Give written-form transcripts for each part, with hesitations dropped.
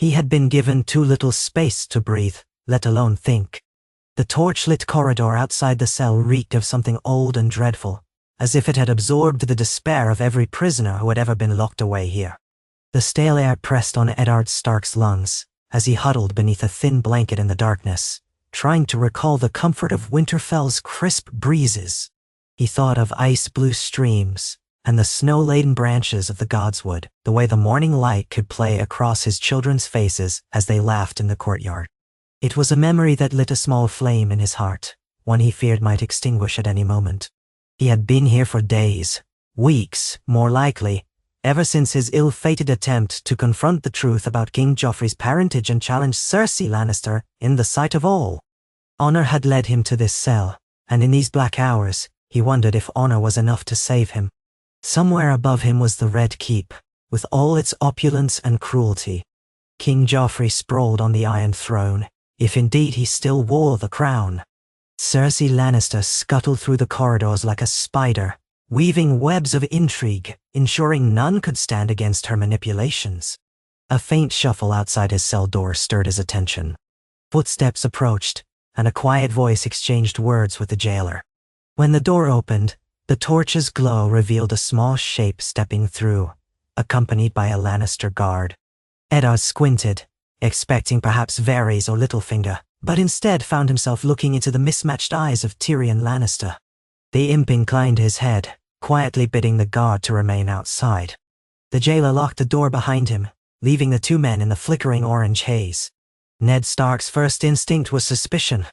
He had been given too little space to breathe, let alone think. The torch-lit corridor outside the cell reeked of something old and dreadful, as if it had absorbed the despair of every prisoner who had ever been locked away here. The stale air pressed on Eddard Stark's lungs, as he huddled beneath a thin blanket in the darkness, trying to recall the comfort of Winterfell's crisp breezes. He thought of ice-blue streams, and the snow-laden branches of the godswood, the way the morning light could play across his children's faces as they laughed in the courtyard. It was a memory that lit a small flame in his heart, one he feared might extinguish at any moment. He had been here for days, weeks, more likely, ever since his ill-fated attempt to confront the truth about King Joffrey's parentage and challenge Cersei Lannister in the sight of all. Honor had led him to this cell, and in these black hours, he wondered if honor was enough to save him. Somewhere above him was the Red Keep, with all its opulence and cruelty. King Joffrey sprawled on the Iron Throne, if indeed he still wore the crown. Cersei Lannister scuttled through the corridors like a spider, weaving webs of intrigue, ensuring none could stand against her manipulations. A faint shuffle outside his cell door stirred his attention. Footsteps approached, and a quiet voice exchanged words with the jailer. When the door opened, the torch's glow revealed a small shape stepping through, accompanied by a Lannister guard. Eddard squinted, expecting perhaps Varys or Littlefinger, but instead found himself looking into the mismatched eyes of Tyrion Lannister. The imp inclined his head, quietly bidding the guard to remain outside. The jailer locked the door behind him, leaving the two men in the flickering orange haze. Ned Stark's first instinct was suspicion.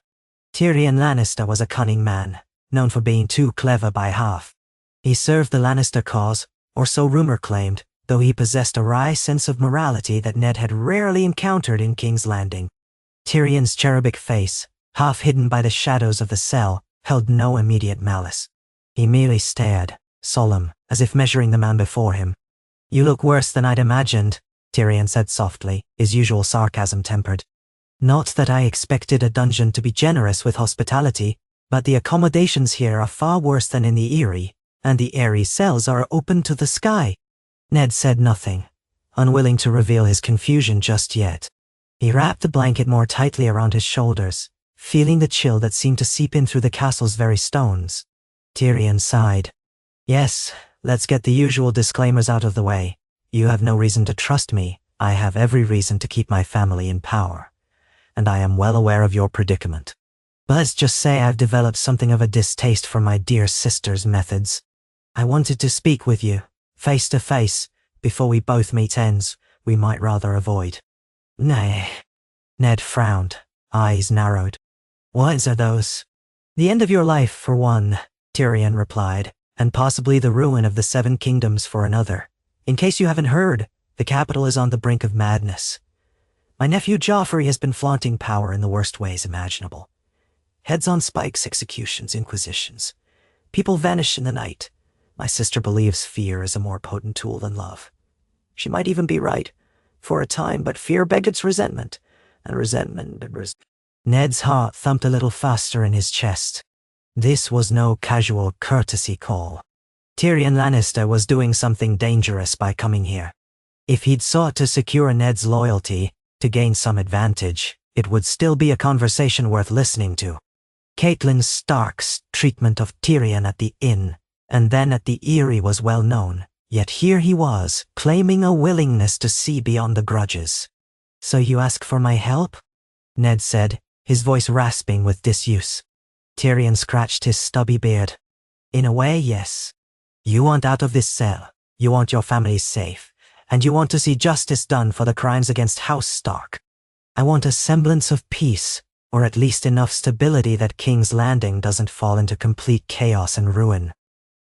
Tyrion Lannister was a cunning man, known for being too clever by half. He served the Lannister cause, or so rumor claimed, though he possessed a wry sense of morality that Ned had rarely encountered in King's Landing. Tyrion's cherubic face, half hidden by the shadows of the cell, held no immediate malice. He merely stared, solemn, as if measuring the man before him. "You look worse than I'd imagined," Tyrion said softly, his usual sarcasm tempered. "Not that I expected a dungeon to be generous with hospitality, but the accommodations here are far worse than in the Eyrie, and the Eyrie cells are open to the sky." Ned said nothing, unwilling to reveal his confusion just yet. He wrapped the blanket more tightly around his shoulders, feeling the chill that seemed to seep in through the castle's very stones. Tyrion sighed. "Yes, let's get the usual disclaimers out of the way. You have no reason to trust me. I have every reason to keep my family in power. And I am well aware of your predicament. But let's just say I've developed something of a distaste for my dear sister's methods. I wanted to speak with you, face to face, before we both meet ends we might rather avoid." "Nay." Ned frowned, eyes narrowed. "What are those?" "The end of your life, for one," Tyrion replied, "and possibly the ruin of the Seven Kingdoms for another. In case you haven't heard, the capital is on the brink of madness. My nephew Joffrey has been flaunting power in the worst ways imaginable. Heads on spikes, executions, inquisitions. People vanish in the night. My sister believes fear is a more potent tool than love. She might even be right, for a time, but fear begets resentment, and resentment... Ned's heart thumped a little faster in his chest. This was no casual courtesy call. Tyrion Lannister was doing something dangerous by coming here. If he'd sought to secure Ned's loyalty, to gain some advantage, it would still be a conversation worth listening to. Catelyn Stark's treatment of Tyrion at the inn, and then at the Eyrie, was well known, yet here he was, claiming a willingness to see beyond the grudges. "So you ask for my help?" Ned said, his voice rasping with disuse. Tyrion scratched his stubby beard. "In a way, yes. You want out of this cell, you want your family safe, and you want to see justice done for the crimes against House Stark. I want a semblance of peace, or at least enough stability that King's Landing doesn't fall into complete chaos and ruin.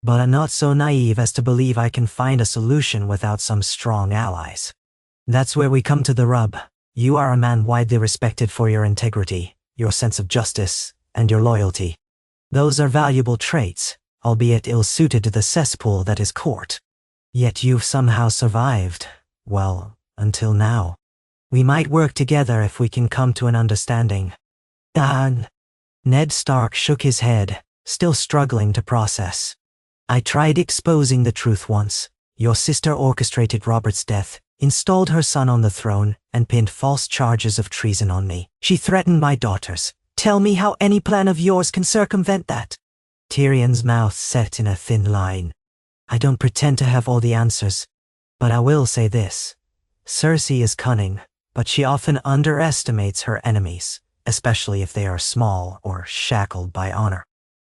But I'm not so naive as to believe I can find a solution without some strong allies. That's where we come to the rub. You are a man widely respected for your integrity, your sense of justice, and your loyalty. Those are valuable traits, albeit ill-suited to the cesspool that is court. Yet you've somehow survived, well, until now. We might work together if we can come to an understanding." "Dan." Ned Stark shook his head, still struggling to process. "I tried exposing the truth once. Your sister orchestrated Robert's death, installed her son on the throne, and pinned false charges of treason on me. She threatened my daughters. Tell me how any plan of yours can circumvent that." Tyrion's mouth set in a thin line. "I don't pretend to have all the answers, but I will say this. Cersei is cunning, but she often underestimates her enemies, especially if they are small or shackled by honor.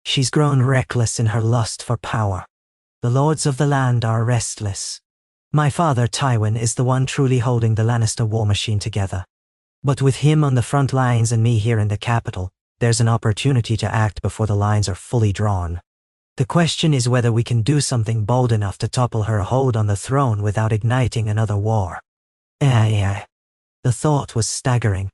She's grown reckless in her lust for power. The lords of the land are restless. My father, Tywin, is the one truly holding the Lannister war machine together. But with him on the front lines and me here in the capital, there's an opportunity to act before the lines are fully drawn. The question is whether we can do something bold enough to topple her hold on the throne without igniting another war." The thought was staggering.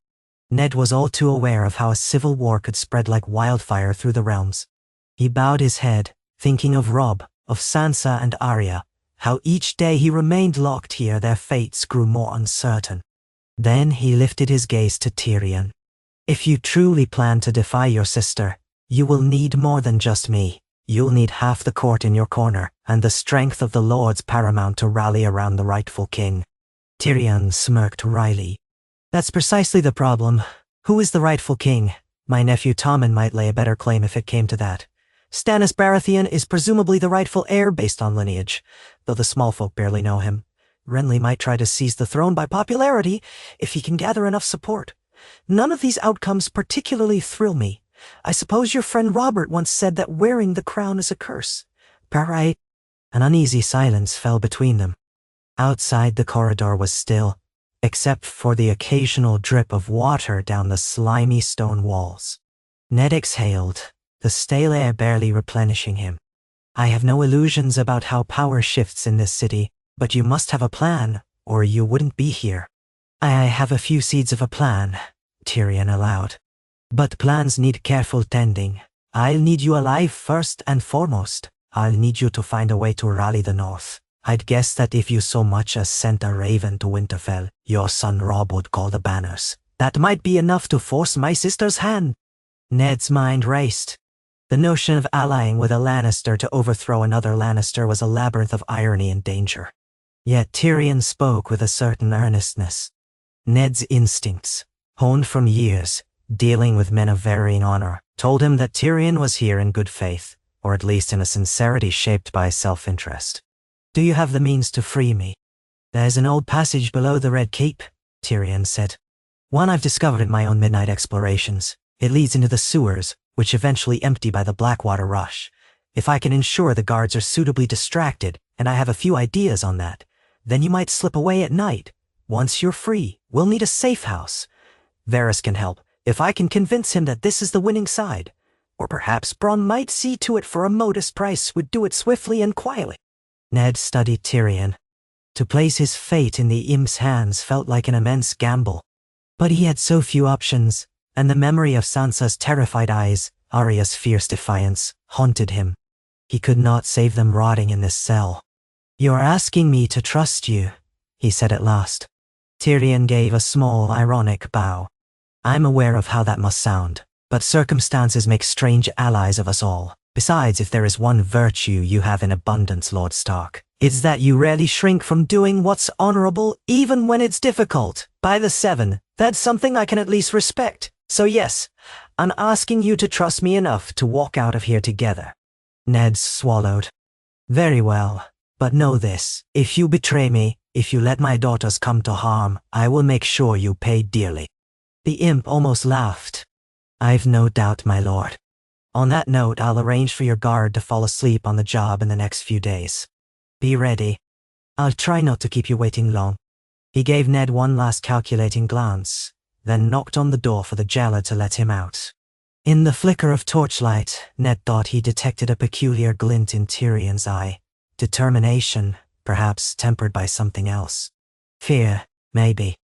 Ned was all too aware of how a civil war could spread like wildfire through the realms. He bowed his head, thinking of Robb, of Sansa and Arya, how each day he remained locked here their fates grew more uncertain. Then he lifted his gaze to Tyrion. "If you truly plan to defy your sister, you will need more than just me. You'll need half the court in your corner, and the strength of the lords paramount to rally around the rightful king." Tyrion smirked wryly. "That's precisely the problem. Who is the rightful king? My nephew Tommen might lay a better claim if it came to that. Stannis Baratheon is presumably the rightful heir based on lineage, though the small folk barely know him. Renly might try to seize the throne by popularity if he can gather enough support. None of these outcomes particularly thrill me. I suppose your friend Robert once said that wearing the crown is a curse. Right?" An uneasy silence fell between them. Outside, the corridor was still, except for the occasional drip of water down the slimy stone walls. Ned exhaled, the stale air barely replenishing him. "I have no illusions about how power shifts in this city, but you must have a plan, or you wouldn't be here." "I have a few seeds of a plan," Tyrion allowed. "But plans need careful tending. I'll need you alive first and foremost. I'll need you to find a way to rally the North. I'd guess that if you so much as sent a raven to Winterfell, your son Robb would call the banners. That might be enough to force my sister's hand." Ned's mind raced. The notion of allying with a Lannister to overthrow another Lannister was a labyrinth of irony and danger. Yet Tyrion spoke with a certain earnestness. Ned's instincts, honed from years, dealing with men of varying honor, told him that Tyrion was here in good faith, or at least in a sincerity shaped by self-interest. "Do you have the means to free me?" "There's an old passage below the Red Keep," Tyrion said. "One I've discovered in my own midnight explorations. It leads into the sewers, which eventually empty by the Blackwater rush. If I can ensure the guards are suitably distracted, and I have a few ideas on that, then you might slip away at night. Once you're free, we'll need a safe house. Varys can help, if I can convince him that this is the winning side. Or perhaps Bronn might see to it for a modest price would do it swiftly and quietly." Ned studied Tyrion. To place his fate in the imp's hands felt like an immense gamble. But he had so few options, and the memory of Sansa's terrified eyes, Arya's fierce defiance, haunted him. He could not save them rotting in this cell. "You're asking me to trust you," he said at last. Tyrion gave a small, ironic bow. "I'm aware of how that must sound, but circumstances make strange allies of us all. Besides, if there is one virtue you have in abundance, Lord Stark, it's that you rarely shrink from doing what's honorable, even when it's difficult. By the Seven, that's something I can at least respect. So yes, I'm asking you to trust me enough to walk out of here together." Ned swallowed. "Very well, but know this. If you betray me, if you let my daughters come to harm, I will make sure you pay dearly." The imp almost laughed. "I've no doubt, my lord. On that note, I'll arrange for your guard to fall asleep on the job in the next few days. Be ready. I'll try not to keep you waiting long." He gave Ned one last calculating glance, then knocked on the door for the jailer to let him out. In the flicker of torchlight, Ned thought he detected a peculiar glint in Tyrion's eye. Determination, perhaps tempered by something else. Fear, maybe.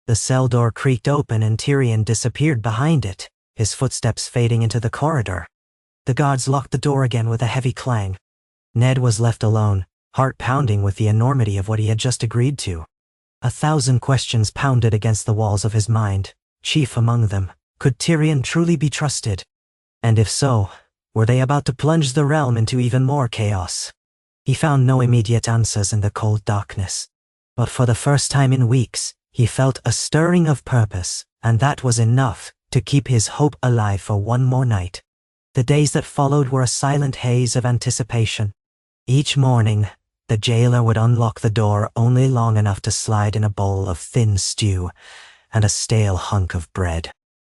The cell door creaked open and Tyrion disappeared behind it, his footsteps fading into the corridor. The guards locked the door again with a heavy clang. Ned was left alone, heart pounding with the enormity of what he had just agreed to. 1,000 questions pounded against the walls of his mind, chief among them, could Tyrion truly be trusted? And if so, were they about to plunge the realm into even more chaos? He found no immediate answers in the cold darkness. But for the first time in weeks, he felt a stirring of purpose, and that was enough to keep his hope alive for one more night. The days that followed were a silent haze of anticipation. Each morning, the jailer would unlock the door only long enough to slide in a bowl of thin stew and a stale hunk of bread.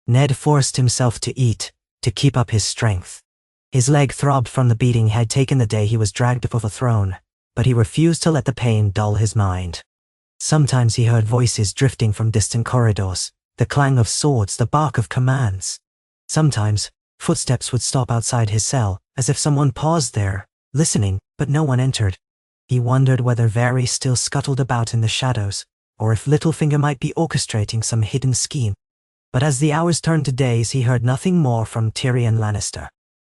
Ned forced himself to eat, to keep up his strength. His leg throbbed from the beating he had taken the day he was dragged up Overthrown, but he refused to let the pain dull his mind. Sometimes he heard voices drifting from distant corridors, the clang of swords, the bark of commands. Sometimes, footsteps would stop outside his cell, as if someone paused there, listening, but no one entered. He wondered whether Varys still scuttled about in the shadows, or if Littlefinger might be orchestrating some hidden scheme. But as the hours turned to days, he heard nothing more from Tyrion Lannister.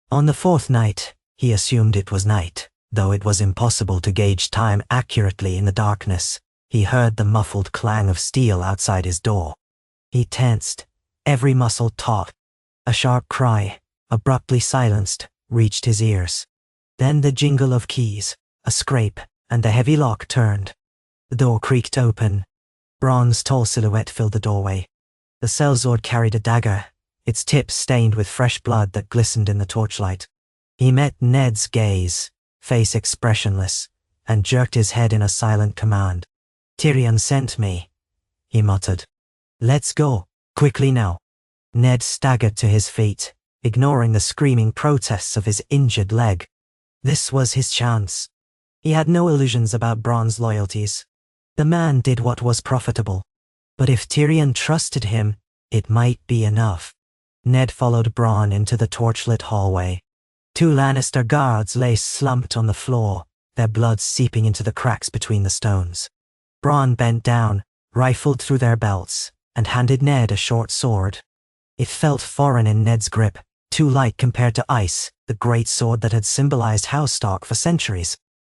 On the fourth night, he assumed it was night, though it was impossible to gauge time accurately in the darkness. He heard the muffled clang of steel outside his door. He tensed, every muscle taut. A sharp cry, abruptly silenced, reached his ears. Then the jingle of keys, a scrape, and the heavy lock turned. The door creaked open. Bronn's tall silhouette filled the doorway. The sellsword carried a dagger, its tip stained with fresh blood that glistened in the torchlight. He met Ned's gaze, face expressionless, and jerked his head in a silent command. "Tyrion sent me," he muttered. "Let's go, quickly now." Ned staggered to his feet, ignoring the screaming protests of his injured leg. This was his chance. He had no illusions about Bronn's loyalties. The man did what was profitable. But if Tyrion trusted him, it might be enough. Ned followed Bronn into the torchlit hallway. Two Lannister guards lay slumped on the floor, their blood seeping into the cracks between the stones. Bronn bent down, rifled through their belts, and handed Ned a short sword. It felt foreign in Ned's grip, too light compared to ice, the great sword that had symbolized Housetalk for centuries.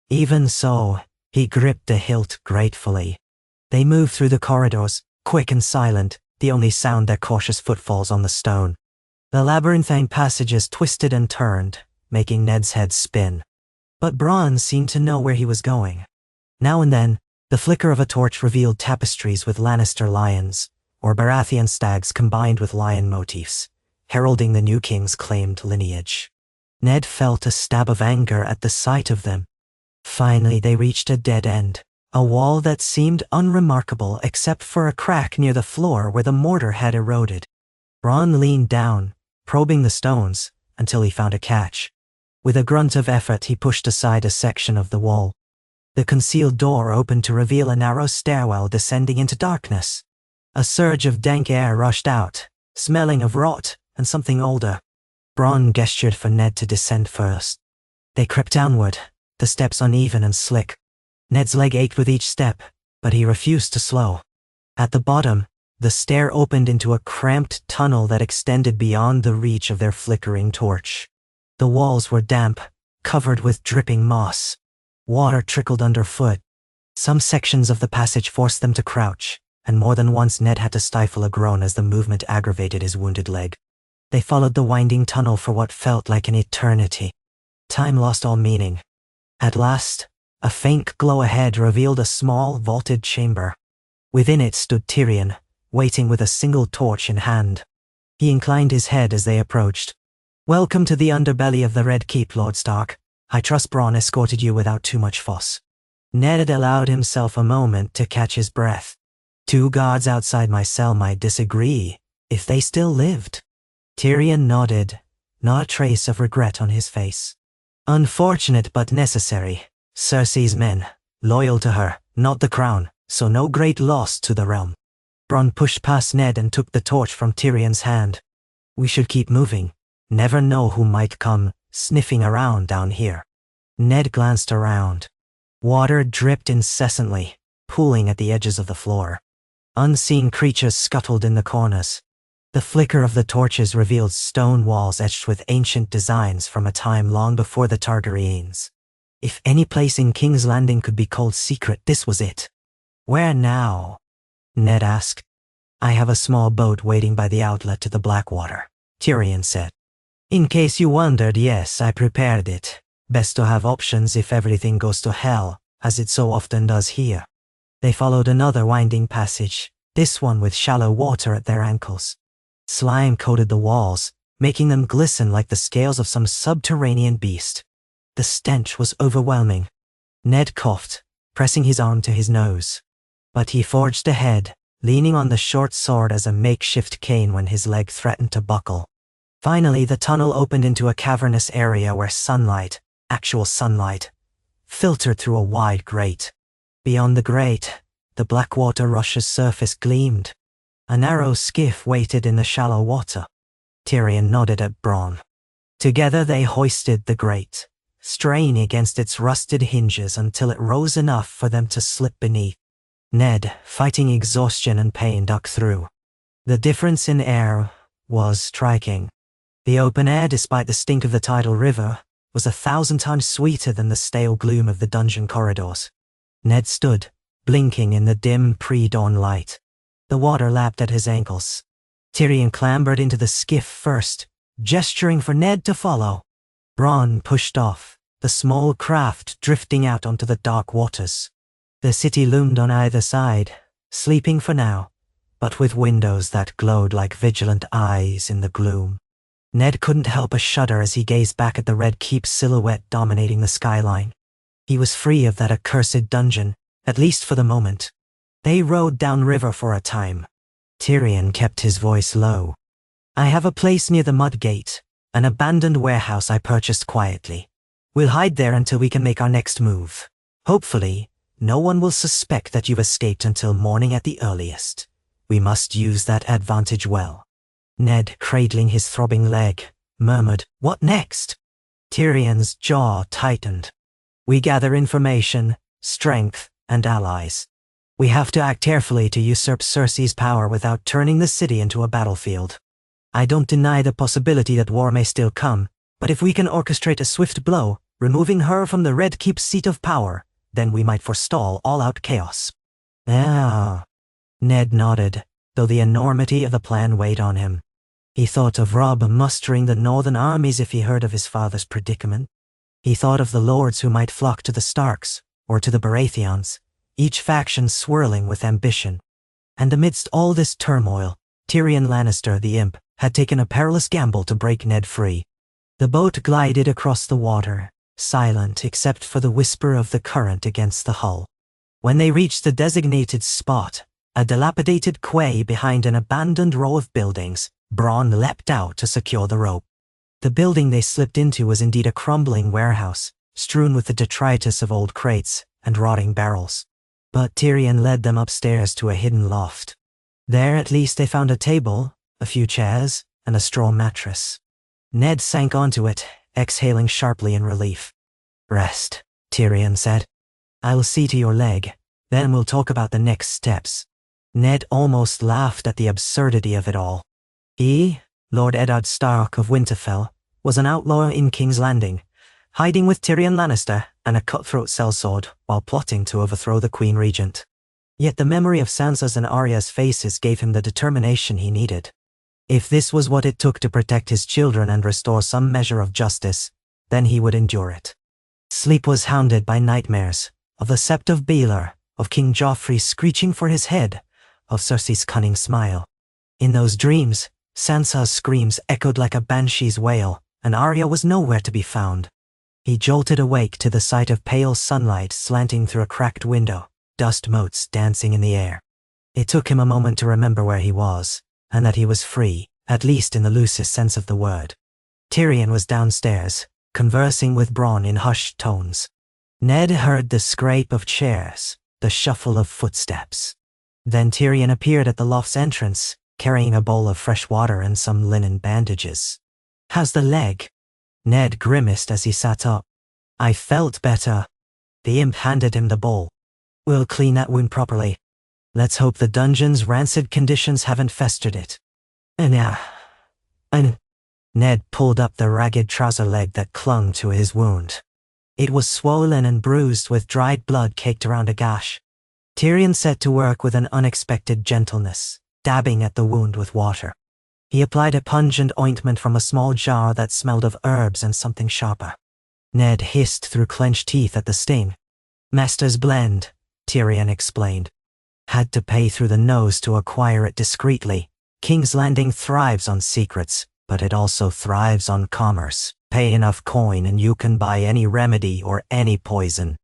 Even so, he gripped the hilt gratefully. They moved through the corridors, quick and silent, the only sound their cautious footfalls on the stone. The labyrinthine passages twisted and turned, making Ned's head spin. But Bronn seemed to know where he was going. Now and then, the flicker of a torch revealed tapestries with Lannister lions, or Baratheon stags combined with lion motifs, heralding the new king's claimed lineage. Ned felt a stab of anger at the sight of them. Finally, they reached a dead end, a wall that seemed unremarkable except for a crack near the floor where the mortar had eroded. Bronn leaned down, probing the stones, until he found a catch. With a grunt of effort, he pushed aside a section of the wall. The concealed door opened to reveal a narrow stairwell descending into darkness. A surge of dank air rushed out, smelling of rot and something older. Bronn gestured for Ned to descend first. They crept downward, the steps uneven and slick. Ned's leg ached with each step, but he refused to slow. At the bottom, the stair opened into a cramped tunnel that extended beyond the reach of their flickering torch. The walls were damp, covered with dripping moss. Water trickled underfoot. Some sections of the passage forced them to crouch, and more than once Ned had to stifle a groan as the movement aggravated his wounded leg. They followed the winding tunnel for what felt like an eternity. Time lost all meaning. At last, a faint glow ahead revealed a small, vaulted chamber. Within it stood Tyrion, waiting with a single torch in hand. He inclined his head as they approached. "Welcome to the underbelly of the Red Keep, Lord Stark. I trust Bronn escorted you without too much fuss." Ned allowed himself a moment to catch his breath. Two guards outside my cell might disagree, if they still lived. Tyrion nodded, not a trace of regret on his face. "Unfortunate but necessary. Cersei's men, loyal to her, not the crown, so no great loss to the realm." Bronn pushed past Ned and took the torch from Tyrion's hand. "We should keep moving. Never know who might come sniffing around down here." Ned glanced around. Water dripped incessantly, pooling at the edges of the floor. Unseen creatures scuttled in the corners. The flicker of the torches revealed stone walls etched with ancient designs from a time long before the Targaryens. If any place in King's Landing could be called secret, this was it. "Where now?" Ned asked. "I have a small boat waiting by the outlet to the Blackwater," Tyrion said. "In case you wondered, yes, I prepared it. Best to have options if everything goes to hell, as it so often does here." They followed another winding passage, this one with shallow water at their ankles. Slime coated the walls, making them glisten like the scales of some subterranean beast. The stench was overwhelming. Ned coughed, pressing his arm to his nose. But he forged ahead, leaning on the short sword as a makeshift cane when his leg threatened to buckle. Finally, the tunnel opened into a cavernous area where sunlight, actual sunlight, filtered through a wide grate. Beyond the grate, the Blackwater Rush's surface gleamed. A narrow skiff waited in the shallow water. Tyrion nodded at Bronn. Together they hoisted the grate, straining against its rusted hinges until it rose enough for them to slip beneath. Ned, fighting exhaustion and pain, ducked through. The difference in air was striking. The open air, despite the stink of the tidal river, was 1,000 times sweeter than the stale gloom of the dungeon corridors. Ned stood, blinking in the dim pre-dawn light. The water lapped at his ankles. Tyrion clambered into the skiff first, gesturing for Ned to follow. Bronn pushed off, the small craft drifting out onto the dark waters. The city loomed on either side, sleeping for now, but with windows that glowed like vigilant eyes in the gloom. Ned couldn't help but shudder as he gazed back at the red keep silhouette dominating the skyline. He was free of that accursed dungeon, at least for the moment. They rode downriver for a time. Tyrion kept his voice low. "I have a place near the Mud Gate, an abandoned warehouse I purchased quietly. We'll hide there until we can make our next move. Hopefully, no one will suspect that you've escaped until morning at the earliest. We must use that advantage well." Ned, cradling his throbbing leg, murmured, "What next?" Tyrion's jaw tightened. "We gather information, strength, and allies. We have to act carefully to usurp Cersei's power without turning the city into a battlefield. I don't deny the possibility that war may still come, but if we can orchestrate a swift blow, removing her from the Red Keep's seat of power, then we might forestall all-out chaos." "Ah." Ned nodded, though the enormity of the plan weighed on him. He thought of Robb mustering the northern armies if he heard of his father's predicament. He thought of the lords who might flock to the Starks, or to the Baratheons, each faction swirling with ambition. And amidst all this turmoil, Tyrion Lannister, the imp, had taken a perilous gamble to break Ned free. The boat glided across the water, silent except for the whisper of the current against the hull. When they reached the designated spot, a dilapidated quay behind an abandoned row of buildings, Bronn leapt out to secure the rope. The building they slipped into was indeed a crumbling warehouse, strewn with the detritus of old crates and rotting barrels. But Tyrion led them upstairs to a hidden loft. There at least they found a table, a few chairs, and a straw mattress. Ned sank onto it, exhaling sharply in relief. "Rest," Tyrion said. "I'll see to your leg, then we'll talk about the next steps." Ned almost laughed at the absurdity of it all. He, Lord Eddard Stark of Winterfell, was an outlaw in King's Landing, hiding with Tyrion Lannister and a cutthroat sellsword while plotting to overthrow the Queen Regent. Yet the memory of Sansa's and Arya's faces gave him the determination he needed. If this was what it took to protect his children and restore some measure of justice, then he would endure it. Sleep was hounded by nightmares, of the Sept of Baelor, of King Joffrey screeching for his head, of Cersei's cunning smile. In those dreams, Sansa's screams echoed like a banshee's wail, and Arya was nowhere to be found. He jolted awake to the sight of pale sunlight slanting through a cracked window, dust motes dancing in the air. It took him a moment to remember where he was, and that he was free, at least in the loosest sense of the word. Tyrion was downstairs, conversing with Bronn in hushed tones. Ned heard the scrape of chairs, the shuffle of footsteps. Then Tyrion appeared at the loft's entrance, carrying a bowl of fresh water and some linen bandages. "How's the leg?" Ned grimaced as he sat up. "I felt better." The imp handed him the bowl. "We'll clean that wound properly. Let's hope the dungeon's rancid conditions haven't festered it." And Ned pulled up the ragged trouser leg that clung to his wound. It was swollen and bruised with dried blood caked around a gash. Tyrion set to work with an unexpected gentleness, dabbing at the wound with water. He applied a pungent ointment from a small jar that smelled of herbs and something sharper. Ned hissed through clenched teeth at the sting. "Master's blend," Tyrion explained. Had to pay through the nose to acquire it discreetly. King's Landing thrives on secrets, but it also thrives on commerce. Pay enough coin and you can buy any remedy or any poison.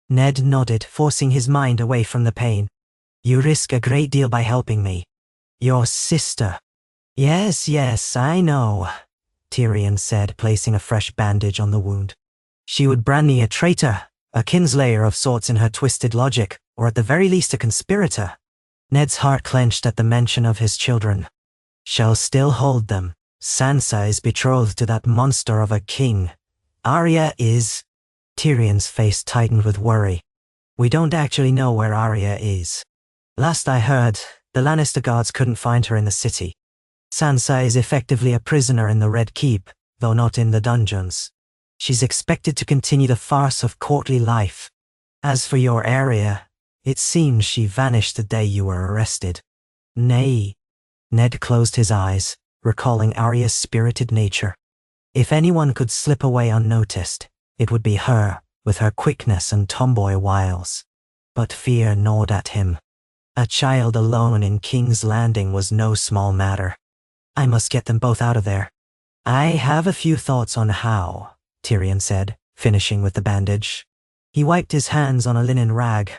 Ned nodded, forcing his mind away from the pain. You risk a great deal by helping me. Your sister. Yes, I know, Tyrion said, placing a fresh bandage on the wound. She would brand me a traitor, a kinslayer of sorts in her twisted logic, or at the very least a conspirator. Ned's heart clenched at the mention of his children. Shall still hold them. Sansa is betrothed to that monster of a king. Arya is... Tyrion's face tightened with worry. We don't actually know where Arya is. Last I heard, the Lannister guards couldn't find her in the city. Sansa is effectively a prisoner in the Red Keep, though not in the dungeons. She's expected to continue the farce of courtly life. As for your Arya, it seems she vanished the day you were arrested. Nay. Ned closed his eyes, recalling Arya's spirited nature. If anyone could slip away unnoticed, it would be her, with her quickness and tomboy wiles. But fear gnawed at him. A child alone in King's Landing was no small matter. I must get them both out of there. I have a few thoughts on how, Tyrion said, finishing with the bandage. He wiped his hands on a linen rag.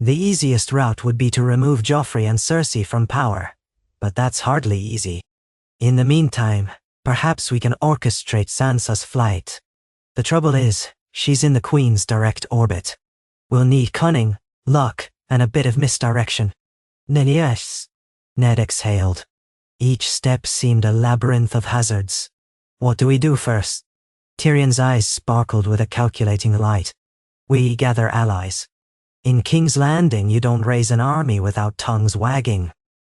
The easiest route would be to remove Joffrey and Cersei from power, but that's hardly easy. In the meantime, perhaps we can orchestrate Sansa's flight. The trouble is, she's in the Queen's direct orbit. We'll need cunning, luck, and a bit of misdirection. Yes. Ned exhaled. Each step seemed a labyrinth of hazards. What do we do first? Tyrion's eyes sparkled with a calculating light. We gather allies. In King's Landing, you don't raise an army without tongues wagging.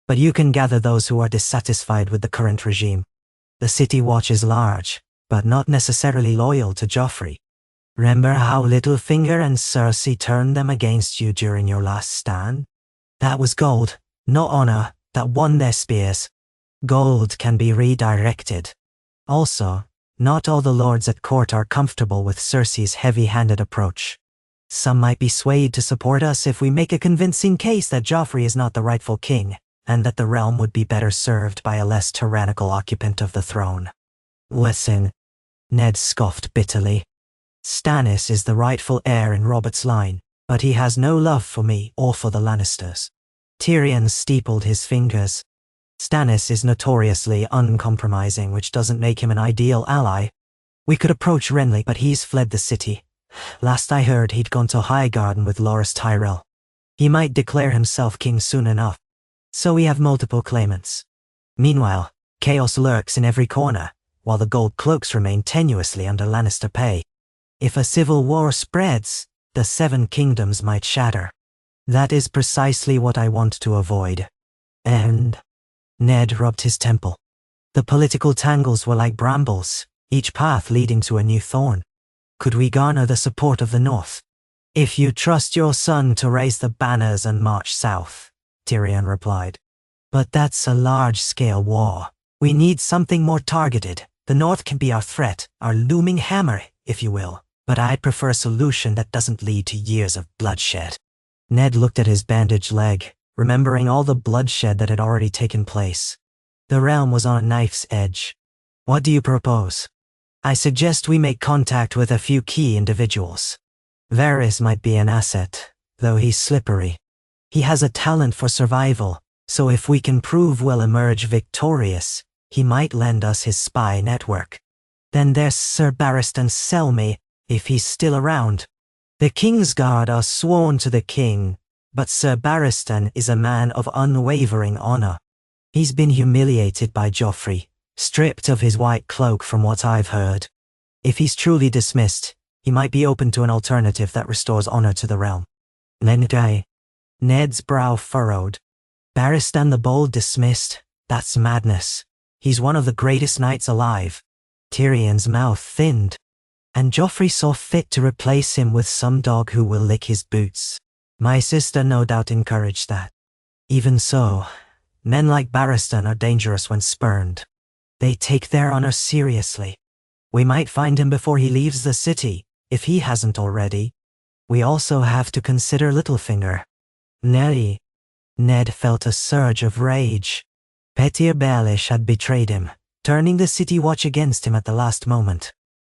But you can gather those who are dissatisfied with the current regime. The City Watch is large, but not necessarily loyal to Joffrey. Remember how Littlefinger and Cersei turned them against you during your last stand? That was gold, not honor, that won their spears. Gold can be redirected. Also, not all the lords at court are comfortable with Cersei's heavy-handed approach. Some might be swayed to support us if we make a convincing case that Joffrey is not the rightful king, and that the realm would be better served by a less tyrannical occupant of the throne. Listen, Ned scoffed bitterly. Stannis is the rightful heir in Robert's line, but he has no love for me or for the Lannisters. Tyrion steepled his fingers. Stannis is notoriously uncompromising, which doesn't make him an ideal ally. We could approach Renly, but he's fled the city. Last I heard, he'd gone to Highgarden with Loras Tyrell. He might declare himself king soon enough. So we have multiple claimants. Meanwhile, chaos lurks in every corner, while the gold cloaks remain tenuously under Lannister pay. If a civil war spreads, the Seven Kingdoms might shatter. That is precisely what I want to avoid. And... Ned rubbed his temple. The political tangles were like brambles, each path leading to a new thorn. Could we garner the support of the North? If you trust your son to raise the banners and march south, Tyrion replied. But that's a large-scale war. We need something more targeted. The North can be our threat, our looming hammer, if you will. But I'd prefer a solution that doesn't lead to years of bloodshed. Ned looked at his bandaged leg, remembering all the bloodshed that had already taken place. The realm was on a knife's edge. What do you propose? I suggest we make contact with a few key individuals. Varys might be an asset, though he's slippery. He has a talent for survival, so if we can prove we'll emerge victorious, he might lend us his spy network. Then there's Sir Barristan Selmy, if he's still around. The Kingsguard are sworn to the king, but Sir Barristan is a man of unwavering honor. He's been humiliated by Joffrey, stripped of his white cloak from what I've heard. If he's truly dismissed, he might be open to an alternative that restores honor to the realm. Ned's brow furrowed. Barristan the Bold dismissed? That's madness. He's one of the greatest knights alive. Tyrion's mouth thinned. And Joffrey saw fit to replace him with some dog who will lick his boots. My sister no doubt encouraged that. Even so, men like Barristan are dangerous when spurned. They take their honor seriously. We might find him before he leaves the city, if he hasn't already. We also have to consider Littlefinger. Nelly. Ned felt a surge of rage. Petyr Baelish had betrayed him, turning the city watch against him at the last moment.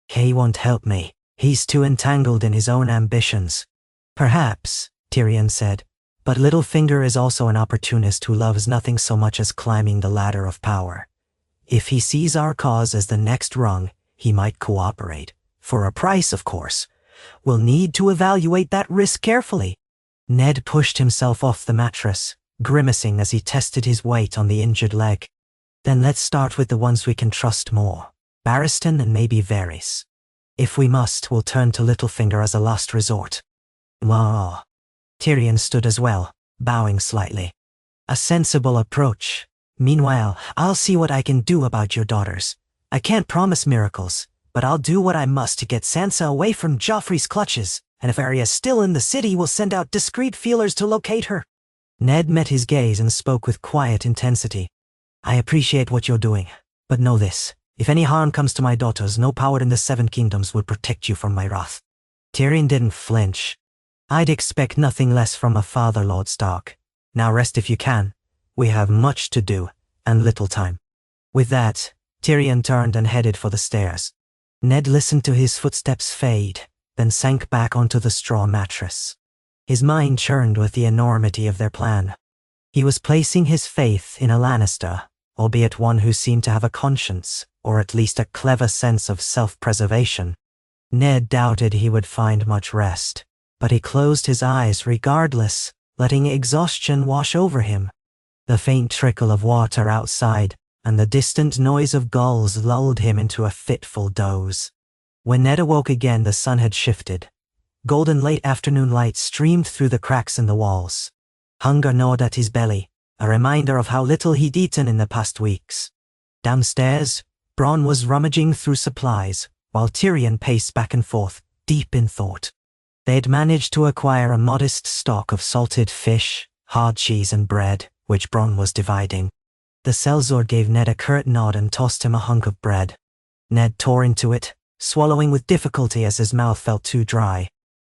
He won't help me. He's too entangled in his own ambitions. Perhaps, Tyrion said, but Littlefinger is also an opportunist who loves nothing so much as climbing the ladder of power. If he sees our cause as the next rung, he might cooperate. For a price, of course. We'll need to evaluate that risk carefully. Ned pushed himself off the mattress, grimacing as he tested his weight on the injured leg. Then let's start with the ones we can trust more. Barristan and maybe Varys. If we must, we'll turn to Littlefinger as a last resort. Wah. Tyrion stood as well, bowing slightly. A sensible approach. Meanwhile, I'll see what I can do about your daughters. I can't promise miracles, but I'll do what I must to get Sansa away from Joffrey's clutches, and if Arya's still in the city, we'll send out discreet feelers to locate her. Ned met his gaze and spoke with quiet intensity. I appreciate what you're doing, but know this. If any harm comes to my daughters, no power in the Seven Kingdoms will protect you from my wrath. Tyrion didn't flinch. I'd expect nothing less from a father, Lord Stark. Now rest if you can. We have much to do, and little time. With that, Tyrion turned and headed for the stairs. Ned listened to his footsteps fade, then sank back onto the straw mattress. His mind churned with the enormity of their plan. He was placing his faith in a Lannister, albeit one who seemed to have a conscience, or at least a clever sense of self-preservation. Ned doubted he would find much rest, but he closed his eyes regardless, letting exhaustion wash over him. The faint trickle of water outside and the distant noise of gulls lulled him into a fitful doze. When Ned awoke again, the sun had shifted. Golden late afternoon light streamed through the cracks in the walls. Hunger gnawed at his belly, a reminder of how little he'd eaten in the past weeks. Downstairs, Bronn was rummaging through supplies, while Tyrion paced back and forth, deep in thought. They'd managed to acquire a modest stock of salted fish, hard cheese and bread, which Bronn was dividing. The sellsword gave Ned a curt nod and tossed him a hunk of bread. Ned tore into it, swallowing with difficulty as his mouth felt too dry.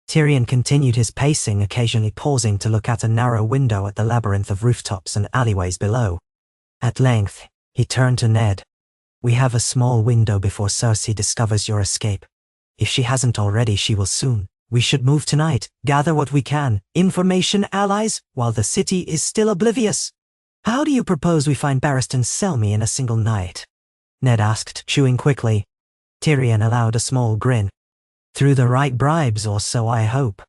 Tyrion continued his pacing, occasionally pausing to look out a narrow window at the labyrinth of rooftops and alleyways below. At length, he turned to Ned. We have a small window before Cersei discovers your escape. If she hasn't already, she will soon. We should move tonight, gather what we can, information allies, while the city is still oblivious. How do you propose we find Barristan's Selmy in a single night? Ned asked, chewing quickly. Tyrion allowed a small grin. Through the right bribes, or so I hope.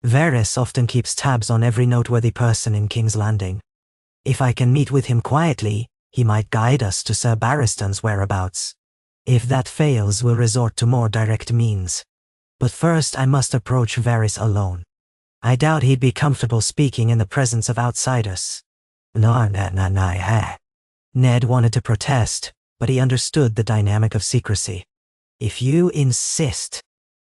Varys often keeps tabs on every noteworthy person in King's Landing. If I can meet with him quietly, he might guide us to Sir Barristan's whereabouts. If that fails, we'll resort to more direct means. But first I must approach Varys alone. I doubt he'd be comfortable speaking in the presence of outsiders. No. Ned wanted to protest, but he understood the dynamic of secrecy. If you insist.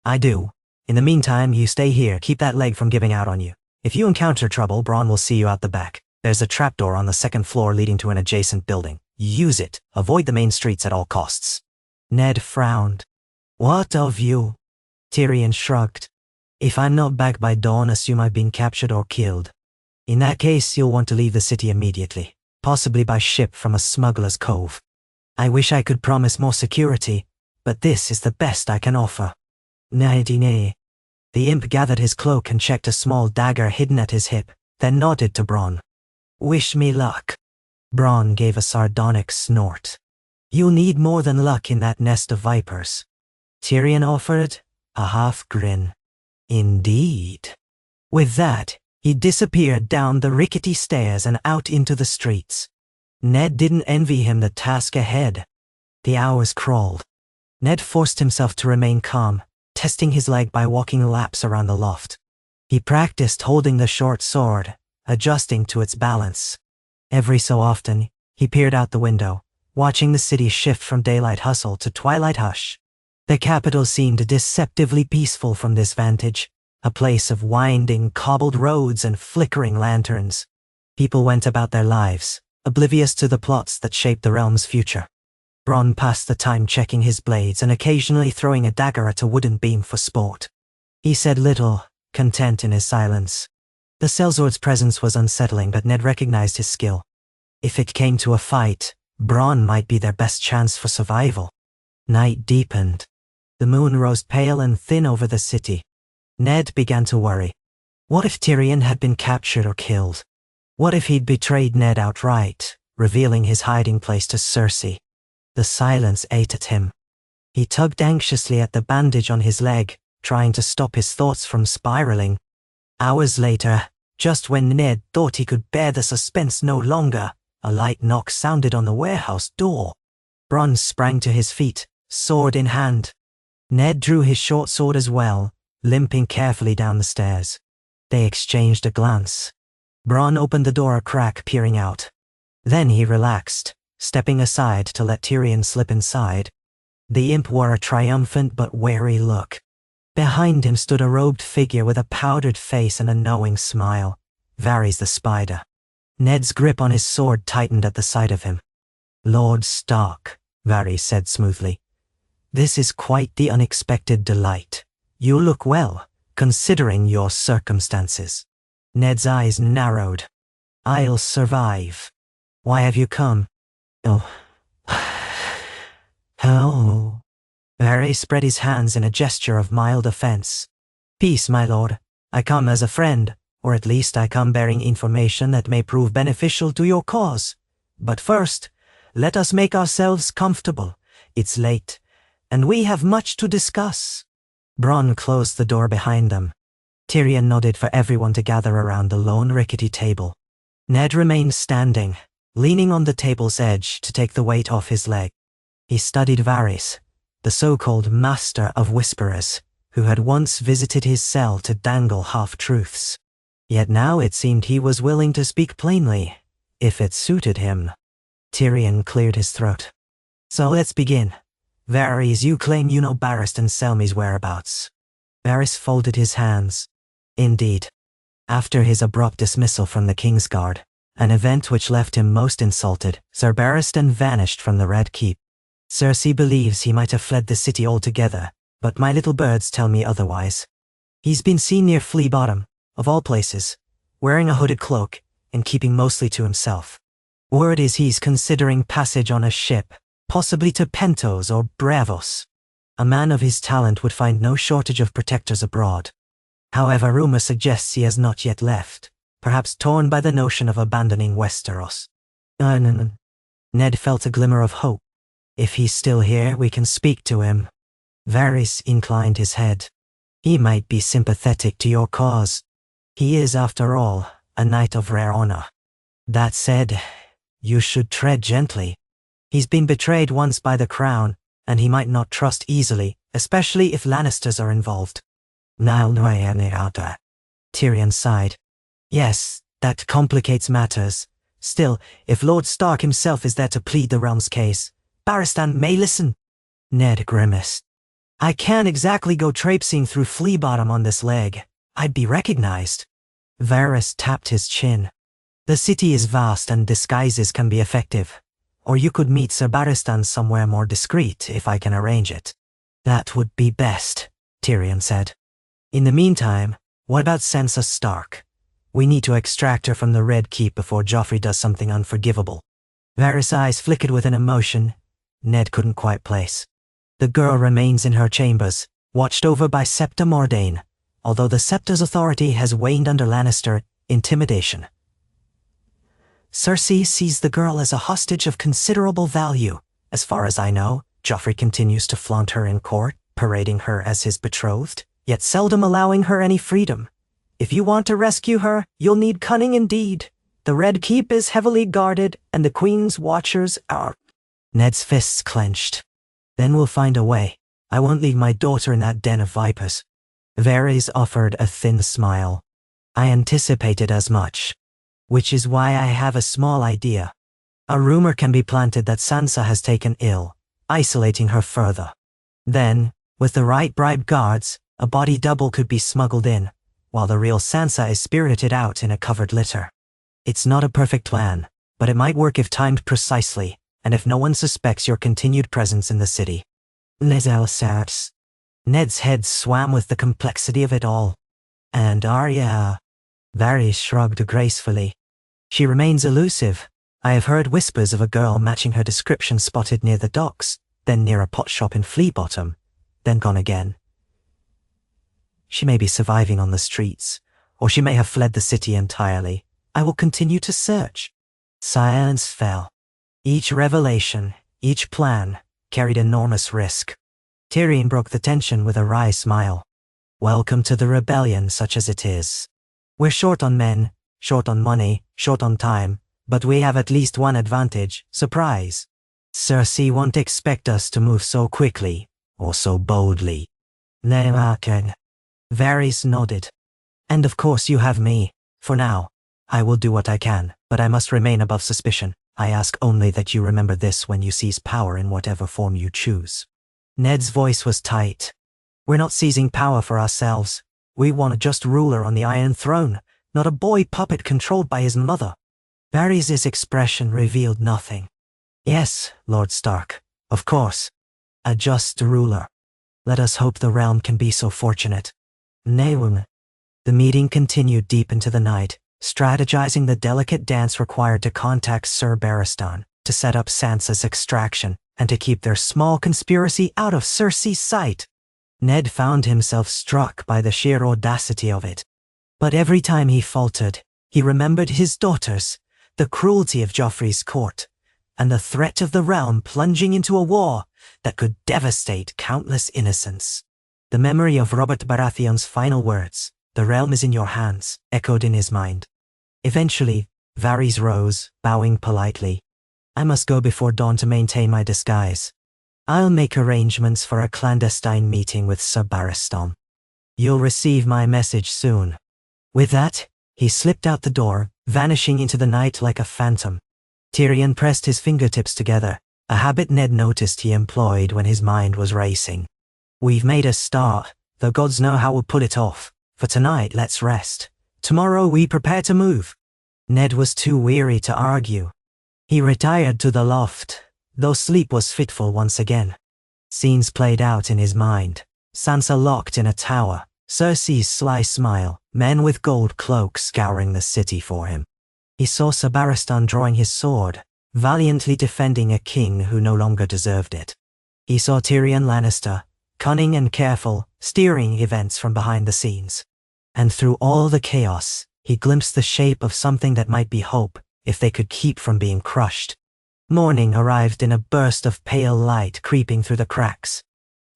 I do. In the meantime, you stay here, keep that leg from giving out on you. If you encounter trouble, Bronn will see you out the back. There's a trapdoor on the second floor leading to an adjacent building. Use it. Avoid the main streets at all costs. Ned frowned. What of you? Tyrion shrugged. If I'm not back by dawn, assume I've been captured or killed. In that case, you'll want to leave the city immediately, possibly by ship from a smuggler's cove. I wish I could promise more security, but this is the best I can offer. Nay. The imp gathered his cloak and checked a small dagger hidden at his hip, then nodded to Bronn. Wish me luck. Bronn gave a sardonic snort. You'll need more than luck in that nest of vipers. Tyrion offered, a half grin. Indeed. With that, he disappeared down the rickety stairs and out into the streets. Ned didn't envy him the task ahead. The hours crawled. Ned forced himself to remain calm, testing his leg by walking laps around the loft. He practiced holding the short sword, adjusting to its balance. Every so often, he peered out the window, watching the city shift from daylight hustle to twilight hush. The capital seemed deceptively peaceful from this vantage, a place of winding, cobbled roads and flickering lanterns. People went about their lives, oblivious to the plots that shaped the realm's future. Bronn passed the time checking his blades and occasionally throwing a dagger at a wooden beam for sport. He said little, content in his silence. The sellsword's presence was unsettling, but Ned recognized his skill. If it came to a fight, Bronn might be their best chance for survival. Night deepened. The moon rose pale and thin over the city. Ned began to worry. What if Tyrion had been captured or killed? What if he'd betrayed Ned outright, revealing his hiding place to Cersei? The silence ate at him. He tugged anxiously at the bandage on his leg, trying to stop his thoughts from spiraling. Hours later, just when Ned thought he could bear the suspense no longer, a light knock sounded on the warehouse door. Bronn sprang to his feet, sword in hand. Ned drew his short sword as well, limping carefully down the stairs. They exchanged a glance. Bronn opened the door a crack, peering out. Then he relaxed, stepping aside to let Tyrion slip inside. The imp wore a triumphant but wary look. Behind him stood a robed figure with a powdered face and a knowing smile. Varys the Spider. Ned's grip on his sword tightened at the sight of him. "Lord Stark," Varys said smoothly. "This is quite the unexpected delight. You look well, considering your circumstances." Ned's eyes narrowed. "I'll survive. Why have you come?" "Oh." "Oh." Varys spread his hands in a gesture of mild offense. "Peace, my lord. I come as a friend, or at least I come bearing information that may prove beneficial to your cause. But first, let us make ourselves comfortable. It's late, and we have much to discuss." Bronn closed the door behind them. Tyrion nodded for everyone to gather around the lone rickety table. Ned remained standing, leaning on the table's edge to take the weight off his leg. He studied Varys, the so-called master of whisperers, who had once visited his cell to dangle half-truths. Yet now it seemed he was willing to speak plainly, if it suited him. Tyrion cleared his throat. "So let's begin. Varys, you claim you know Barristan Selmy's whereabouts." Varys folded his hands. "Indeed. After his abrupt dismissal from the Kingsguard, an event which left him most insulted, Sir Barristan vanished from the Red Keep. Cersei believes he might have fled the city altogether, but my little birds tell me otherwise. He's been seen near Flea Bottom, of all places, wearing a hooded cloak and keeping mostly to himself. Word is he's considering passage on a ship, possibly to Pentos or Bravos. A man of his talent would find no shortage of protectors abroad. However, rumor suggests he has not yet left, perhaps torn by the notion of abandoning Westeros." Ned felt a glimmer of hope. "If he's still here, we can speak to him." Varys inclined his head. "He might be sympathetic to your cause. He is, after all, a knight of rare honor. That said, you should tread gently. He's been betrayed once by the crown, and he might not trust easily, especially if Lannisters are involved." Tyrion sighed. "Yes, that complicates matters. Still, if Lord Stark himself is there to plead the realm's case, Barristan may listen." Ned grimaced. "I can't exactly go traipsing through Flea Bottom on this leg. I'd be recognized." Varys tapped his chin. "The city is vast and disguises can be effective. Or you could meet Sir Barristan somewhere more discreet if I can arrange it." "That would be best," Tyrion said. "In the meantime, what about Sansa Stark? We need to extract her from the Red Keep before Joffrey does something unforgivable." Varys' eyes flickered with an emotion Ned couldn't quite place. "The girl remains in her chambers, watched over by Septa Mordane, although the Septa's authority has waned under Lannister intimidation. Cersei sees the girl as a hostage of considerable value. As far as I know, Joffrey continues to flaunt her in court, parading her as his betrothed, yet seldom allowing her any freedom. If you want to rescue her, you'll need cunning indeed. The Red Keep is heavily guarded, and the Queen's watchers are—" Ned's fists clenched. "Then we'll find a way. I won't leave my daughter in that den of vipers." Varys offered a thin smile. "I anticipated as much. Which is why I have a small idea. A rumor can be planted that Sansa has taken ill, isolating her further. Then, with the right bribed guards, a body double could be smuggled in, while the real Sansa is spirited out in a covered litter. It's not a perfect plan, but it might work if timed precisely, and if no one suspects your continued presence in the city." Ned's head swam with the complexity of it all. "And Arya..." Varys shrugged gracefully. She remains elusive. I have heard whispers of a girl matching her description spotted near the docks, then near a pot shop in Flea Bottom, then gone again. She may be surviving on the streets, or she may have fled the city entirely. I will continue to search. Silence fell. Each revelation, each plan, carried enormous risk. Tyrion broke the tension with a wry smile. Welcome to the rebellion, such as it is. We're short on men, short on money, short on time, but we have at least one advantage: surprise. Cersei won't expect us to move so quickly, or so boldly. Varys nodded. And of course you have me. For now, I will do what I can, but I must remain above suspicion. I ask only that you remember this when you seize power in whatever form you choose. Ned's voice was tight. We're not seizing power for ourselves. We want a just ruler on the Iron Throne, not a boy puppet controlled by his mother. Varys' expression revealed nothing. Yes, Lord Stark, of course. A just ruler. Let us hope the realm can be so fortunate. Neun. The meeting continued deep into the night, strategizing the delicate dance required to contact Ser Barristan, to set up Sansa's extraction, and to keep their small conspiracy out of Cersei's sight. Ned found himself struck by the sheer audacity of it. But every time he faltered, he remembered his daughters, the cruelty of Joffrey's court, and the threat of the realm plunging into a war that could devastate countless innocents. The memory of Robert Baratheon's final words, "The realm is in your hands," echoed in his mind. Eventually, Varys rose, bowing politely. I must go before dawn to maintain my disguise. I'll make arrangements for a clandestine meeting with Ser Barristan. You'll receive my message soon. With that, he slipped out the door, vanishing into the night like a phantom. Tyrion pressed his fingertips together, a habit Ned noticed he employed when his mind was racing. We've made a start, though gods know how we'll pull it off. For tonight, let's rest. Tomorrow we prepare to move. Ned was too weary to argue. He retired to the loft, though sleep was fitful once again. Scenes played out in his mind. Sansa locked in a tower, Cersei's sly smile, men with gold cloaks scouring the city for him. He saw Ser Barristan drawing his sword, valiantly defending a king who no longer deserved it. He saw Tyrion Lannister, cunning and careful, steering events from behind the scenes. And through all the chaos, he glimpsed the shape of something that might be hope, if they could keep from being crushed. Morning arrived in a burst of pale light creeping through the cracks.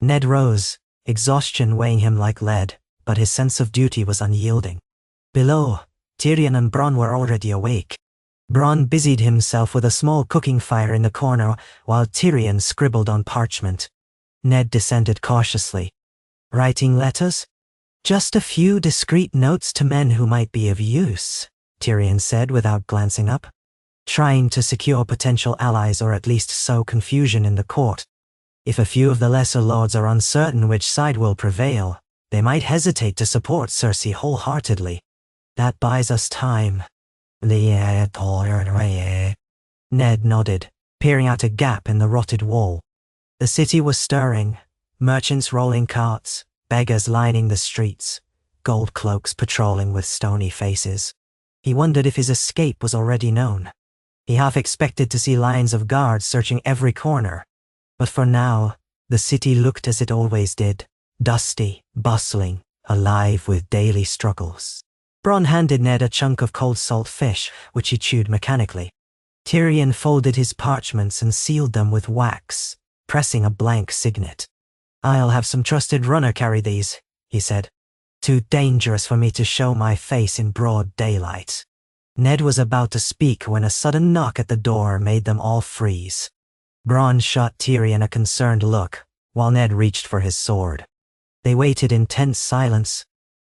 Ned rose, exhaustion weighing him like lead, but his sense of duty was unyielding. Below, Tyrion and Bronn were already awake. Bronn busied himself with a small cooking fire in the corner, while Tyrion scribbled on parchment. Ned descended cautiously. Writing letters? Just a few discreet notes to men who might be of use, Tyrion said without glancing up. Trying to secure potential allies or at least sow confusion in the court. If a few of the lesser lords are uncertain which side will prevail, they might hesitate to support Cersei wholeheartedly. That buys us time. Ned nodded, peering out a gap in the rotted wall. The city was stirring, merchants rolling carts, beggars lining the streets, gold cloaks patrolling with stony faces. He wondered if his escape was already known. He half expected to see lines of guards searching every corner. But for now, the city looked as it always did, dusty, bustling, alive with daily struggles. Bronn handed Ned a chunk of cold salt fish, which he chewed mechanically. Tyrion folded his parchments and sealed them with wax, pressing a blank signet. I'll have some trusted runner carry these, he said. Too dangerous for me to show my face in broad daylight. Ned was about to speak when a sudden knock at the door made them all freeze. Bronn shot Tyrion a concerned look, while Ned reached for his sword. They waited in tense silence.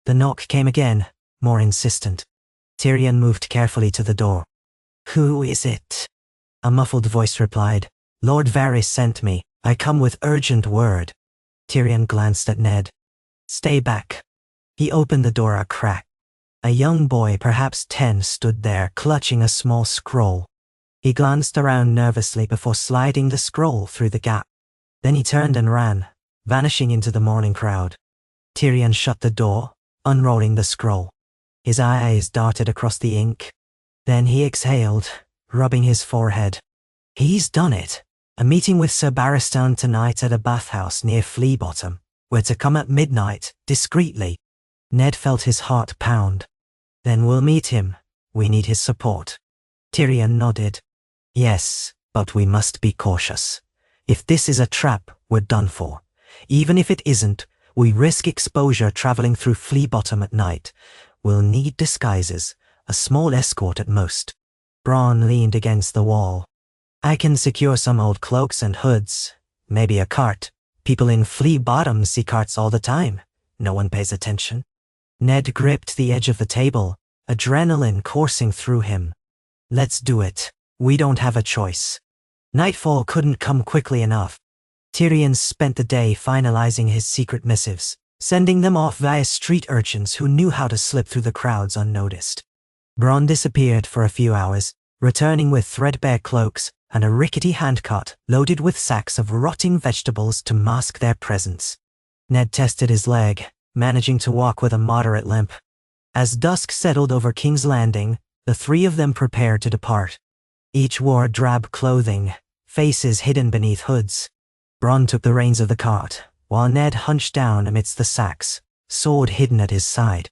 The knock came again, more insistent. Tyrion moved carefully to the door. Who is it? A muffled voice replied. Lord Varys sent me. I come with urgent word. Tyrion glanced at Ned. Stay back. He opened the door a crack. A young boy, perhaps 10, stood there, clutching a small scroll. He glanced around nervously before sliding the scroll through the gap. Then he turned and ran, vanishing into the morning crowd. Tyrion shut the door, unrolling the scroll. His eyes darted across the ink. Then he exhaled, rubbing his forehead. He's done it. A meeting with Sir Barristan tonight at a bathhouse near Flea Bottom. We're to come at midnight, discreetly. Ned felt his heart pound. Then we'll meet him. We need his support. Tyrion nodded. Yes, but we must be cautious. If this is a trap, we're done for. Even if it isn't, we risk exposure traveling through Flea Bottom at night. We'll need disguises, a small escort at most. Bronn leaned against the wall. I can secure some old cloaks and hoods, maybe a cart. People in Flea Bottom see carts all the time. No one pays attention. Ned gripped the edge of the table, adrenaline coursing through him. Let's do it. We don't have a choice. Nightfall couldn't come quickly enough. Tyrion spent the day finalizing his secret missives, sending them off via street urchins who knew how to slip through the crowds unnoticed. Bronn disappeared for a few hours, returning with threadbare cloaks and a rickety handcart loaded with sacks of rotting vegetables to mask their presence. Ned tested his leg, managing to walk with a moderate limp. As dusk settled over King's Landing, the three of them prepared to depart. Each wore drab clothing, faces hidden beneath hoods. Bronn took the reins of the cart, while Ned hunched down amidst the sacks, sword hidden at his side.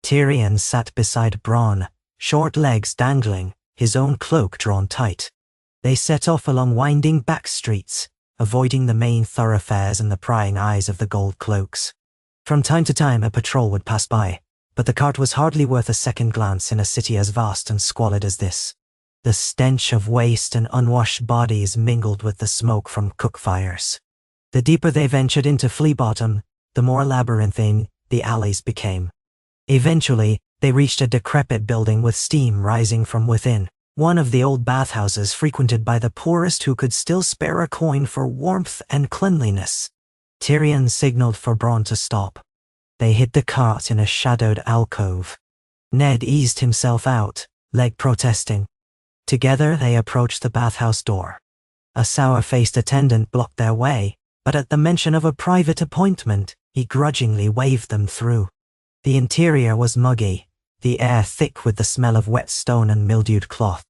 Tyrion sat beside Bronn, short legs dangling, his own cloak drawn tight. They set off along winding back streets, avoiding the main thoroughfares and the prying eyes of the gold cloaks. From time to time a patrol would pass by, but the cart was hardly worth a second glance in a city as vast and squalid as this. The stench of waste and unwashed bodies mingled with the smoke from cook fires. The deeper they ventured into Flea Bottom, the more labyrinthine the alleys became. Eventually, they reached a decrepit building with steam rising from within, one of the old bathhouses frequented by the poorest who could still spare a coin for warmth and cleanliness. Tyrion signaled for Bronn to stop. They hid the cart in a shadowed alcove. Ned eased himself out, leg protesting. Together they approached the bathhouse door. A sour-faced attendant blocked their way, but at the mention of a private appointment, he grudgingly waved them through. The interior was muggy, the air thick with the smell of wet stone and mildewed cloth.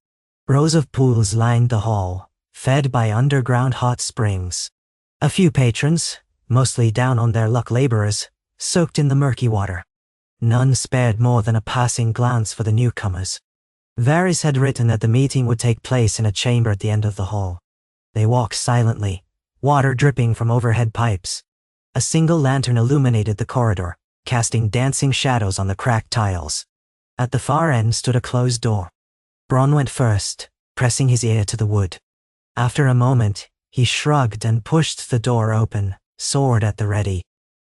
Rows of pools lined the hall, fed by underground hot springs. A few patrons, mostly down on their luck laborers, soaked in the murky water. None spared more than a passing glance for the newcomers. Varys had written that the meeting would take place in a chamber at the end of the hall. They walked silently, water dripping from overhead pipes. A single lantern illuminated the corridor, casting dancing shadows on the cracked tiles. At the far end stood a closed door. Bronn went first, pressing his ear to the wood. After a moment, he shrugged and pushed the door open, sword at the ready.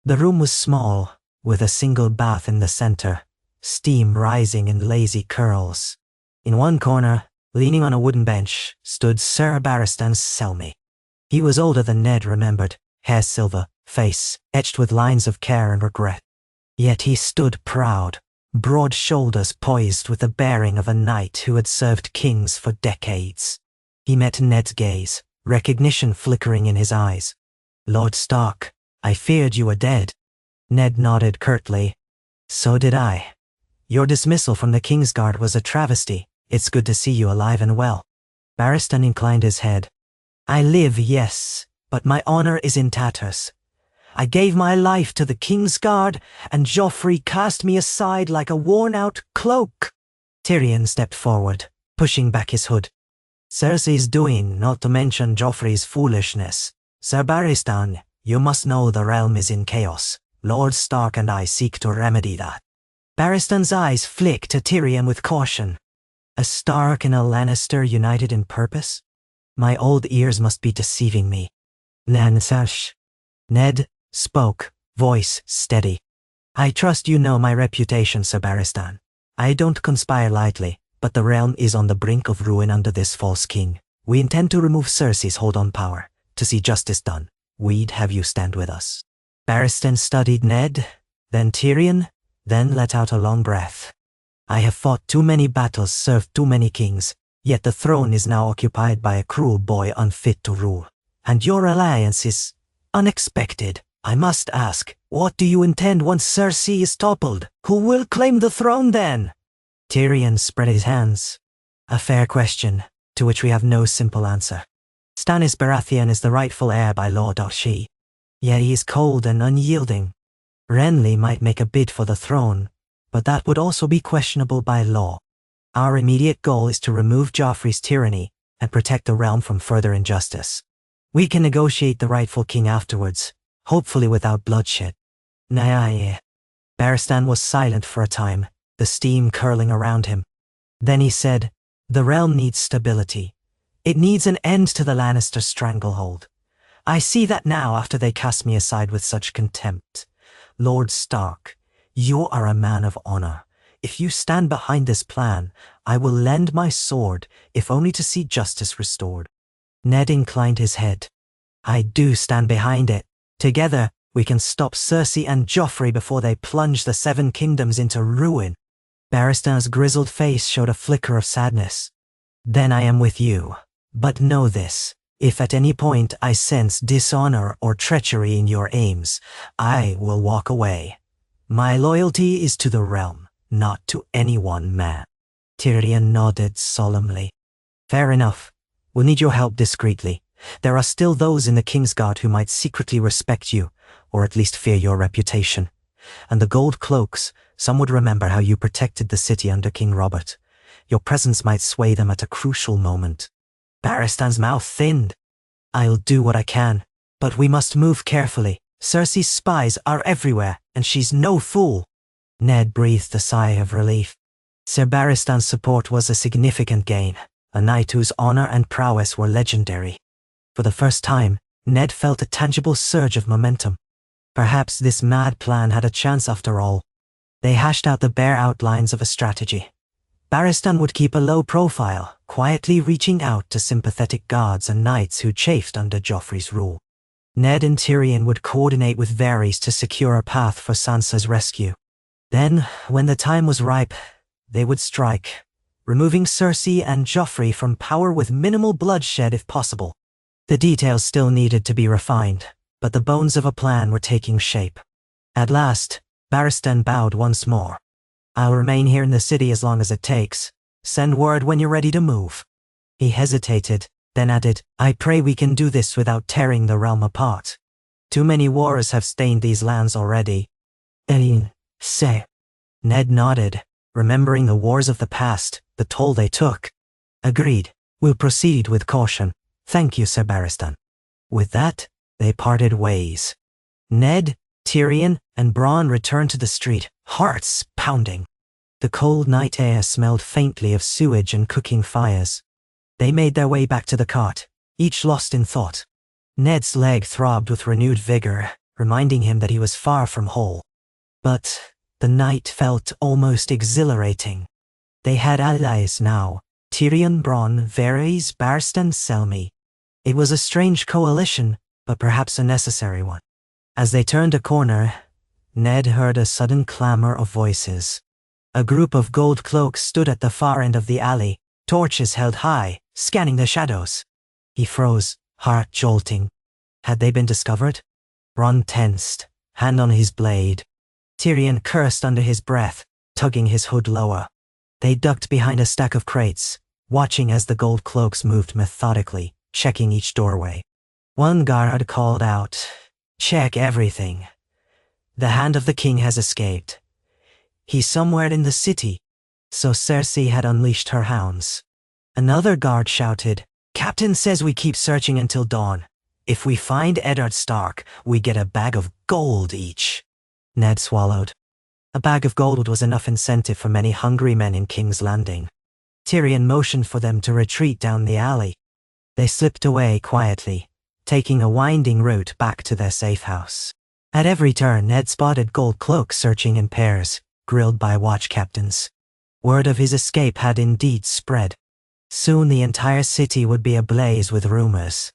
The room was small, with a single bath in the center, steam rising in lazy curls. In one corner, leaning on a wooden bench, stood Sir Barristan's cellmate. He was older than Ned remembered, hair silver, face etched with lines of care and regret. Yet he stood proud, broad shoulders poised with the bearing of a knight who had served kings for decades. He met Ned's gaze, recognition flickering in his eyes. "Lord Stark, I feared you were dead." Ned nodded curtly. "So did I. Your dismissal from the Kingsguard was a travesty. It's good to see you alive and well." Barristan inclined his head. "I live, yes, but my honor is in tatters. I gave my life to the Kingsguard, and Joffrey cast me aside like a worn-out cloak." Tyrion stepped forward, pushing back his hood. "Cersei's doing, not to mention Joffrey's foolishness. Sir Barristan, you must know the realm is in chaos. Lord Stark and I seek to remedy that." Barristan's eyes flicked to Tyrion with caution. A Stark and a Lannister united in purpose? My old ears must be deceiving me. "Lansash." Ned spoke, voice steady. "I trust you know my reputation, Sir Barristan. I don't conspire lightly, but the realm is on the brink of ruin under this false king. We intend to remove Cersei's hold on power. To see justice done, we'd have you stand with us." Barristan studied Ned, then Tyrion, then let out a long breath. "I have fought too many battles, served too many kings, yet the throne is now occupied by a cruel boy unfit to rule. And your alliance is unexpected. I must ask, What do you intend once Cersei is toppled? Who will claim the throne then? Tyrion spread his hands. A fair question, to which we have no simple answer. Stannis Baratheon is the rightful heir by law. She. Yet he is cold and unyielding. Renly might make a bid for the throne, but that would also be questionable by law. Our immediate goal is to remove Joffrey's tyranny and protect the realm from further injustice. We can negotiate the rightful king afterwards, hopefully without bloodshed. Nah. Barristan was silent for a time, the steam curling around him. Then he said, "The realm needs stability. It needs an end to the Lannister stranglehold. I see that now after they cast me aside with such contempt. Lord Stark, you are a man of honor. If you stand behind this plan, I will lend my sword, if only to see justice restored." Ned inclined his head. "I do stand behind it. Together, we can stop Cersei and Joffrey before they plunge the Seven Kingdoms into ruin." Barristan's grizzled face showed a flicker of sadness. "Then I am with you. But know this, if at any point I sense dishonor or treachery in your aims, I will walk away. My loyalty is to the realm, not to any one man." Tyrion nodded solemnly. "Fair enough. We'll need your help discreetly. There are still those in the Kingsguard who might secretly respect you, or at least fear your reputation. And the gold cloaks, some would remember how you protected the city under King Robert. Your presence might sway them at a crucial moment." Barristan's mouth thinned. "I'll do what I can, but we must move carefully. Cersei's spies are everywhere, and she's no fool." Ned breathed a sigh of relief. Sir Barristan's support was a significant gain, a knight whose honor and prowess were legendary. For the first time, Ned felt a tangible surge of momentum. Perhaps this mad plan had a chance after all. They hashed out the bare outlines of a strategy. Barristan would keep a low profile, quietly reaching out to sympathetic guards and knights who chafed under Joffrey's rule. Ned and Tyrion would coordinate with Varys to secure a path for Sansa's rescue. Then, when the time was ripe, they would strike, removing Cersei and Joffrey from power with minimal bloodshed if possible. The details still needed to be refined, but the bones of a plan were taking shape. At last, Barristan bowed once more. "I'll remain here in the city as long as it takes. Send word when you're ready to move." He hesitated, then added, "I pray we can do this without tearing the realm apart. Too many wars have stained these lands already." Say. Ned nodded, remembering the wars of the past, the toll they took. "Agreed. We'll proceed with caution. Thank you, Sir Barristan." With that, they parted ways. Ned, Tyrion, and Bronn returned to the street, hearts pounding. The cold night air smelled faintly of sewage and cooking fires. They made their way back to the cart, each lost in thought. Ned's leg throbbed with renewed vigor, reminding him that he was far from whole. But the night felt almost exhilarating. They had allies now: Tyrion, Bronn, Varys, Barristan, Selmy. It was a strange coalition, but perhaps a necessary one. As they turned a corner, Ned heard a sudden clamor of voices. A group of gold cloaks stood at the far end of the alley, torches held high, scanning the shadows. He froze, heart jolting. Had they been discovered? Bronn tensed, hand on his blade. Tyrion cursed under his breath, tugging his hood lower. They ducked behind a stack of crates, watching as the gold cloaks moved methodically, checking each doorway. One guard called out, "Check everything. The hand of the king has escaped. He's somewhere in the city." So Cersei had unleashed her hounds. Another guard shouted, "Captain says we keep searching until dawn. If we find Eddard Stark, we get a bag of gold each." Ned swallowed. A bag of gold was enough incentive for many hungry men in King's Landing. Tyrion motioned for them to retreat down the alley. They slipped away quietly, taking a winding route back to their safe house. At every turn, Ned spotted gold cloaks searching in pairs, grilled by watch captains. Word of his escape had indeed spread. Soon the entire city would be ablaze with rumors.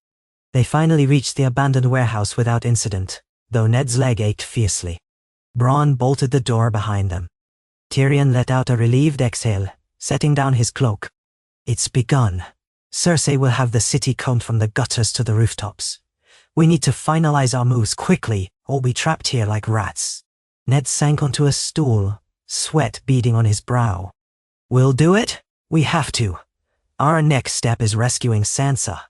They finally reached the abandoned warehouse without incident, though Ned's leg ached fiercely. Bronn bolted the door behind them. Tyrion let out a relieved exhale, setting down his cloak. "It's begun. Cersei will have the city combed from the gutters to the rooftops. We need to finalize our moves quickly, or we'll be trapped here like rats. Ned sank onto a stool, sweat beading on his brow. We'll do it? We have to. Our next step is rescuing Sansa.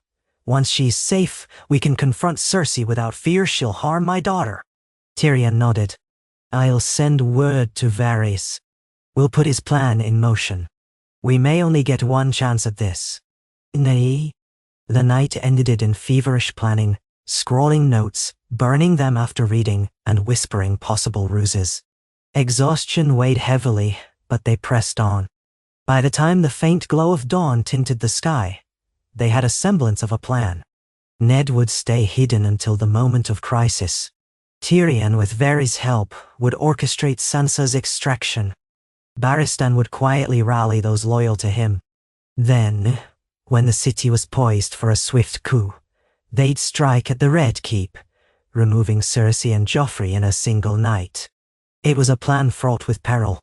Once she's safe, we can confront Cersei without fear she'll harm my daughter. Tyrion nodded. I'll send word to Varys. We'll put his plan in motion. We may only get one chance at this. Nay. The night ended in feverish planning, scrawling notes, burning them after reading, and whispering possible ruses. Exhaustion weighed heavily, but they pressed on. By the time the faint glow of dawn tinted the sky, they had a semblance of a plan. Ned would stay hidden until the moment of crisis. Tyrion, with Varys' help, would orchestrate Sansa's extraction. Barristan would quietly rally those loyal to him. Then, when the city was poised for a swift coup, they'd strike at the Red Keep, removing Cersei and Joffrey in a single night. It was a plan fraught with peril.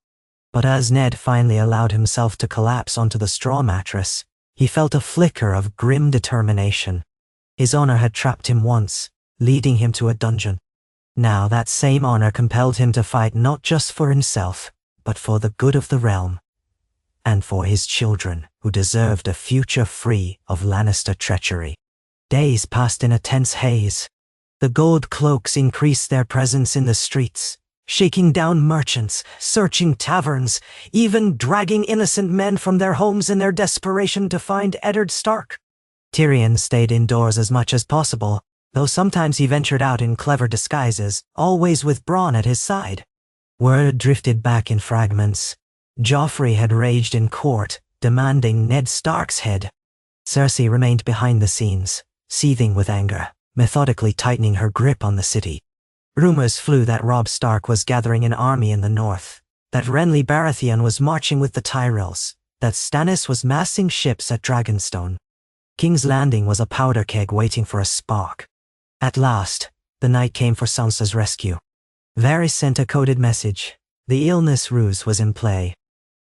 But as Ned finally allowed himself to collapse onto the straw mattress, he felt a flicker of grim determination. His honor had trapped him once, leading him to a dungeon. Now that same honor compelled him to fight not just for himself, but for the good of the realm, and for his children, who deserved a future free of Lannister treachery. Days passed in a tense haze. The gold cloaks increased their presence in the streets, shaking down merchants, searching taverns, even dragging innocent men from their homes in their desperation to find Eddard Stark. Tyrion stayed indoors as much as possible, though sometimes he ventured out in clever disguises, always with Bronn at his side. Word drifted back in fragments. Joffrey had raged in court, demanding Ned Stark's head. Cersei remained behind the scenes, seething with anger, methodically tightening her grip on the city. Rumors flew that Robb Stark was gathering an army in the north, that Renly Baratheon was marching with the Tyrells, that Stannis was massing ships at Dragonstone. King's Landing was a powder keg waiting for a spark. At last, the night came for Sansa's rescue. Varys sent a coded message. The illness ruse was in play.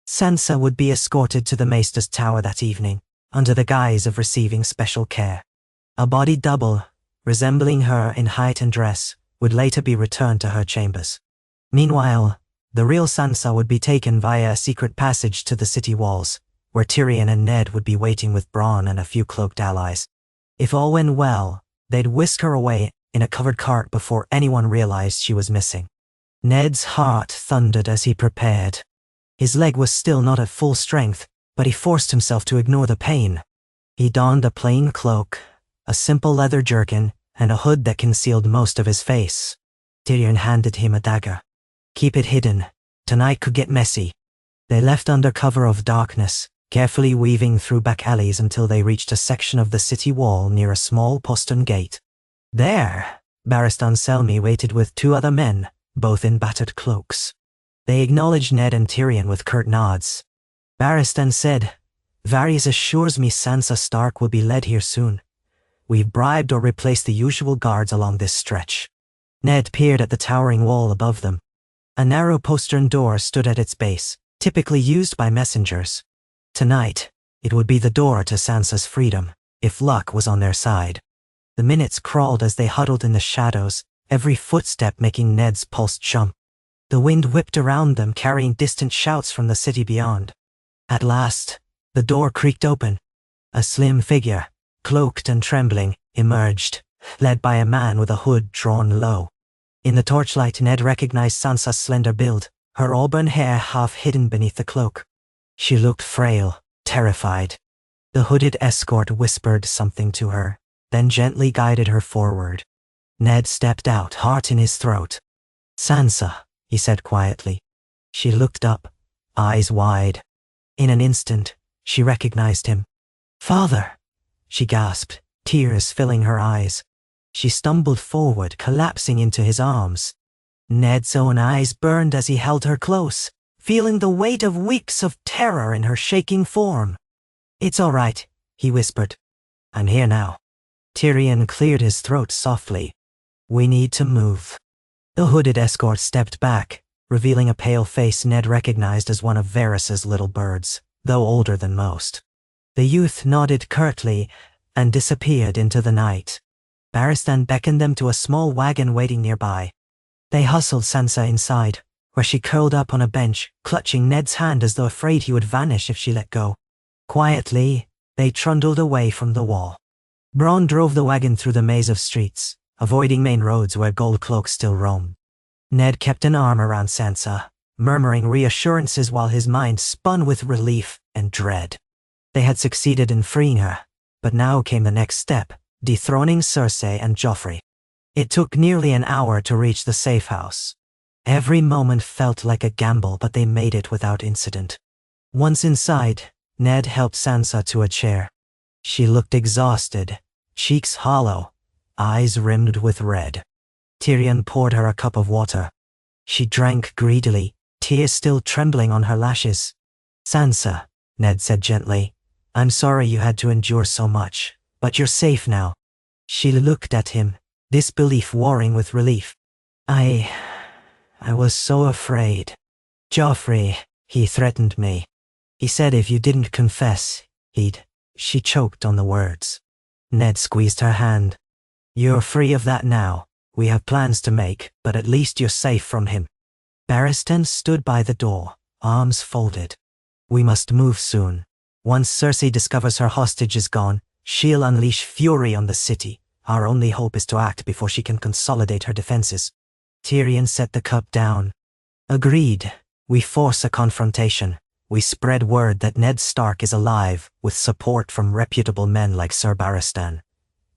Sansa would be escorted to the Maester's Tower that evening, under the guise of receiving special care. A body double, resembling her in height and dress, would later be returned to her chambers. Meanwhile, the real Sansa would be taken via a secret passage to the city walls, where Tyrion and Ned would be waiting with Bronn and a few cloaked allies. If all went well, they'd whisk her away in a covered cart before anyone realized she was missing. Ned's heart thundered as he prepared. His leg was still not at full strength, but he forced himself to ignore the pain. He donned a plain cloak, a simple leather jerkin, and a hood that concealed most of his face. Tyrion handed him a dagger. Keep it hidden. Tonight could get messy. They left under cover of darkness, carefully weaving through back alleys until they reached a section of the city wall near a small postern gate. There, Barristan Selmy waited with two other men, both in battered cloaks. They acknowledged Ned and Tyrion with curt nods. Barristan said, Varys assures me Sansa Stark will be led here soon. We've bribed or replaced the usual guards along this stretch. Ned peered at the towering wall above them. A narrow postern door stood at its base, typically used by messengers. Tonight, it would be the door to Sansa's freedom, if luck was on their side. The minutes crawled as they huddled in the shadows, every footstep making Ned's pulse jump. The wind whipped around them, carrying distant shouts from the city beyond. At last, the door creaked open. A slim figure, cloaked and trembling, emerged, led by a man with a hood drawn low. In the torchlight, Ned recognized Sansa's slender build, her auburn hair half hidden beneath the cloak. She looked frail, terrified. The hooded escort whispered something to her, then gently guided her forward. Ned stepped out, heart in his throat. Sansa, he said quietly. She looked up, eyes wide. In an instant, she recognized him. Father! She gasped, tears filling her eyes. She stumbled forward, collapsing into his arms. Ned's own eyes burned as he held her close, feeling the weight of weeks of terror in her shaking form. It's all right, he whispered. I'm here now. Tyrion cleared his throat softly. We need to move. The hooded escort stepped back, revealing a pale face Ned recognized as one of Varys's little birds, though older than most. The youth nodded curtly and disappeared into the night. Barristan beckoned them to a small wagon waiting nearby. They hustled Sansa inside, where she curled up on a bench, clutching Ned's hand as though afraid he would vanish if she let go. Quietly, they trundled away from the wall. Bronn drove the wagon through the maze of streets, avoiding main roads where gold cloaks still roamed. Ned kept an arm around Sansa, murmuring reassurances while his mind spun with relief and dread. They had succeeded in freeing her, but now came the next step, dethroning Cersei and Joffrey. It took nearly an hour to reach the safe house. Every moment felt like a gamble, but they made it without incident. Once inside, Ned helped Sansa to a chair. She looked exhausted, cheeks hollow, eyes rimmed with red. Tyrion poured her a cup of water. She drank greedily, tears still trembling on her lashes. "Sansa," Ned said gently, "I'm sorry you had to endure so much, but you're safe now." She looked at him, disbelief warring with relief. I was so afraid. Joffrey, he threatened me. He said if you didn't confess, he'd... She choked on the words. Ned squeezed her hand. "You're free of that now. We have plans to make, but at least you're safe from him." Barristan stood by the door, arms folded. "We must move soon. Once Cersei discovers her hostage is gone, she'll unleash fury on the city. Our only hope is to act before she can consolidate her defenses." Tyrion set the cup down. "Agreed. We force a confrontation. We spread word that Ned Stark is alive, with support from reputable men like Sir Barristan.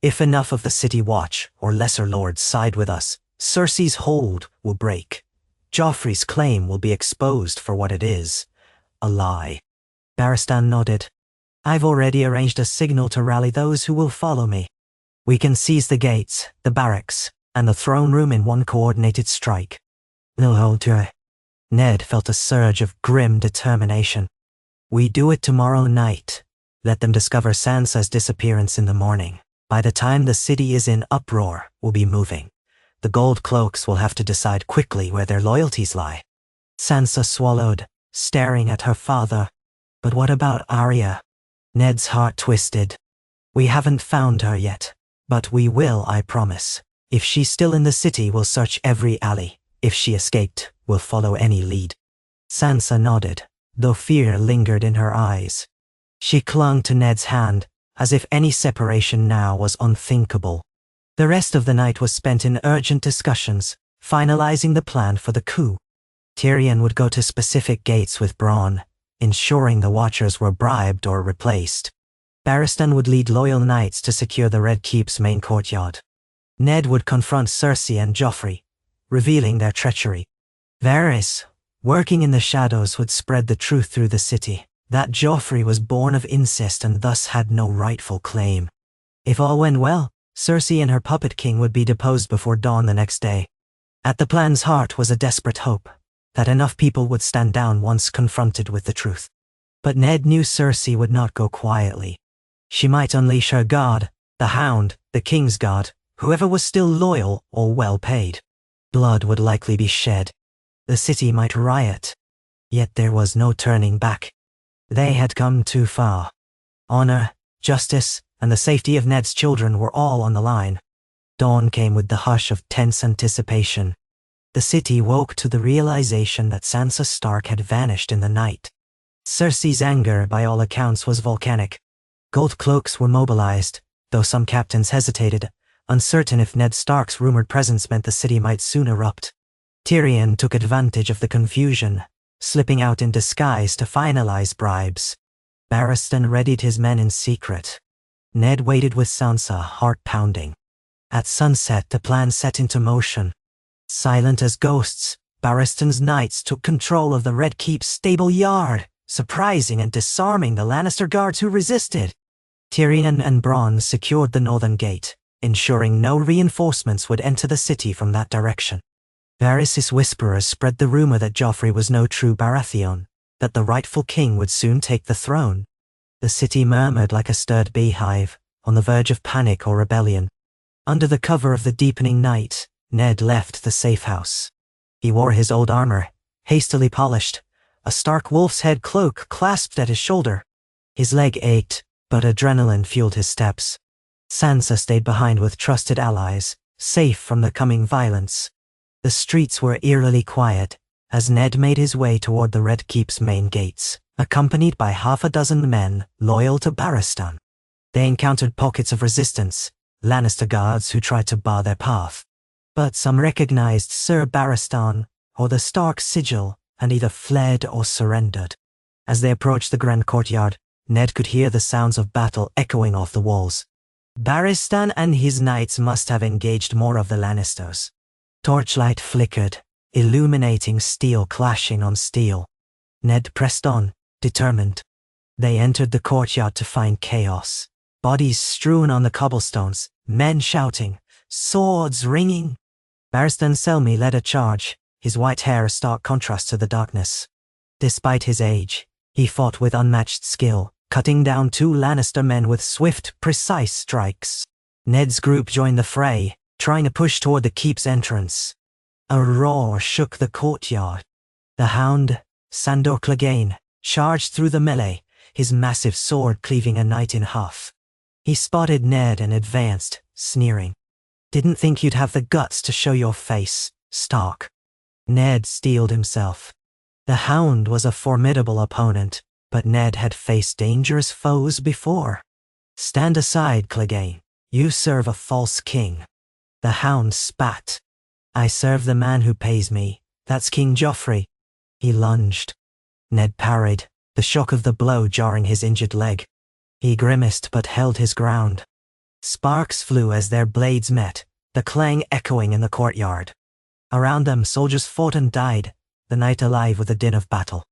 If enough of the City Watch or lesser lords side with us, Cersei's hold will break. Joffrey's claim will be exposed for what it is, a lie." Barristan nodded. "I've already arranged a signal to rally those who will follow me. We can seize the gates, the barracks, and the throne room in one coordinated strike." "No hold to it." Ned felt a surge of grim determination. "We do it tomorrow night. Let them discover Sansa's disappearance in the morning. By the time the city is in uproar, we'll be moving. The gold cloaks will have to decide quickly where their loyalties lie." Sansa swallowed, staring at her father. "But what about Arya?" Ned's heart twisted. "We haven't found her yet, but we will, I promise. If she's still in the city, we'll search every alley. If she escaped, we'll follow any lead." Sansa nodded, though fear lingered in her eyes. She clung to Ned's hand, as if any separation now was unthinkable. The rest of the night was spent in urgent discussions, finalizing the plan for the coup. Tyrion would go to specific gates with Bronn, ensuring the Watchers were bribed or replaced. Barristan would lead loyal knights to secure the Red Keep's main courtyard. Ned would confront Cersei and Joffrey, revealing their treachery. Varys, working in the shadows, would spread the truth through the city, that Joffrey was born of incest and thus had no rightful claim. If all went well, Cersei and her puppet king would be deposed before dawn the next day. At the plan's heart was a desperate hope that enough people would stand down once confronted with the truth. But Ned knew Cersei would not go quietly. She might unleash her god, the Hound, the King's God, whoever was still loyal or well paid. Blood would likely be shed. The city might riot. Yet there was no turning back. They had come too far. Honor, justice, and the safety of Ned's children were all on the line. Dawn came with the hush of tense anticipation. The city woke to the realization that Sansa Stark had vanished in the night. Cersei's anger, by all accounts, was volcanic. Gold cloaks were mobilized, though some captains hesitated, uncertain if Ned Stark's rumored presence meant the city might soon erupt. Tyrion took advantage of the confusion, slipping out in disguise to finalize bribes. Barristan readied his men in secret. Ned waited with Sansa, heart pounding. At sunset, the plan set into motion. Silent as ghosts, Barristan's knights took control of the Red Keep's stable yard, surprising and disarming the Lannister guards who resisted. Tyrion and Bronn secured the northern gate, ensuring no reinforcements would enter the city from that direction. Varys' whisperers spread the rumor that Joffrey was no true Baratheon, that the rightful king would soon take the throne. The city murmured like a stirred beehive, on the verge of panic or rebellion. Under the cover of the deepening night, Ned left the safe house. He wore his old armor, hastily polished, a stark wolf's head cloak clasped at his shoulder. His leg ached, but adrenaline fueled his steps. Sansa stayed behind with trusted allies, safe from the coming violence. The streets were eerily quiet, as Ned made his way toward the Red Keep's main gates, accompanied by half a dozen men loyal to Barristan. They encountered pockets of resistance, Lannister guards who tried to bar their path. But some recognized Sir Barristan or the Stark sigil and either fled or surrendered. As they approached the grand courtyard, Ned could hear the sounds of battle echoing off the walls. Barristan and his knights must have engaged more of the Lannisters. Torchlight flickered, illuminating steel clashing on steel. Ned pressed on, determined. They entered the courtyard to find chaos. Bodies strewn on the cobblestones, men shouting, swords ringing. Barristan Selmy led a charge, his white hair a stark contrast to the darkness. Despite his age, he fought with unmatched skill, cutting down 2 Lannister men with swift, precise strikes. Ned's group joined the fray, trying to push toward the keep's entrance. A roar shook the courtyard. The Hound, Sandor Clegane, charged through the melee, his massive sword cleaving a knight in half. He spotted Ned and advanced, sneering. Didn't think you'd have the guts to show your face, Stark. Ned steeled himself. The Hound was a formidable opponent, but Ned had faced dangerous foes before. Stand aside, Clegane. You serve a false king. The Hound spat. I serve the man who pays me. That's King Joffrey. He lunged. Ned parried, the shock of the blow jarring his injured leg. He grimaced but held his ground. Sparks flew as their blades met, the clang echoing in the courtyard. Around them, soldiers fought and died, the night alive with the din of battle.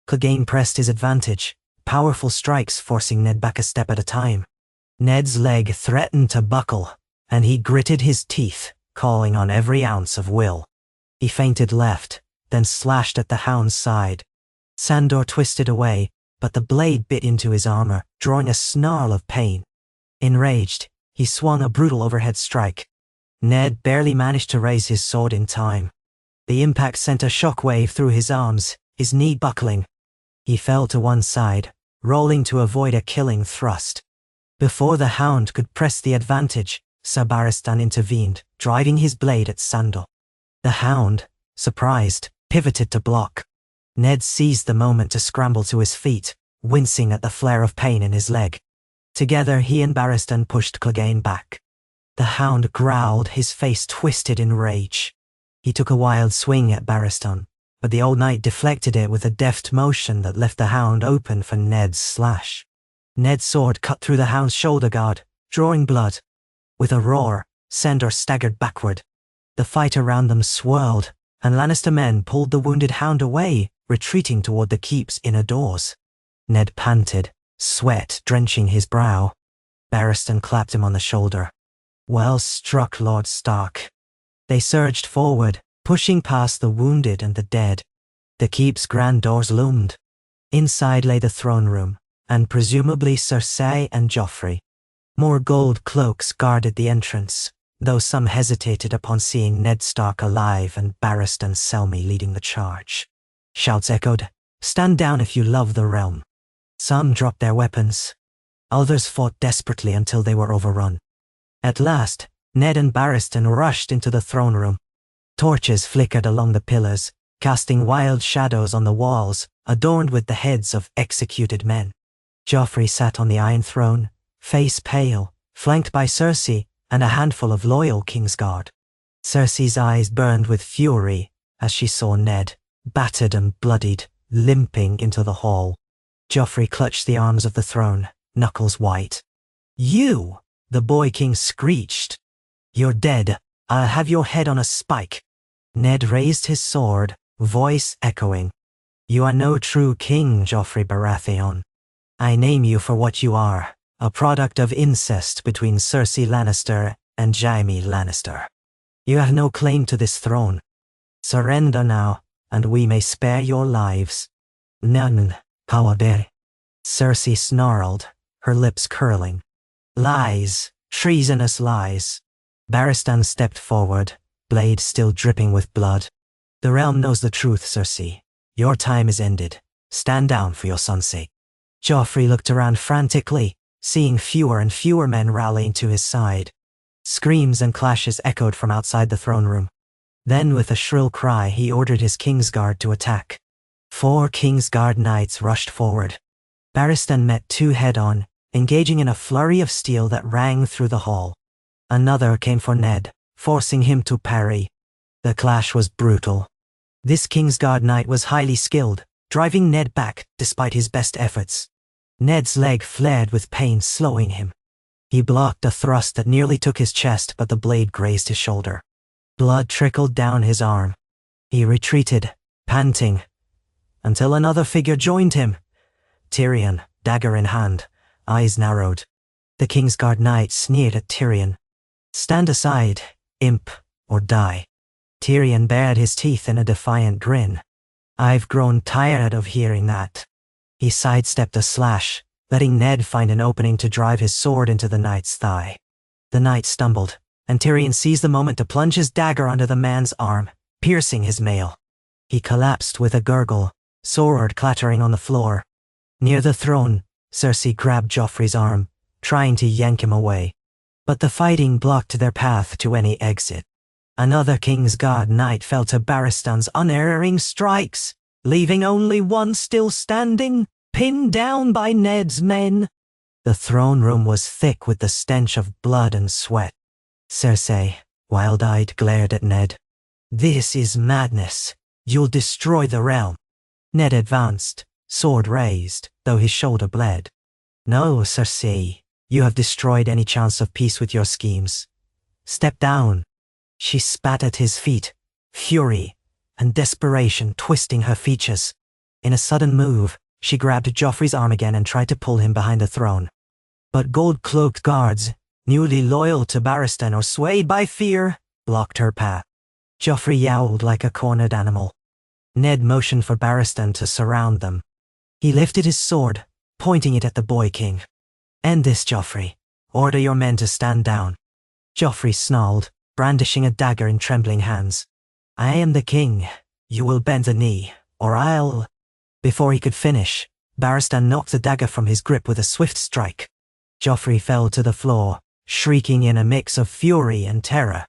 Clegane pressed his advantage, powerful strikes forcing Ned back a step at a time. Ned's leg threatened to buckle, and he gritted his teeth, calling on every ounce of will. He feinted left, then slashed at the Hound's side. Sandor twisted away, but the blade bit into his armor, drawing a snarl of pain. Enraged, he swung a brutal overhead strike. Ned barely managed to raise his sword in time. The impact sent a shockwave through his arms, his knee buckling. He fell to one side, rolling to avoid a killing thrust. Before the Hound could press the advantage, Sir Barristan intervened, driving his blade at Sandor. The Hound, surprised, pivoted to block. Ned seized the moment to scramble to his feet, wincing at the flare of pain in his leg. Together he and Barristan pushed Clegane back. The Hound growled, his face twisted in rage. He took a wild swing at Barristan, but the old knight deflected it with a deft motion that left the Hound open for Ned's slash. Ned's sword cut through the Hound's shoulder guard, drawing blood. With a roar, Sandor staggered backward. The fight around them swirled, and Lannister men pulled the wounded Hound away, retreating toward the keep's inner doors. Ned panted, sweat drenching his brow. Barristan clapped him on the shoulder. Well struck, Lord Stark. They surged forward, pushing past the wounded and the dead. The keep's grand doors loomed. Inside lay the throne room, and presumably Cersei and Joffrey. More gold cloaks guarded the entrance, though some hesitated upon seeing Ned Stark alive and Barristan Selmy leading the charge. Shouts echoed, "Stand down if you love the realm." Some dropped their weapons. Others fought desperately until they were overrun. At last, Ned and Barristan rushed into the throne room. Torches flickered along the pillars, casting wild shadows on the walls, adorned with the heads of executed men. Joffrey sat on the Iron Throne, face pale, flanked by Cersei and a handful of loyal Kingsguard. Cersei's eyes burned with fury as she saw Ned, battered and bloodied, limping into the hall. Joffrey clutched the arms of the throne, knuckles white. "You!" the boy king screeched. "You're dead. I'll have your head on a spike." Ned raised his sword, voice echoing. "You are no true king, Joffrey Baratheon. I name you for what you are, a product of incest between Cersei Lannister and Jaime Lannister. You have no claim to this throne. Surrender now, and we may spare your lives." "None, Power." Cersei snarled, her lips curling. "Lies, treasonous lies." Barristan stepped forward, blade still dripping with blood. "The realm knows the truth, Cersei. Your time is ended. Stand down for your son's sake." Joffrey looked around frantically, seeing fewer and fewer men rallying to his side. Screams and clashes echoed from outside the throne room. Then with a shrill cry he ordered his Kingsguard to attack. 4 Kingsguard knights rushed forward. Barristan met 2 head-on, engaging in a flurry of steel that rang through the hall. Another came for Ned, forcing him to parry. The clash was brutal. This Kingsguard knight was highly skilled, driving Ned back despite his best efforts. Ned's leg flared with pain, slowing him. He blocked a thrust that nearly took his chest, but the blade grazed his shoulder. Blood trickled down his arm. He retreated, panting, until another figure joined him. Tyrion, dagger in hand, eyes narrowed. The Kingsguard knight sneered at Tyrion. "Stand aside, imp, or die." Tyrion bared his teeth in a defiant grin. "I've grown tired of hearing that." He sidestepped a slash, letting Ned find an opening to drive his sword into the knight's thigh. The knight stumbled, and Tyrion seized the moment to plunge his dagger under the man's arm, piercing his mail. He collapsed with a gurgle, sword clattering on the floor. Near the throne, Cersei grabbed Joffrey's arm, trying to yank him away. But the fighting blocked their path to any exit. Another Kingsguard knight fell to Barristan's unerring strikes, leaving only one still standing, pinned down by Ned's men. The throne room was thick with the stench of blood and sweat. Cersei, wild-eyed, glared at Ned. "This is madness. You'll destroy the realm." Ned advanced, sword raised, though his shoulder bled. "No, Cersei, you have destroyed any chance of peace with your schemes. Step down." She spat at his feet, fury and desperation twisting her features. In a sudden move, she grabbed Joffrey's arm again and tried to pull him behind the throne. But gold-cloaked guards, newly loyal to Barristan or swayed by fear, blocked her path. Joffrey yowled like a cornered animal. Ned motioned for Barristan to surround them. He lifted his sword, pointing it at the boy king. "End this, Joffrey. Order your men to stand down." Joffrey snarled, brandishing a dagger in trembling hands. "I am the king. You will bend the knee, or I'll—" Before he could finish, Barristan knocked the dagger from his grip with a swift strike. Joffrey fell to the floor, shrieking in a mix of fury and terror.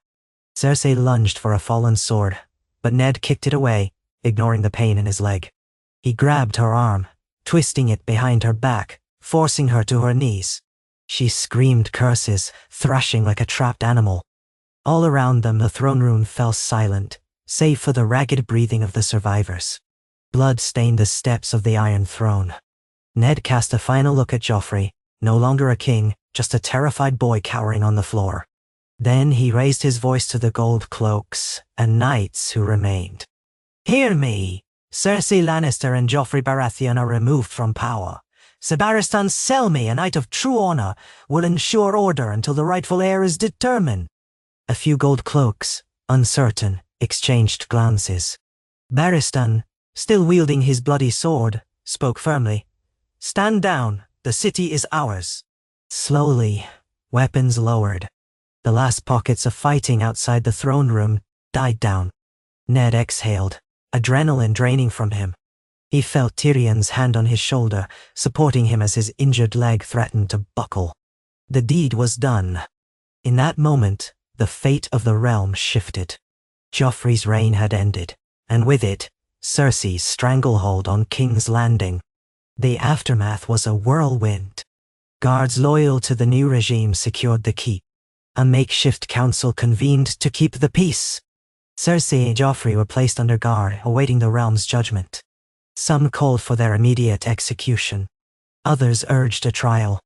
Cersei lunged for a fallen sword, but Ned kicked it away, ignoring the pain in his leg. He grabbed her arm, twisting it behind her back, forcing her to her knees. She screamed curses, thrashing like a trapped animal. All around them the throne room fell silent, save for the ragged breathing of the survivors. Blood stained the steps of the Iron Throne. Ned cast a final look at Joffrey, no longer a king, just a terrified boy cowering on the floor. Then he raised his voice to the gold cloaks and knights who remained. "Hear me! Cersei Lannister and Joffrey Baratheon are removed from power. Sir Barristan Selmy, a knight of true honor, will ensure order until the rightful heir is determined." A few gold cloaks, uncertain, exchanged glances. Barristan, still wielding his bloody sword, spoke firmly. "Stand down. The city is ours." Slowly, weapons lowered. The last pockets of fighting outside the throne room died down. Ned exhaled, adrenaline draining from him. He felt Tyrion's hand on his shoulder, supporting him as his injured leg threatened to buckle. The deed was done. In that moment, the fate of the realm shifted. Joffrey's reign had ended, and with it, Cersei's stranglehold on King's Landing. The aftermath was a whirlwind. Guards loyal to the new regime secured the keep. A makeshift council convened to keep the peace. Cersei and Joffrey were placed under guard, awaiting the realm's judgment. Some called for their immediate execution. Others urged a trial.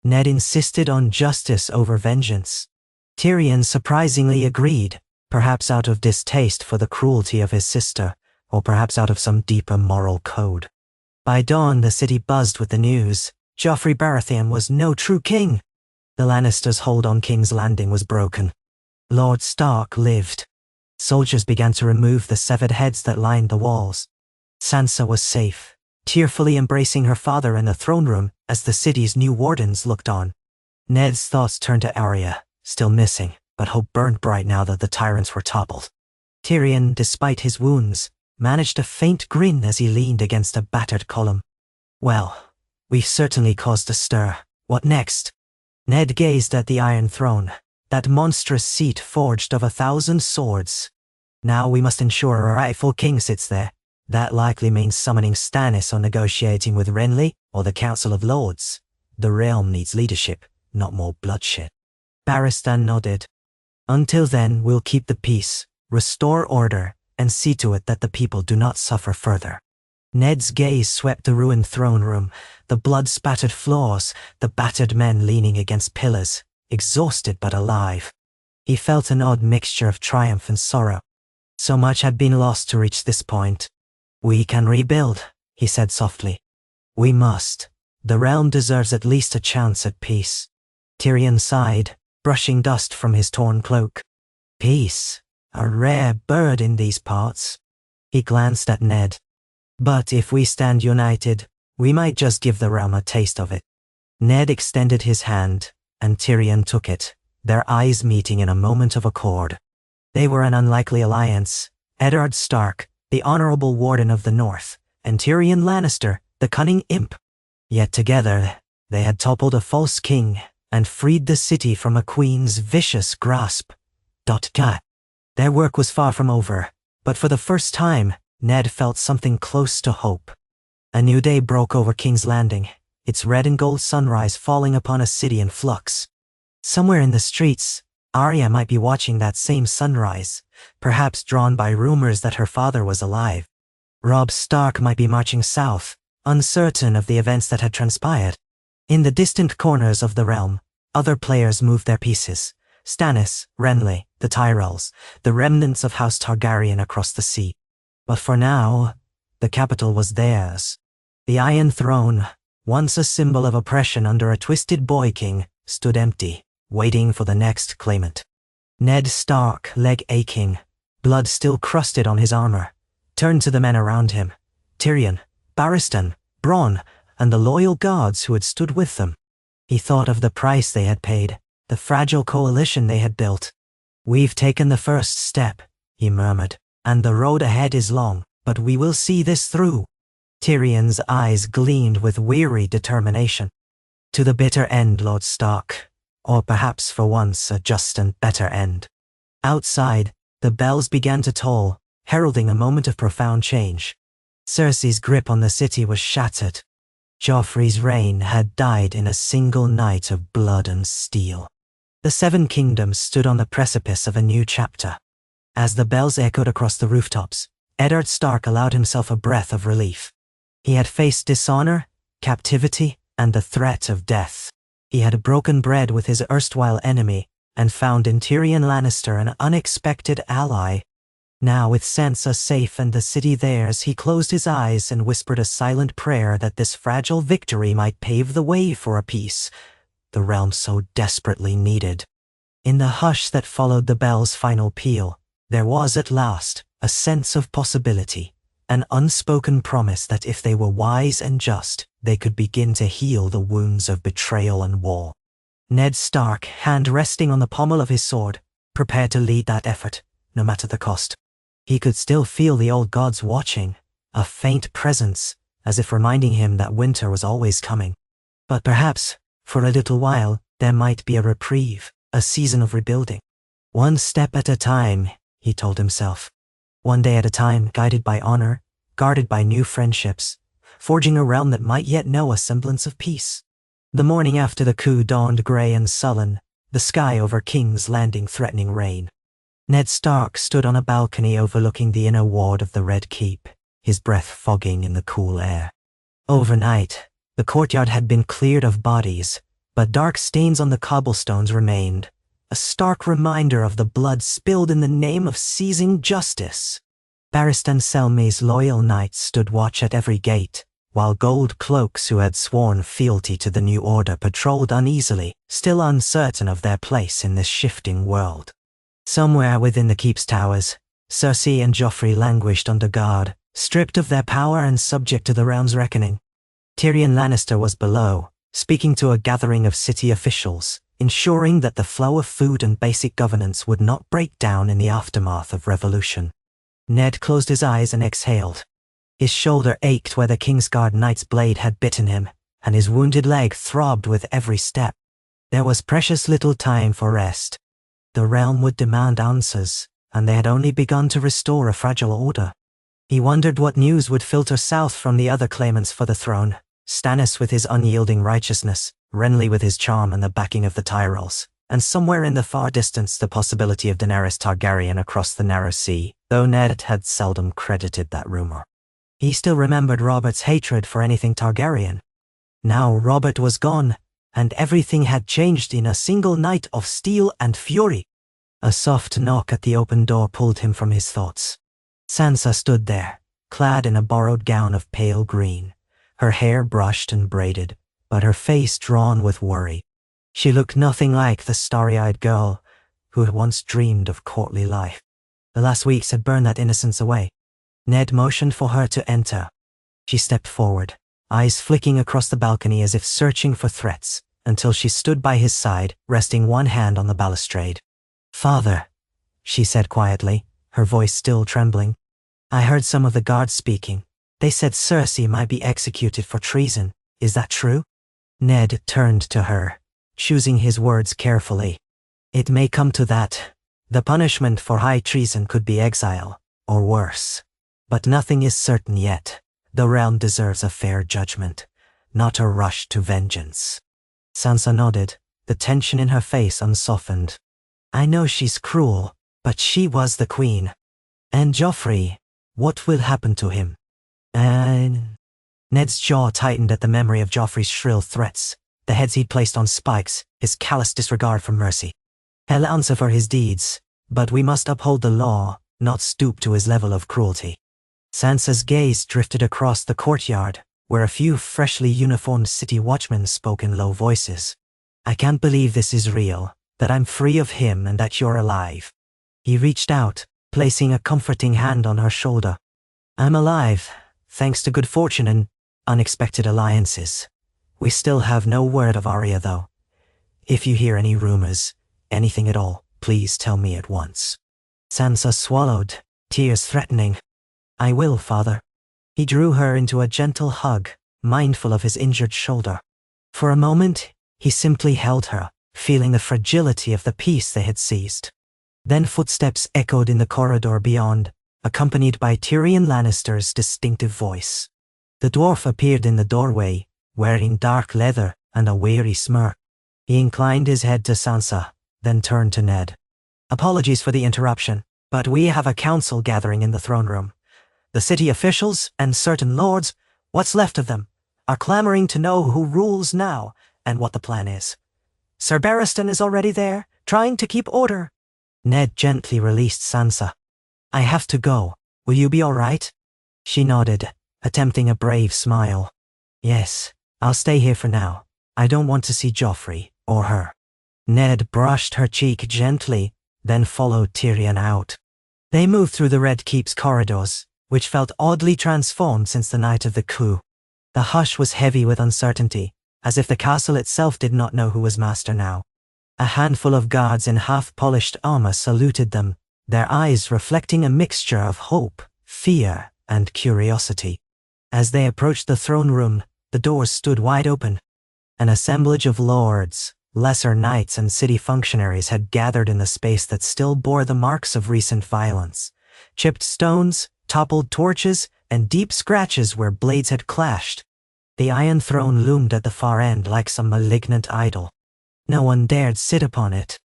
Ned insisted on justice over vengeance. Tyrion surprisingly agreed, perhaps out of distaste for the cruelty of his sister, or perhaps out of some deeper moral code. By dawn, the city buzzed with the news. Joffrey Baratheon was no true king. The Lannisters' hold on King's Landing was broken. Lord Stark lived. Soldiers began to remove the severed heads that lined the walls. Sansa was safe, tearfully embracing her father in the throne room as the city's new wardens looked on. Ned's thoughts turned to Arya, still missing, but hope burned bright now that the tyrants were toppled. Tyrion, despite his wounds, managed a faint grin as he leaned against a battered column. "Well, we've certainly caused a stir, What next? Ned gazed at the Iron Throne, that monstrous seat forged of 1,000 swords. Now we must ensure a rightful king sits there. That likely means summoning Stannis or negotiating with Renly or the Council of Lords. The realm needs leadership, not more bloodshed. Barristan nodded. Until then, we'll keep the peace, restore order, and see to it that the people do not suffer further. Ned's gaze swept the ruined throne room, the blood-spattered floors, the battered men leaning against pillars, exhausted but alive. He felt an odd mixture of triumph and sorrow. So much had been lost to reach this point. We can rebuild, he said softly. We must. The realm deserves at least a chance at peace. Tyrion sighed, brushing dust from his torn cloak. Peace, a rare bird in these parts. He glanced at Ned. But if we stand united, we might just give the realm a taste of it. Ned extended his hand, and Tyrion took it, their eyes meeting in a moment of accord. They were an unlikely alliance. Eddard Stark, the honorable warden of the North, and Tyrion Lannister, the cunning imp. Yet together, they had toppled a false king and freed the city from a queen's vicious grasp. Their work was far from over, but for the first time, Ned felt something close to hope. A new day broke over King's Landing, its red and gold sunrise falling upon a city in flux. Somewhere in the streets, Arya might be watching that same sunrise, perhaps drawn by rumors that her father was alive. Robb Stark might be marching south, uncertain of the events that had transpired. In the distant corners of the realm, other players moved their pieces. Stannis, Renly, the Tyrells, the remnants of House Targaryen across the sea. But for now, the capital was theirs. The Iron Throne, once a symbol of oppression under a twisted boy king, stood empty, waiting for the next claimant. Ned Stark, leg aching, blood still crusted on his armor, turned to the men around him. Tyrion, Barristan, Bronn, and the loyal guards who had stood with them. He thought of the price they had paid, the fragile coalition they had built. We've taken the first step, he murmured, and the road ahead is long, but we will see this through. Tyrion's eyes gleamed with weary determination. To the bitter end, Lord Stark, or perhaps for once a just and better end. Outside, the bells began to toll, heralding a moment of profound change. Cersei's grip on the city was shattered. Joffrey's reign had died in a single night of blood and steel. The Seven Kingdoms stood on the precipice of a new chapter. As the bells echoed across the rooftops, Eddard Stark allowed himself a breath of relief. He had faced dishonor, captivity, and the threat of death. He had broken bread with his erstwhile enemy and found in Tyrion Lannister an unexpected ally. Now, with Sansa safe and the city theirs, he closed his eyes and whispered a silent prayer that this fragile victory might pave the way for a peace the realm so desperately needed. In the hush that followed the bell's final peal, there was at last a sense of possibility, an unspoken promise that if they were wise and just, they could begin to heal the wounds of betrayal and war. Ned Stark, hand resting on the pommel of his sword, prepared to lead that effort, no matter the cost. He could still feel the old gods watching, a faint presence, as if reminding him that winter was always coming. But perhaps, for a little while, there might be a reprieve, a season of rebuilding. One step at a time, he told himself. One day at a time, guided by honor, guarded by new friendships, forging a realm that might yet know a semblance of peace. The morning after the coup dawned grey and sullen, the sky over King's Landing threatening rain. Ned Stark stood on a balcony overlooking the inner ward of the Red Keep, his breath fogging in the cool air. Overnight, the courtyard had been cleared of bodies, but dark stains on the cobblestones remained, a stark reminder of the blood spilled in the name of seizing justice. Barristan Selmy's loyal knights stood watch at every gate, while gold cloaks who had sworn fealty to the new order patrolled uneasily, still uncertain of their place in this shifting world. Somewhere within the keep's towers, Cersei and Joffrey languished under guard, stripped of their power and subject to the realm's reckoning. Tyrion Lannister was below, speaking to a gathering of city officials, ensuring that the flow of food and basic governance would not break down in the aftermath of revolution. Ned closed his eyes and exhaled. His shoulder ached where the Kingsguard knight's blade had bitten him, and his wounded leg throbbed with every step. There was precious little time for rest. The realm would demand answers, and they had only begun to restore a fragile order. He wondered what news would filter south from the other claimants for the throne, Stannis with his unyielding righteousness, Renly with his charm and the backing of the Tyrells, and somewhere in the far distance the possibility of Daenerys Targaryen across the narrow sea, though Ned had seldom credited that rumor. He still remembered Robert's hatred for anything Targaryen. Now Robert was gone, and everything had changed in a single night of steel and fury. A soft knock at the open door pulled him from his thoughts. Sansa stood there, clad in a borrowed gown of pale green, her hair brushed and braided, but her face drawn with worry. She looked nothing like the starry-eyed girl who had once dreamed of courtly life. The last weeks had burned that innocence away. Ned motioned for her to enter. She stepped forward, eyes flicking across the balcony as if searching for threats, until she stood by his side, resting one hand on the balustrade. "Father," she said quietly, her voice still trembling. "I heard some of the guards speaking. They said Cersei might be executed for treason. Is that true?" Ned turned to her, choosing his words carefully. "It may come to that. The punishment for high treason could be exile, or worse. But nothing is certain yet. The realm deserves a fair judgment, not a rush to vengeance." Sansa nodded, the tension in her face unsoftened. "I know she's cruel, but she was the queen. And Joffrey, what will happen to him?" Ned's jaw tightened at the memory of Joffrey's shrill threats, the heads he'd placed on spikes, his callous disregard for mercy. "He'll answer for his deeds, but we must uphold the law, not stoop to his level of cruelty." Sansa's gaze drifted across the courtyard, where a few freshly uniformed city watchmen spoke in low voices. "I can't believe this is real, that I'm free of him and that you're alive." He reached out, placing a comforting hand on her shoulder. "I'm alive, thanks to good fortune and unexpected alliances. We still have no word of Arya, though. If you hear any rumors, anything at all, please tell me at once." Sansa swallowed, tears threatening. "I will, father." He drew her into a gentle hug, mindful of his injured shoulder. For a moment, he simply held her, feeling the fragility of the peace they had seized. Then footsteps echoed in the corridor beyond, accompanied by Tyrion Lannister's distinctive voice. The dwarf appeared in the doorway, wearing dark leather and a weary smirk. He inclined his head to Sansa, then turned to Ned. "Apologies for the interruption, but we have a council gathering in the throne room. The city officials and certain lords, what's left of them, are clamoring to know who rules now and what the plan is. Sir Barristan is already there, trying to keep order." Ned gently released Sansa. "I have to go. Will you be all right?" She nodded, attempting a brave smile. "Yes, I'll stay here for now. I don't want to see Joffrey or her." Ned brushed her cheek gently, then followed Tyrion out. They moved through the Red Keep's corridors, which felt oddly transformed since the night of the coup. The hush was heavy with uncertainty, as if the castle itself did not know who was master now. A handful of guards in half-polished armor saluted them, their eyes reflecting a mixture of hope, fear, and curiosity. As they approached the throne room, the doors stood wide open. An assemblage of lords, lesser knights, and city functionaries had gathered in the space that still bore the marks of recent violence. Chipped stones, toppled torches, and deep scratches where blades had clashed. The Iron Throne loomed at the far end like some malignant idol. No one dared sit upon it.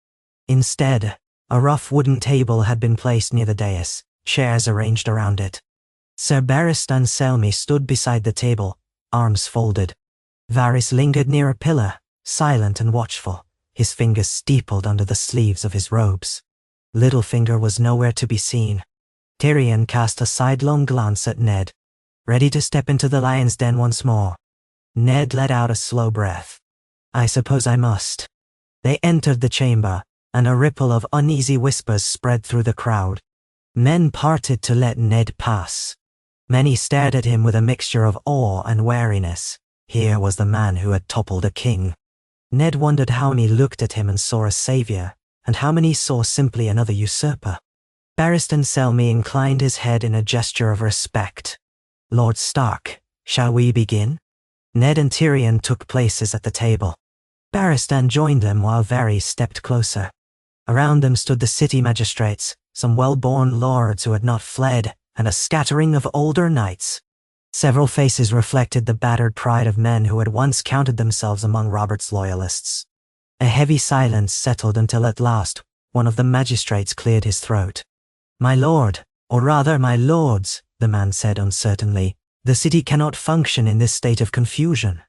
Instead, a rough wooden table had been placed near the dais, chairs arranged around it. Sir Barristan Selmy stood beside the table, arms folded. Varys lingered near a pillar, silent and watchful, his fingers steepled under the sleeves of his robes. Littlefinger was nowhere to be seen. Tyrion cast a sidelong glance at Ned, ready to step into the lion's den once more. Ned let out a slow breath. "I suppose I must." They entered the chamber, and a ripple of uneasy whispers spread through the crowd. Men parted to let Ned pass. Many stared at him with a mixture of awe and wariness. Here was the man who had toppled a king. Ned wondered how many looked at him and saw a savior, and how many saw simply another usurper. Barristan Selmy inclined his head in a gesture of respect. "Lord Stark, shall we begin?" Ned and Tyrion took places at the table. Barristan joined them while Varys stepped closer. Around them stood the city magistrates, some well-born lords who had not fled, and a scattering of older knights. Several faces reflected the battered pride of men who had once counted themselves among Robert's loyalists. A heavy silence settled until at last, one of the magistrates cleared his throat. "My lord, or rather my lords," the man said uncertainly, "the city cannot function in this state of confusion.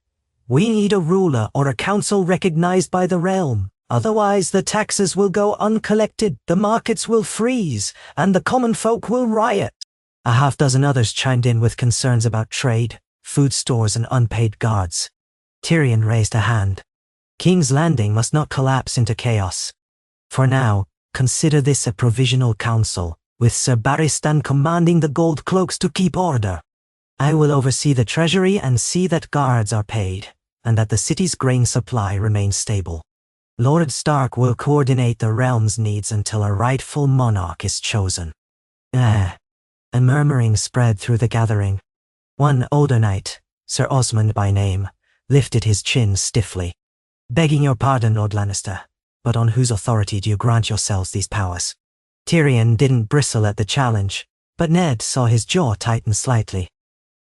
We need a ruler or a council recognized by the realm. Otherwise the taxes will go uncollected, the markets will freeze, and the common folk will riot." A half-dozen others chimed in with concerns about trade, food stores, and unpaid guards. Tyrion raised a hand. "King's Landing must not collapse into chaos. For now, consider this a provisional council, with Sir Barristan commanding the gold cloaks to keep order. I will oversee the treasury and see that guards are paid, and that the city's grain supply remains stable. Lord Stark will coordinate the realm's needs until a rightful monarch is chosen." A murmuring spread through the gathering. One older knight, Sir Osmond by name, lifted his chin stiffly. "Begging your pardon, Lord Lannister, but on whose authority do you grant yourselves these powers?" Tyrion didn't bristle at the challenge, but Ned saw his jaw tighten slightly.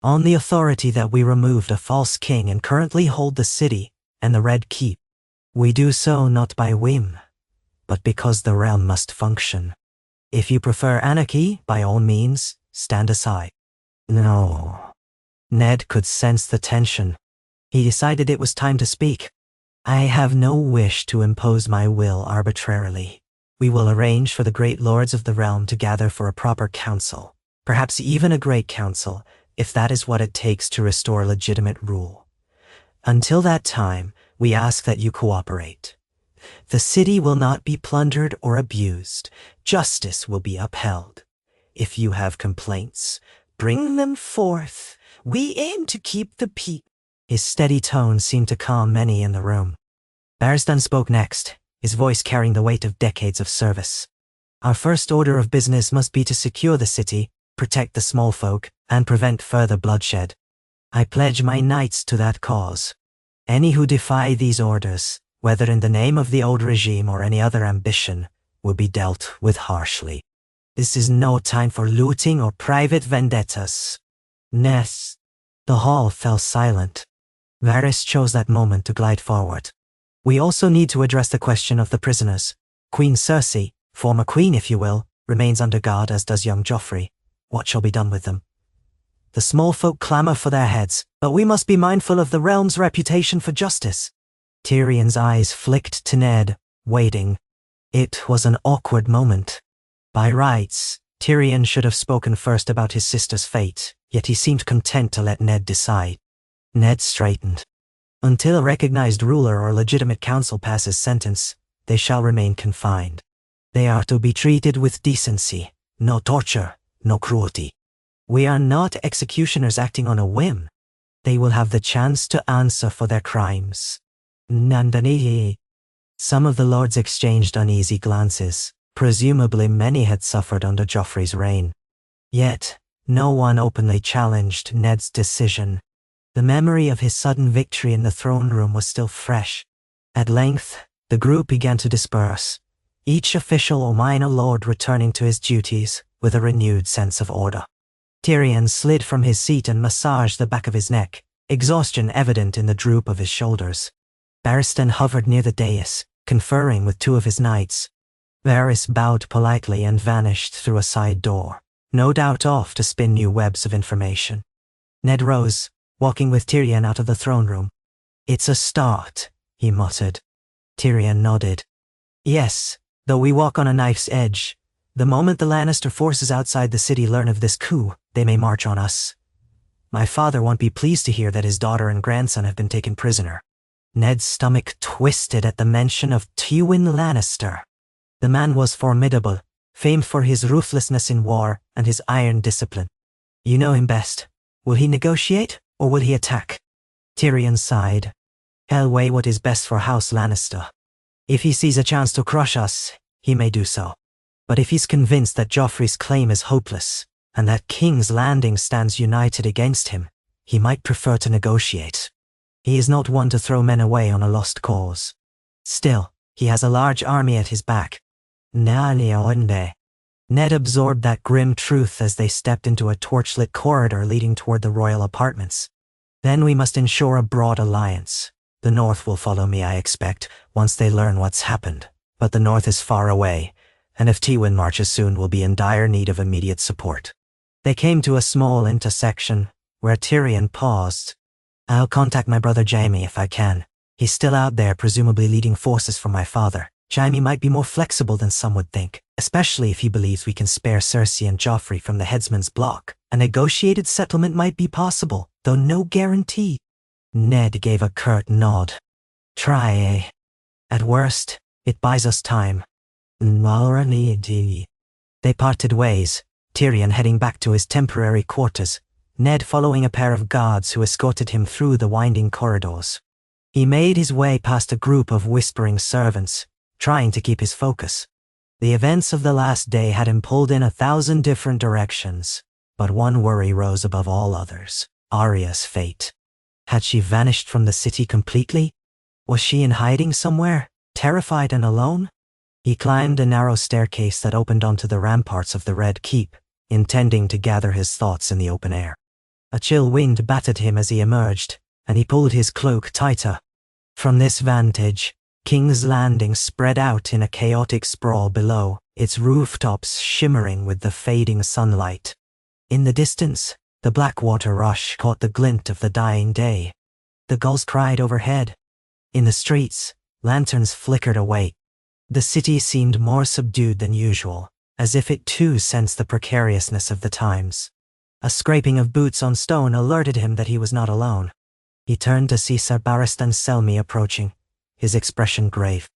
"On the authority that we removed a false king and currently hold the city and the Red Keep. We do so not by whim, but because the realm must function. If you prefer anarchy, by all means, stand aside." No. Ned could sense the tension. He decided it was time to speak. "I have no wish to impose my will arbitrarily. We will arrange for the great lords of the realm to gather for a proper council, perhaps even a great council, if that is what it takes to restore legitimate rule. Until that time, we ask that you cooperate. The city will not be plundered or abused. Justice will be upheld. If you have complaints, bring them forth. We aim to keep the peace." His steady tone seemed to calm many in the room. Barristan spoke next, his voice carrying the weight of decades of service. "Our first order of business must be to secure the city, protect the small folk, and prevent further bloodshed. I pledge my knights to that cause. Any who defy these orders, whether in the name of the old regime or any other ambition, will be dealt with harshly. This is no time for looting or private vendettas." Ness. The hall fell silent. Varys chose that moment to glide forward. "We also need to address the question of the prisoners. Queen Cersei, former queen if you will, remains under guard, as does young Joffrey. What shall be done with them? The small folk clamor for their heads, but we must be mindful of the realm's reputation for justice." Tyrion's eyes flicked to Ned, waiting. It was an awkward moment. By rights, Tyrion should have spoken first about his sister's fate, yet he seemed content to let Ned decide. Ned straightened. "Until a recognized ruler or legitimate council passes sentence, they shall remain confined. They are to be treated with decency, no torture, no cruelty. We are not executioners acting on a whim. They will have the chance to answer for their crimes." Nandani. Some of the lords exchanged uneasy glances. Presumably many had suffered under Joffrey's reign. Yet, no one openly challenged Ned's decision. The memory of his sudden victory in the throne room was still fresh. At length, the group began to disperse, each official or minor lord returning to his duties with a renewed sense of order. Tyrion slid from his seat and massaged the back of his neck, exhaustion evident in the droop of his shoulders. Barristan hovered near the dais, conferring with two of his knights. Varys bowed politely and vanished through a side door, no doubt off to spin new webs of information. Ned rose, walking with Tyrion out of the throne room. "It's a start," he muttered. Tyrion nodded. "Yes, though we walk on a knife's edge. The moment the Lannister forces outside the city learn of this coup, they may march on us. My father won't be pleased to hear that his daughter and grandson have been taken prisoner." Ned's stomach twisted at the mention of Tywin Lannister. The man was formidable, famed for his ruthlessness in war and his iron discipline. "You know him best. Will he negotiate, or will he attack?" Tyrion sighed. "He'll weigh what is best for House Lannister. If he sees a chance to crush us, he may do so. But if he's convinced that Joffrey's claim is hopeless, and that King's Landing stands united against him, he might prefer to negotiate. He is not one to throw men away on a lost cause. Still, he has a large army at his back. Ned absorbed that grim truth as they stepped into a torchlit corridor leading toward the royal apartments. Then we must ensure a broad alliance. The North will follow me, I expect, once they learn what's happened. But the North is far away, and if Tywin marches soon, we'll be in dire need of immediate support. They came to a small intersection, where Tyrion paused. I'll contact my brother Jaime if I can. He's still out there, presumably leading forces from my father. Jaime might be more flexible than some would think, especially if he believes we can spare Cersei and Joffrey from the headsman's block. A negotiated settlement might be possible, though no guarantee. Ned gave a curt nod. Try, eh? At worst, it buys us time. They parted ways, Tyrion heading back to his temporary quarters, Ned following a pair of guards who escorted him through the winding corridors. He made his way past a group of whispering servants, trying to keep his focus. The events of the last day had him pulled in 1,000 different directions, but one worry rose above all others: Arya's fate. Had she vanished from the city completely? Was she in hiding somewhere, terrified and alone? He climbed a narrow staircase that opened onto the ramparts of the Red Keep, intending to gather his thoughts in the open air. A chill wind battered him as he emerged, and he pulled his cloak tighter. From this vantage, King's Landing spread out in a chaotic sprawl below, its rooftops shimmering with the fading sunlight. In the distance, the Blackwater rush caught the glint of the dying day. The gulls cried overhead. In the streets, lanterns flickered away. The city seemed more subdued than usual, as if it too sensed the precariousness of the times. A scraping of boots on stone alerted him that he was not alone. He turned to see Ser Barristan Selmy approaching, his expression grave.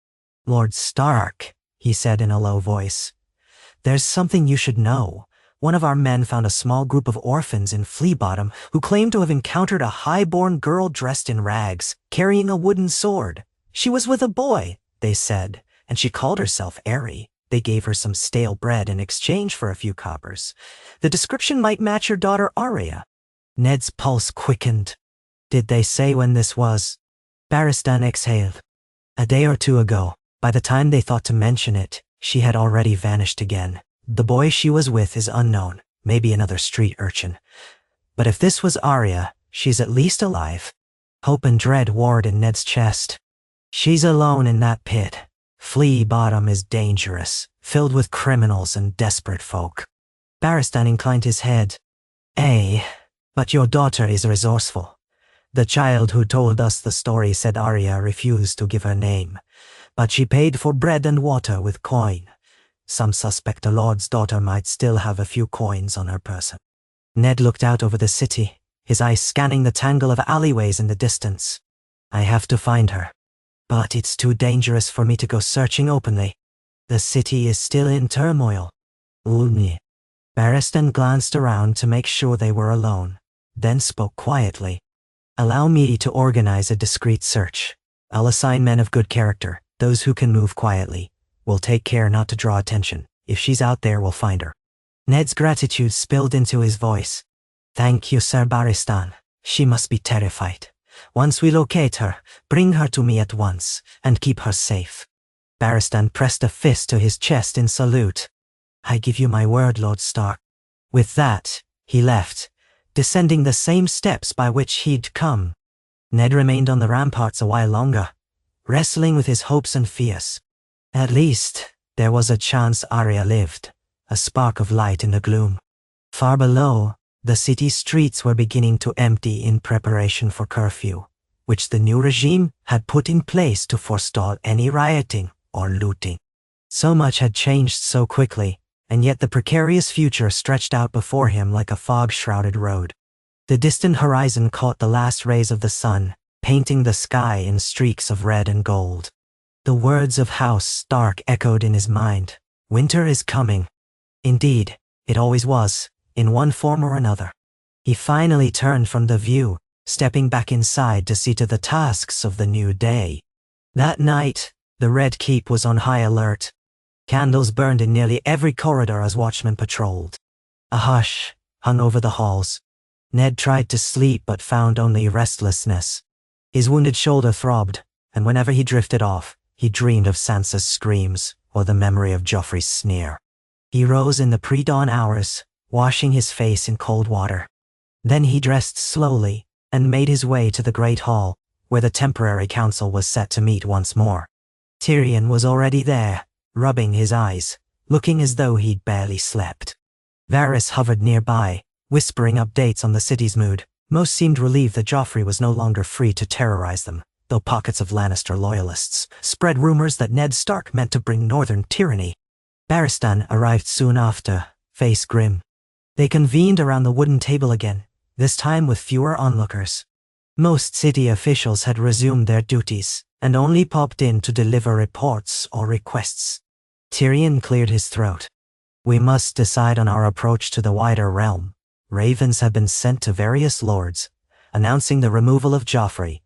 "Lord Stark," he said in a low voice, "there's something you should know. One of our men found a small group of orphans in Flea Bottom who claimed to have encountered a high-born girl dressed in rags, carrying a wooden sword. She was with a boy, they said, and she called herself Airy. They gave her some stale bread in exchange for a few coppers. The description might match your daughter Arya." Ned's pulse quickened. "Did they say when this was?" Barristan exhaled. "A day or two ago. By the time they thought to mention it, she had already vanished again. The boy she was with is unknown, maybe another street urchin. But if this was Arya, she's at least alive." Hope and dread warred in Ned's chest. "She's alone in that pit. Flea Bottom is dangerous, filled with criminals and desperate folk." Barristan inclined his head. But your daughter is resourceful. The child who told us the story said Arya refused to give her name, but she paid for bread and water with coin. Some suspect the Lord's daughter might still have a few coins on her person." Ned looked out over the city, his eyes scanning the tangle of alleyways in the distance. "I have to find her. But it's too dangerous for me to go searching openly. The city is still in turmoil." Barristan glanced around to make sure they were alone, then spoke quietly. "Allow me to organize a discreet search. I'll assign men of good character, those who can move quietly. We'll take care not to draw attention. If she's out there, we'll find her." Ned's gratitude spilled into his voice. "Thank you, Ser Barristan. She must be terrified. Once we locate her, bring her to me at once, and keep her safe." Barristan pressed a fist to his chest in salute. "I give you my word, Lord Stark." With that, he left, descending the same steps by which he'd come. Ned remained on the ramparts a while longer, wrestling with his hopes and fears. At least, there was a chance Arya lived, a spark of light in the gloom. Far below, the city streets were beginning to empty in preparation for curfew, which the new regime had put in place to forestall any rioting or looting. So much had changed so quickly, and yet the precarious future stretched out before him like a fog-shrouded road. The distant horizon caught the last rays of the sun, painting the sky in streaks of red and gold. The words of House Stark echoed in his mind. Winter is coming. Indeed, it always was, in one form or another. He finally turned from the view, stepping back inside to see to the tasks of the new day. That night, the Red Keep was on high alert. Candles burned in nearly every corridor as watchmen patrolled. A hush hung over the halls. Ned tried to sleep but found only restlessness. His wounded shoulder throbbed, and whenever he drifted off, he dreamed of Sansa's screams or the memory of Joffrey's sneer. He rose in the pre-dawn hours, washing his face in cold water. Then he dressed slowly and made his way to the Great Hall, where the temporary council was set to meet once more. Tyrion was already there, rubbing his eyes, looking as though he'd barely slept. Varys hovered nearby, whispering updates on the city's mood. Most seemed relieved that Joffrey was no longer free to terrorize them, though pockets of Lannister loyalists spread rumors that Ned Stark meant to bring northern tyranny. Barristan arrived soon after, face grim. They convened around the wooden table again, this time with fewer onlookers. Most city officials had resumed their duties, and only popped in to deliver reports or requests. Tyrion cleared his throat. We must decide on our approach to the wider realm. Ravens have been sent to various lords, announcing the removal of Joffrey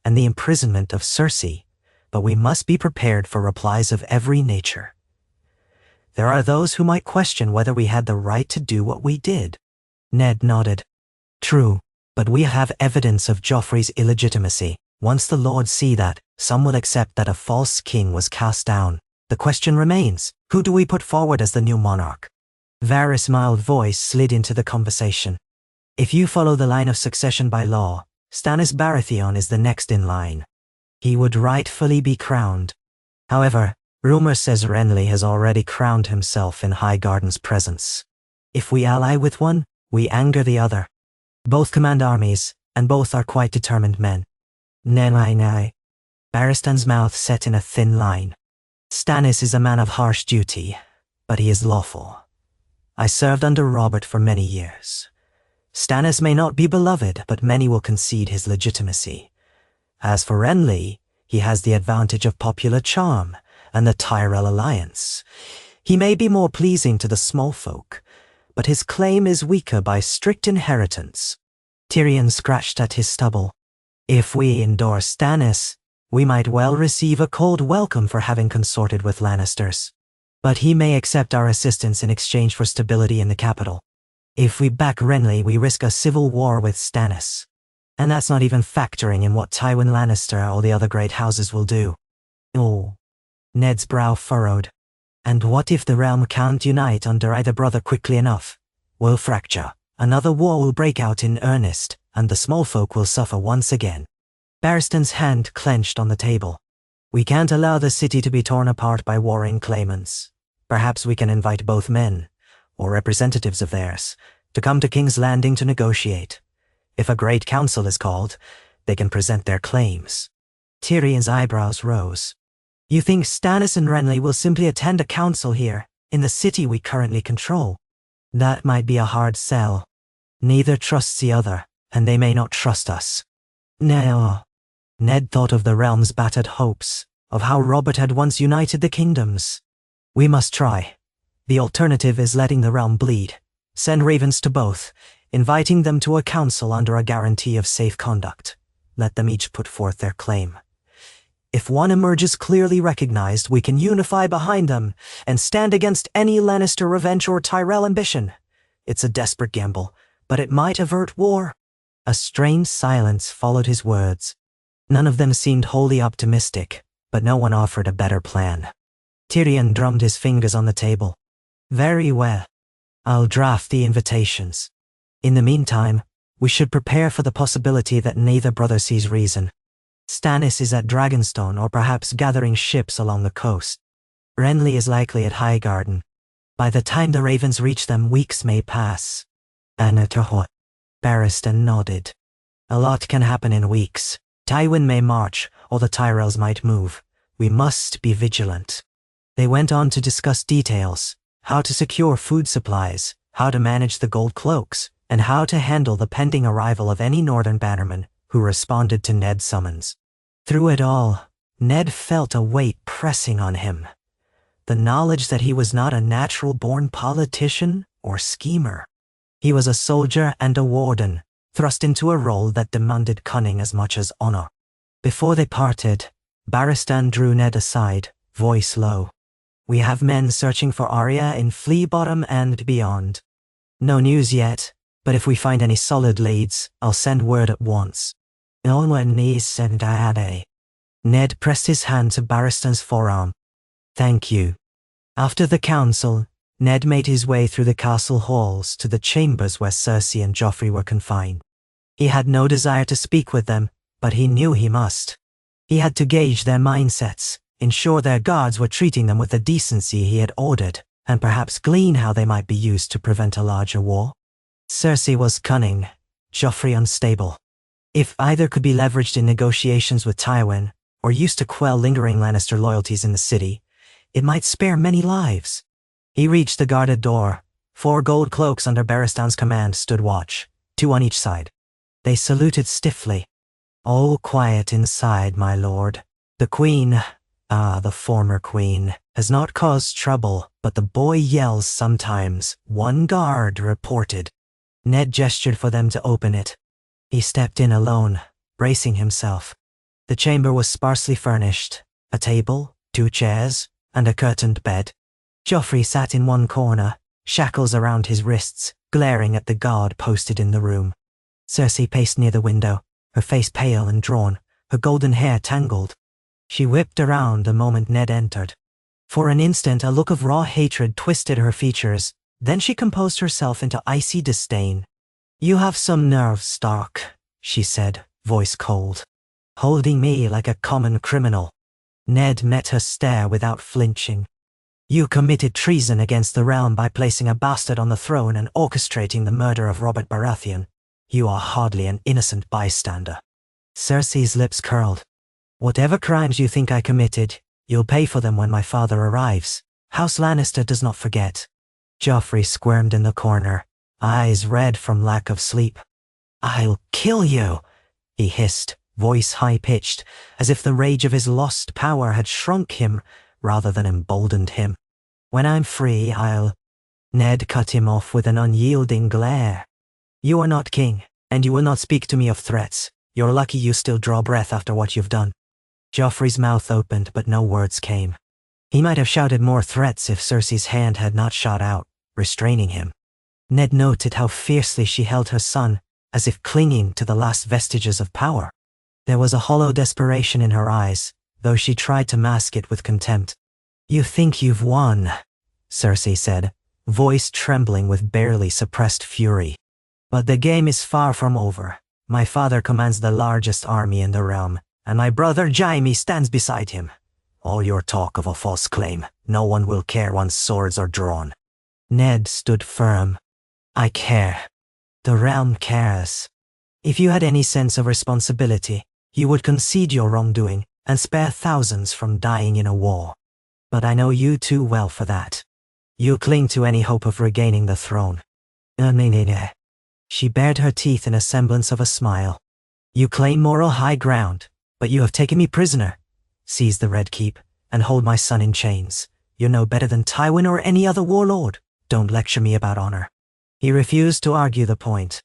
and the imprisonment of Cersei, but we must be prepared for replies of every nature. There are those who might question whether we had the right to do what we did. Ned nodded. True, but we have evidence of Joffrey's illegitimacy. Once the lords see that, some will accept that a false king was cast down. The question remains, who do we put forward as the new monarch? Varys' mild voice slid into the conversation. If you follow the line of succession by law, Stannis Baratheon is the next in line. He would rightfully be crowned. However, rumor says Renly has already crowned himself in Highgarden's presence. If we ally with one, we anger the other. Both command armies, and both are quite determined men. Nay. Barristan's mouth set in a thin line. Stannis is a man of harsh duty, but he is lawful. I served under Robert for many years. Stannis may not be beloved, but many will concede his legitimacy. As for Renly, he has the advantage of popular charm and the Tyrell alliance. He may be more pleasing to the small folk, but his claim is weaker by strict inheritance. Tyrion scratched at his stubble. If we endorse Stannis, we might well receive a cold welcome for having consorted with Lannisters. But he may accept our assistance in exchange for stability in the capital. If we back Renly, we risk a civil war with Stannis. And that's not even factoring in what Tywin Lannister or the other great houses will do. Oh. Ned's brow furrowed. And what if the realm can't unite under either brother quickly enough? We'll fracture. Another war will break out in earnest, and the small folk will suffer once again. Barristan's hand clenched on the table. We can't allow the city to be torn apart by warring claimants. Perhaps we can invite both men, or representatives of theirs, to come to King's Landing to negotiate. If a great council is called, they can present their claims. Tyrion's eyebrows rose. You think Stannis and Renly will simply attend a council here, in the city we currently control? That might be a hard sell. Neither trusts the other, and they may not trust us. No. Ned thought of the realm's battered hopes, of how Robert had once united the kingdoms. We must try. The alternative is letting the realm bleed. Send ravens to both, inviting them to a council under a guarantee of safe conduct. Let them each put forth their claim. If one emerges clearly recognized, we can unify behind them and stand against any Lannister revenge or Tyrell ambition. It's a desperate gamble, but it might avert war. A strained silence followed his words. None of them seemed wholly optimistic, but no one offered a better plan. Tyrion drummed his fingers on the table. Very well. I'll draft the invitations. In the meantime, we should prepare for the possibility that neither brother sees reason. Stannis is at Dragonstone or perhaps gathering ships along the coast. Renly is likely at Highgarden. By the time the ravens reach them, weeks may pass. Anatahot. Barristan nodded. A lot can happen in weeks. Tywin may march, or the Tyrells might move. We must be vigilant. They went on to discuss details, how to secure food supplies, how to manage the gold cloaks, and how to handle the pending arrival of any northern bannermen who responded to Ned's summons. Through it all, Ned felt a weight pressing on him. The knowledge that he was not a natural-born politician or schemer. He was a soldier and a warden, thrust into a role that demanded cunning as much as honor. Before they parted, Barristan drew Ned aside, voice low. We have men searching for Arya in Flea Bottom and beyond. No news yet, but if we find any solid leads, I'll send word at once. One niece and Ade. Ned pressed his hand to Barristan's forearm. Thank you. After the council, Ned made his way through the castle halls to the chambers where Cersei and Joffrey were confined. He had no desire to speak with them, but he knew he must. He had to gauge their mindsets, ensure their guards were treating them with the decency he had ordered, and perhaps glean how they might be used to prevent a larger war. Cersei was cunning, Joffrey unstable. If either could be leveraged in negotiations with Tywin, or used to quell lingering Lannister loyalties in the city, it might spare many lives. He reached the guarded door. 4 gold cloaks under Barristan's command stood watch, 2 on each side. They saluted stiffly. All quiet inside, my lord. The queen, the former queen, has not caused trouble, but the boy yells sometimes, one guard reported. Ned gestured for them to open it. He stepped in alone, bracing himself. The chamber was sparsely furnished, a table, 2 chairs, and a curtained bed. Joffrey sat in one corner, shackles around his wrists, glaring at the guard posted in the room. Cersei paced near the window, her face pale and drawn, her golden hair tangled. She whipped around the moment Ned entered. For an instant, a look of raw hatred twisted her features, then she composed herself into icy disdain. You have some nerve, Stark, she said, voice cold. Holding me like a common criminal. Ned met her stare without flinching. You committed treason against the realm by placing a bastard on the throne and orchestrating the murder of Robert Baratheon. You are hardly an innocent bystander. Cersei's lips curled. Whatever crimes you think I committed, you'll pay for them when my father arrives. House Lannister does not forget. Joffrey squirmed in the corner, eyes red from lack of sleep. I'll kill you, he hissed, voice high-pitched, as if the rage of his lost power had shrunk him rather than emboldened him. When I'm free, I'll... Ned cut him off with an unyielding glare. You are not king, and you will not speak to me of threats. You're lucky you still draw breath after what you've done. Joffrey's mouth opened, but no words came. He might have shouted more threats if Cersei's hand had not shot out, restraining him. Ned noted how fiercely she held her son, as if clinging to the last vestiges of power. There was a hollow desperation in her eyes, though she tried to mask it with contempt. You think you've won, Cersei said, voice trembling with barely suppressed fury. But the game is far from over. My father commands the largest army in the realm, and my brother Jaime stands beside him. All your talk of a false claim, no one will care once swords are drawn. Ned stood firm. I care. The realm cares. If you had any sense of responsibility, you would concede your wrongdoing and spare thousands from dying in a war. But I know you too well for that. You cling to any hope of regaining the throne. She bared her teeth in a semblance of a smile. You claim moral high ground, but you have taken me prisoner. Seize the Red Keep and hold my son in chains. You're no better than Tywin or any other warlord. Don't lecture me about honor. He refused to argue the point.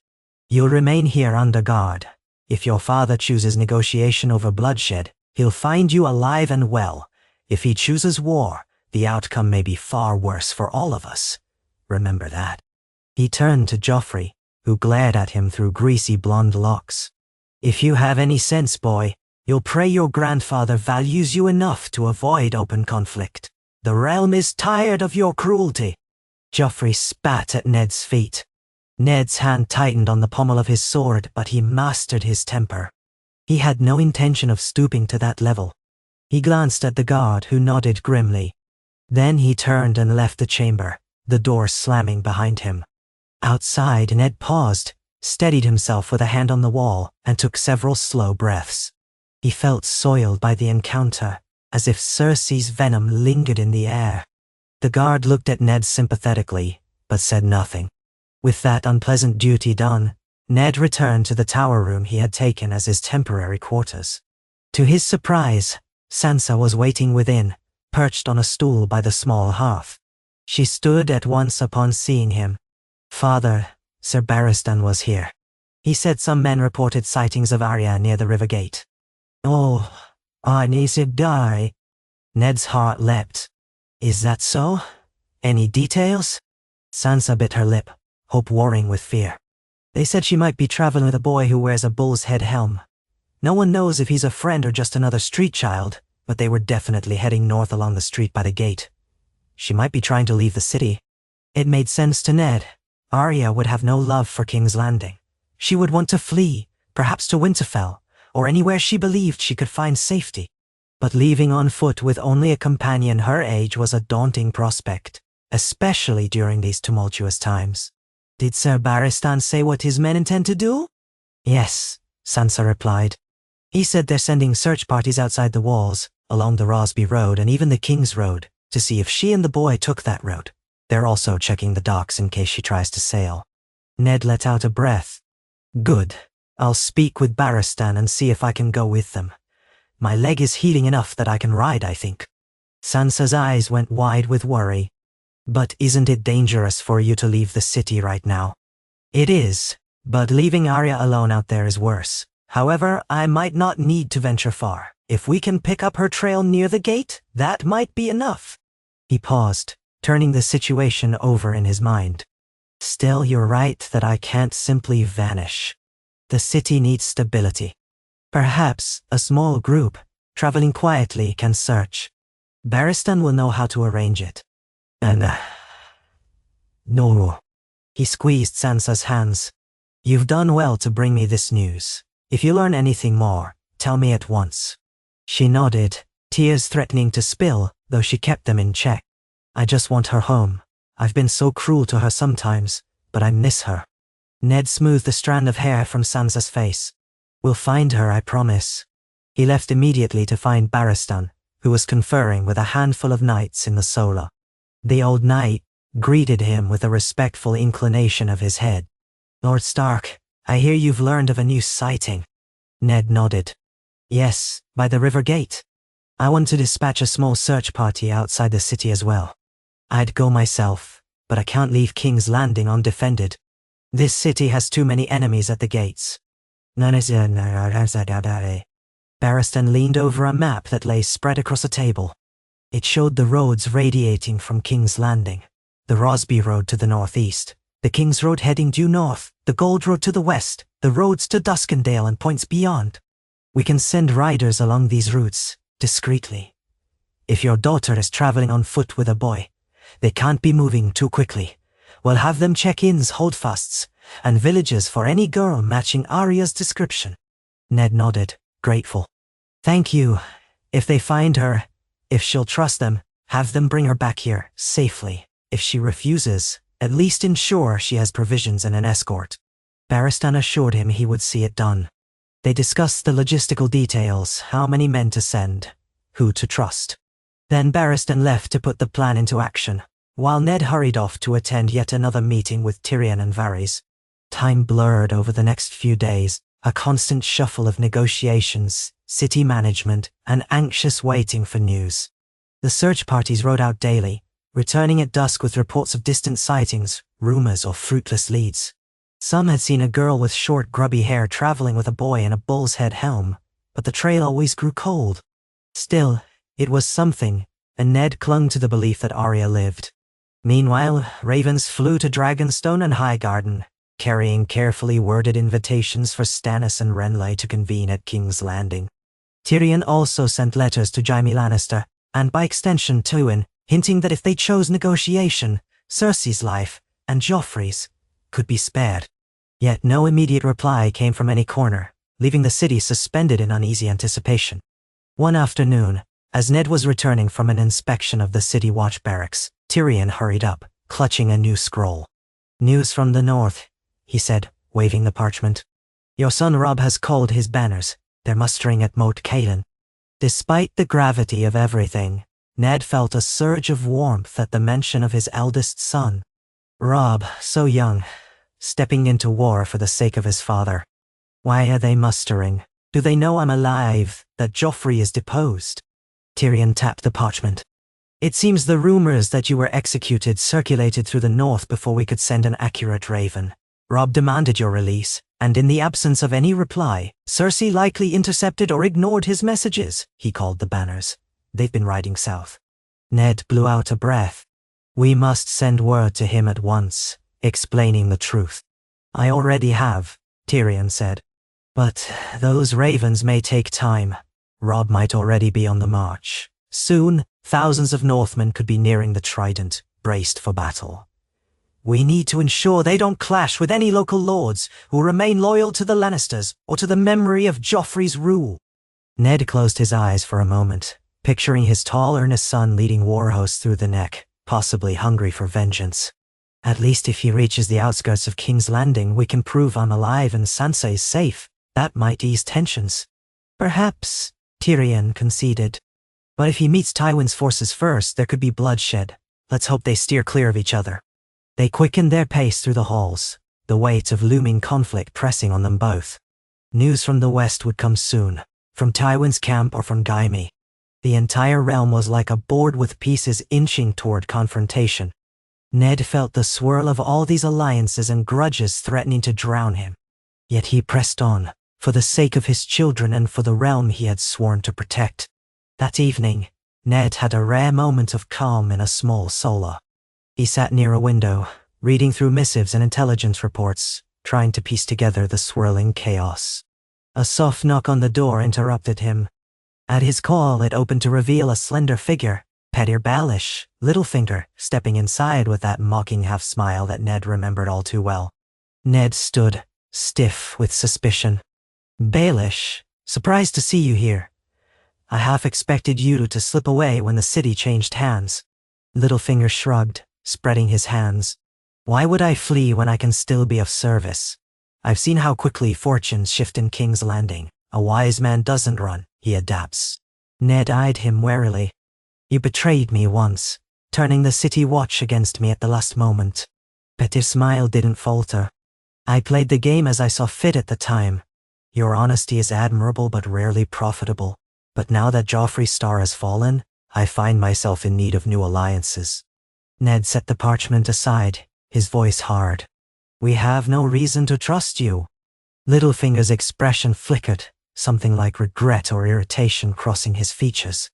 You'll remain here under guard. If your father chooses negotiation over bloodshed, he'll find you alive and well. If he chooses war, the outcome may be far worse for all of us. Remember that. He turned to Joffrey, who glared at him through greasy blonde locks. If you have any sense, boy, you'll pray your grandfather values you enough to avoid open conflict. The realm is tired of your cruelty. Joffrey spat at Ned's feet. Ned's hand tightened on the pommel of his sword, but he mastered his temper. He had no intention of stooping to that level. He glanced at the guard, who nodded grimly. Then he turned and left the chamber, the door slamming behind him. Outside, Ned paused, steadied himself with a hand on the wall, and took several slow breaths. He felt soiled by the encounter, as if Cersei's venom lingered in the air. The guard looked at Ned sympathetically, but said nothing. With that unpleasant duty done, Ned returned to the tower room he had taken as his temporary quarters. To his surprise, Sansa was waiting within, perched on a stool by the small hearth. She stood at once upon seeing him. Father, Sir Barristan was here. He said some men reported sightings of Arya near the river gate. Oh, I need to die. Ned's heart leapt. Is that so? Any details? Sansa bit her lip, hope warring with fear. They said she might be traveling with a boy who wears a bull's head helm. No one knows if he's a friend or just another street child, but they were definitely heading north along the street by the gate. She might be trying to leave the city. It made sense to Ned. Arya would have no love for King's Landing. She would want to flee, perhaps to Winterfell, or anywhere she believed she could find safety. But leaving on foot with only a companion her age was a daunting prospect, especially during these tumultuous times. Did Sir Barristan say what his men intend to do? Yes, Sansa replied. He said they're sending search parties outside the walls, along the Rosby Road and even the King's Road, to see if she and the boy took that road. They're also checking the docks in case she tries to sail. Ned let out a breath. Good. I'll speak with Barristan and see if I can go with them. My leg is healing enough that I can ride, I think. Sansa's eyes went wide with worry. But isn't it dangerous for you to leave the city right now? It is, but leaving Arya alone out there is worse. However, I might not need to venture far. If we can pick up her trail near the gate, that might be enough. He paused, turning the situation over in his mind. Still, you're right that I can't simply vanish. The city needs stability. Perhaps a small group, traveling quietly, can search. Barristan will know how to arrange it. And, no. He squeezed Sansa's hands. You've done well to bring me this news. If you learn anything more, tell me at once. She nodded, tears threatening to spill, though she kept them in check. I just want her home. I've been so cruel to her sometimes, but I miss her. Ned smoothed a strand of hair from Sansa's face. We'll find her, I promise. He left immediately to find Barristan, who was conferring with a handful of knights in the Sola. The old knight greeted him with a respectful inclination of his head. Lord Stark, I hear you've learned of a new sighting. Ned nodded. Yes, by the river gate. I want to dispatch a small search party outside the city as well. I'd go myself, but I can't leave King's Landing undefended. This city has too many enemies at the gates. Barristan leaned over a map that lay spread across a table. It showed the roads radiating from King's Landing. The Rosby Road to the northeast, the King's Road heading due north, the Gold Road to the west, the roads to Duskendale and points beyond. We can send riders along these routes, discreetly. If your daughter is traveling on foot with a boy, they can't be moving too quickly. We'll have them check inns, holdfasts, and villages for any girl matching Arya's description. Ned nodded, grateful. Thank you. If they find her, if she'll trust them, have them bring her back here, safely. If she refuses, at least ensure she has provisions and an escort. Barristan assured him he would see it done. They discussed the logistical details, how many men to send, who to trust. Then Barristan left to put the plan into action, while Ned hurried off to attend yet another meeting with Tyrion and Varys. Time blurred over the next few days, a constant shuffle of negotiations, city management, and anxious waiting for news. The search parties rode out daily, returning at dusk with reports of distant sightings, rumors, or fruitless leads. Some had seen a girl with short, grubby hair traveling with a boy in a bull's head helm, but the trail always grew cold. Still, it was something, and Ned clung to the belief that Arya lived. Meanwhile, ravens flew to Dragonstone and Highgarden, carrying carefully worded invitations for Stannis and Renly to convene at King's Landing. Tyrion also sent letters to Jaime Lannister, and by extension Tywin, hinting that if they chose negotiation, Cersei's life, and Joffrey's, could be spared. Yet no immediate reply came from any corner, leaving the city suspended in uneasy anticipation. One afternoon, as Ned was returning from an inspection of the city watch barracks, Tyrion hurried up, clutching a new scroll. News from the north, he said, waving the parchment. Your son Robb has called his banners. They're mustering at Moat Cailin. Despite the gravity of everything, Ned felt a surge of warmth at the mention of his eldest son. Robb, so young, stepping into war for the sake of his father. Why are they mustering? Do they know I'm alive, that Joffrey is deposed? Tyrion tapped the parchment. It seems the rumors that you were executed circulated through the north before we could send an accurate raven. Robb demanded your release, and in the absence of any reply, Cersei likely intercepted or ignored his messages, he called the banners. They've been riding south. Ned blew out a breath. We must send word to him at once, explaining the truth. I already have, Tyrion said. But those ravens may take time. Robb might already be on the march. Soon, thousands of Northmen could be nearing the Trident, braced for battle. We need to ensure they don't clash with any local lords who remain loyal to the Lannisters or to the memory of Joffrey's rule. Ned closed his eyes for a moment, picturing his tall, earnest son leading war hosts through the neck, possibly hungry for vengeance. At least if he reaches the outskirts of King's Landing, we can prove I'm alive and Sansa is safe. That might ease tensions. Perhaps, Tyrion conceded. But if he meets Tywin's forces first, there could be bloodshed. Let's hope they steer clear of each other. They quickened their pace through the halls, the weight of looming conflict pressing on them both. News from the west would come soon, from Tywin's camp or from Gyme. The entire realm was like a board with pieces inching toward confrontation. Ned felt the swirl of all these alliances and grudges threatening to drown him. Yet he pressed on, for the sake of his children and for the realm he had sworn to protect. That evening, Ned had a rare moment of calm in a small solar. He sat near a window, reading through missives and intelligence reports, trying to piece together the swirling chaos. A soft knock on the door interrupted him. At his call, it opened to reveal a slender figure, Petyr Baelish, Littlefinger, stepping inside with that mocking half-smile that Ned remembered all too well. Ned stood, stiff with suspicion. Baelish, surprised to see you here. I half expected you to slip away when the city changed hands. Littlefinger shrugged, spreading his hands. Why would I flee when I can still be of service? I've seen how quickly fortunes shift in King's Landing. A wise man doesn't run, he adapts. Ned eyed him warily. You betrayed me once, turning the city watch against me at the last moment. Petyr's smile didn't falter. I played the game as I saw fit at the time. Your honesty is admirable but rarely profitable. But now that Joffrey's star has fallen, I find myself in need of new alliances. Ned set the parchment aside, his voice hard. We have no reason to trust you. Littlefinger's expression flickered, something like regret or irritation crossing his features.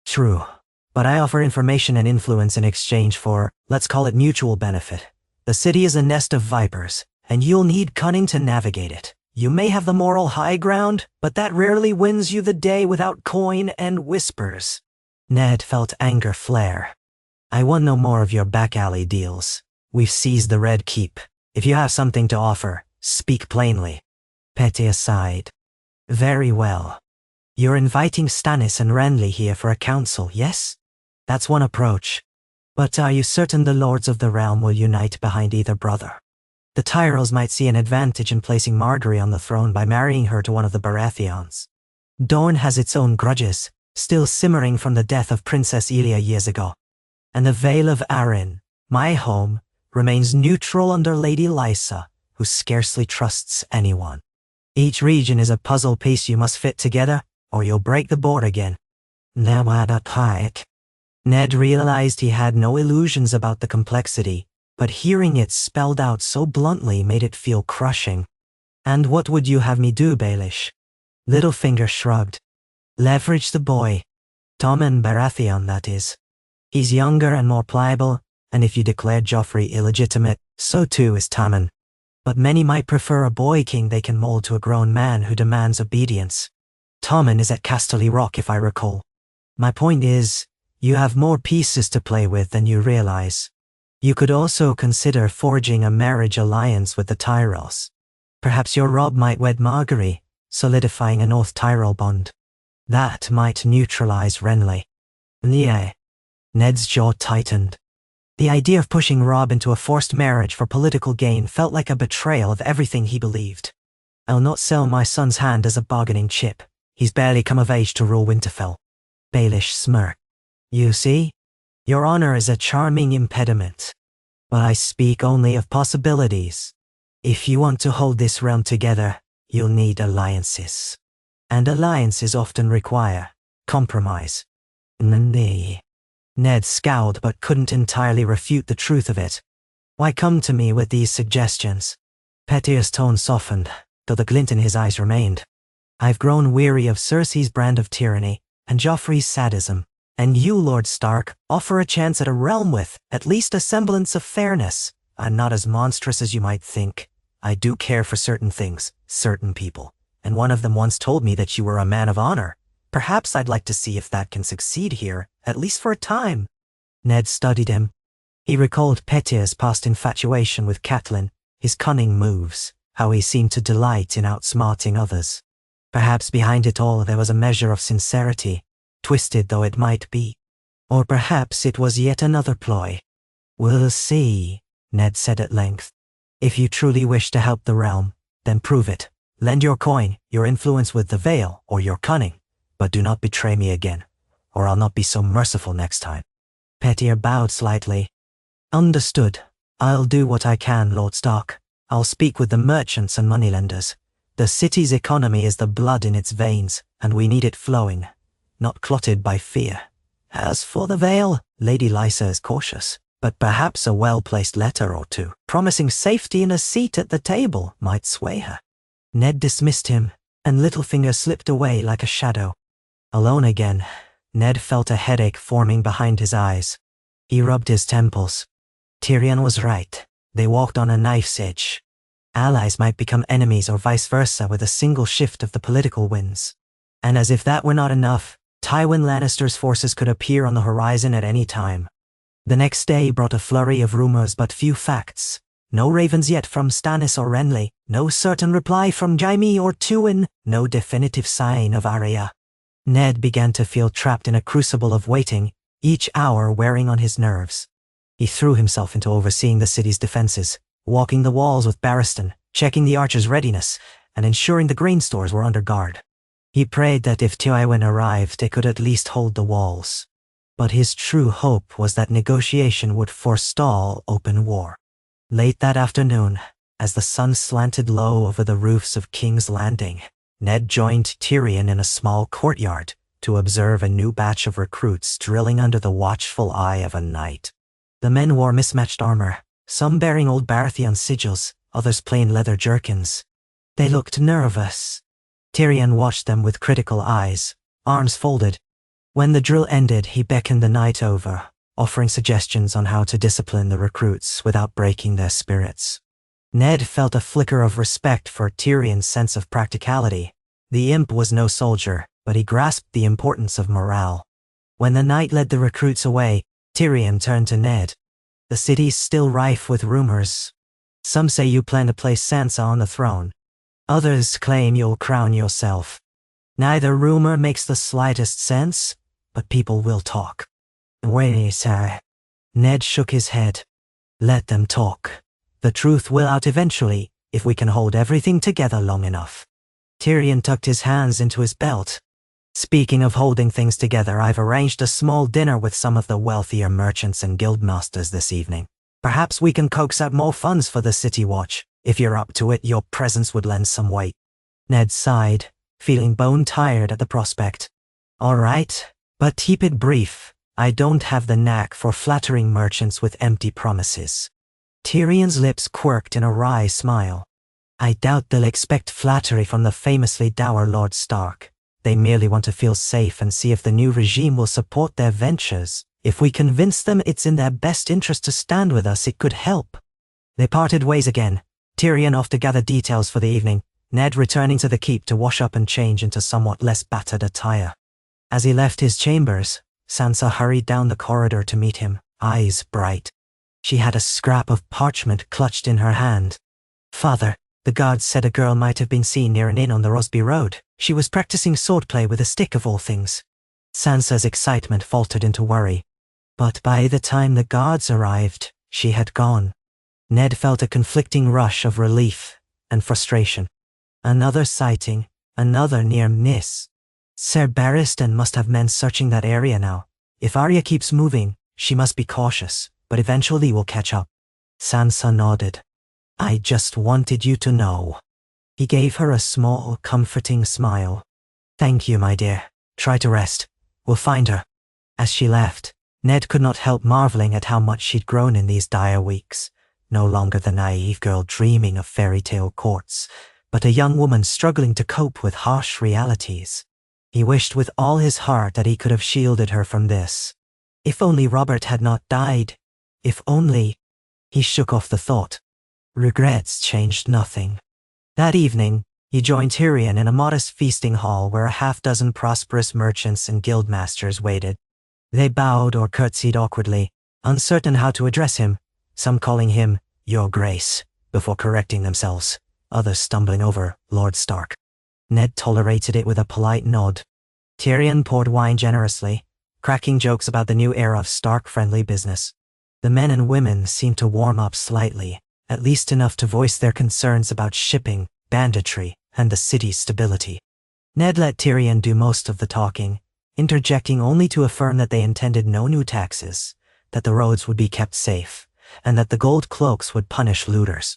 True, but I offer information and influence in exchange for, let's call it mutual benefit. The city is a nest of vipers, and you'll need cunning to navigate it. You may have the moral high ground, but that rarely wins you the day without coin and whispers. Ned felt anger flare. I want no more of your back-alley deals. We've seized the Red Keep. If you have something to offer, speak plainly. Petyr sighed. Very well. You're inviting Stannis and Renly here for a council, yes? That's one approach. But are you certain the lords of the realm will unite behind either brother? The Tyrells might see an advantage in placing Margaery on the throne by marrying her to one of the Baratheons. Dorne has its own grudges, still simmering from the death of Princess Elia years ago. And the Vale of Arryn, my home, remains neutral under Lady Lysa, who scarcely trusts anyone. Each region is a puzzle piece you must fit together, or you'll break the board again. Ned realized he had no illusions about the complexity, but hearing it spelled out so bluntly made it feel crushing. And what would you have me do, Baelish? Littlefinger shrugged. Leverage the boy. Tommen Baratheon, that is. He's younger and more pliable, and if you declare Joffrey illegitimate, so too is Tommen. But many might prefer a boy king they can mold to a grown man who demands obedience. Tommen is at Casterly Rock, if I recall. My point is, you have more pieces to play with than you realize. You could also consider forging a marriage alliance with the Tyrells. Perhaps your Robb might wed Margaery, solidifying a North Tyrell bond. That might neutralize Renly. Yeah. Ned's jaw tightened. The idea of pushing Robb into a forced marriage for political gain felt like a betrayal of everything he believed. I'll not sell my son's hand as a bargaining chip. He's barely come of age to rule Winterfell. Baelish smirked. You see? Your honor is a charming impediment. But I speak only of possibilities. If you want to hold this realm together, you'll need alliances. And alliances often require compromise. Ned scowled but couldn't entirely refute the truth of it. Why come to me with these suggestions? Petyr's tone softened, though the glint in his eyes remained. I've grown weary of Cersei's brand of tyranny, and Joffrey's sadism. And you, Lord Stark, offer a chance at a realm with, at least a semblance of fairness. I'm not as monstrous as you might think. I do care for certain things, certain people. and one of them once told me that you were a man of honor. Perhaps I'd like to see if that can succeed here, at least for a time." Ned studied him. He recalled Petyr's past infatuation with Catelyn, his cunning moves, how he seemed to delight in outsmarting others. Perhaps behind it all there was a measure of sincerity, twisted though it might be. Or perhaps it was yet another ploy. "We'll see," Ned said at length. "If you truly wish to help the realm, then prove it. Lend your coin, your influence with the Veil, or your cunning, but do not betray me again, or I'll not be so merciful next time." Petyr bowed slightly. "Understood. I'll do what I can, Lord Stark. I'll speak with the merchants and moneylenders. The city's economy is the blood in its veins, and we need it flowing, not clotted by fear. As for the Veil, Lady Lysa is cautious, but perhaps a well-placed letter or two, promising safety and a seat at the table, might sway her." Ned dismissed him, and Littlefinger slipped away like a shadow. Alone again, Ned felt a headache forming behind his eyes. He rubbed his temples. Tyrion was right. They walked on a knife's edge. Allies might become enemies or vice versa with a single shift of the political winds. And as if that were not enough, Tywin Lannister's forces could appear on the horizon at any time. The next day brought a flurry of rumors but few facts. No ravens yet from Stannis or Renly, no certain reply from Jaime or Tywin, no definitive sign of Arya. Ned began to feel trapped in a crucible of waiting, each hour wearing on his nerves. He threw himself into overseeing the city's defenses, walking the walls with Barristan, checking the archers' readiness, and ensuring the grain stores were under guard. He prayed that if Tywin arrived, they could at least hold the walls. But his true hope was that negotiation would forestall open war. Late that afternoon, as the sun slanted low over the roofs of King's Landing, Ned joined Tyrion in a small courtyard to observe a new batch of recruits drilling under the watchful eye of a knight. The men wore mismatched armor, some bearing old Baratheon sigils, others plain leather jerkins. They looked nervous. Tyrion watched them with critical eyes, arms folded. When the drill ended, he beckoned the knight over, offering suggestions on how to discipline the recruits without breaking their spirits. Ned felt a flicker of respect for Tyrion's sense of practicality. The imp was no soldier, but he grasped the importance of morale. When the knight led the recruits away, Tyrion turned to Ned. "The city's still rife with rumors. Some say you plan to place Sansa on the throne. Others claim you'll crown yourself. Neither rumor makes the slightest sense, but people will talk." "Wait, sir." Ned shook his head. "Let them talk. The truth will out eventually, if we can hold everything together long enough." Tyrion tucked his hands into his belt. "Speaking of holding things together, I've arranged a small dinner with some of the wealthier merchants and guildmasters this evening. Perhaps we can coax out more funds for the city watch. If you're up to it, your presence would lend some weight." Ned sighed, feeling bone-tired at the prospect. "All right, but keep it brief. I don't have the knack for flattering merchants with empty promises." Tyrion's lips quirked in a wry smile. "I doubt they'll expect flattery from the famously dour Lord Stark. They merely want to feel safe and see if the new regime will support their ventures. If we convince them it's in their best interest to stand with us, it could help." They parted ways again, Tyrion off to gather details for the evening, Ned returning to the keep to wash up and change into somewhat less battered attire. As he left his chambers, Sansa hurried down the corridor to meet him, eyes bright. She had a scrap of parchment clutched in her hand. "Father, the guards said a girl might have been seen near an inn on the Rosby Road. She was practicing swordplay with a stick of all things." Sansa's excitement faltered into worry. But by the time the guards arrived, she had gone. Ned felt a conflicting rush of relief and frustration. Another sighting, another near miss. Ser Barristan must have men searching that area now. If Arya keeps moving, she must be cautious, but eventually we'll catch up. Sansa nodded. "I just wanted you to know." He gave her a small, comforting smile. "Thank you, my dear. Try to rest. We'll find her." As she left, Ned could not help marveling at how much she'd grown in these dire weeks. No longer the naive girl dreaming of fairy tale courts, but a young woman struggling to cope with harsh realities. He wished with all his heart that he could have shielded her from this. If only Robert had not died. If only... He shook off the thought. Regrets changed nothing. That evening, He joined Tyrion in a modest feasting hall where a half-dozen prosperous merchants and guildmasters waited. They bowed or curtsied awkwardly, uncertain how to address him, some calling him Your Grace, before correcting themselves, others stumbling over Lord Stark. Ned tolerated it with a polite nod. Tyrion poured wine generously, cracking jokes about the new era of Stark-friendly business. The men and women seemed to warm up slightly, at least enough to voice their concerns about shipping, banditry, and the city's stability. Ned let Tyrion do most of the talking, interjecting only to affirm that they intended no new taxes, that the roads would be kept safe, and that the gold cloaks would punish looters.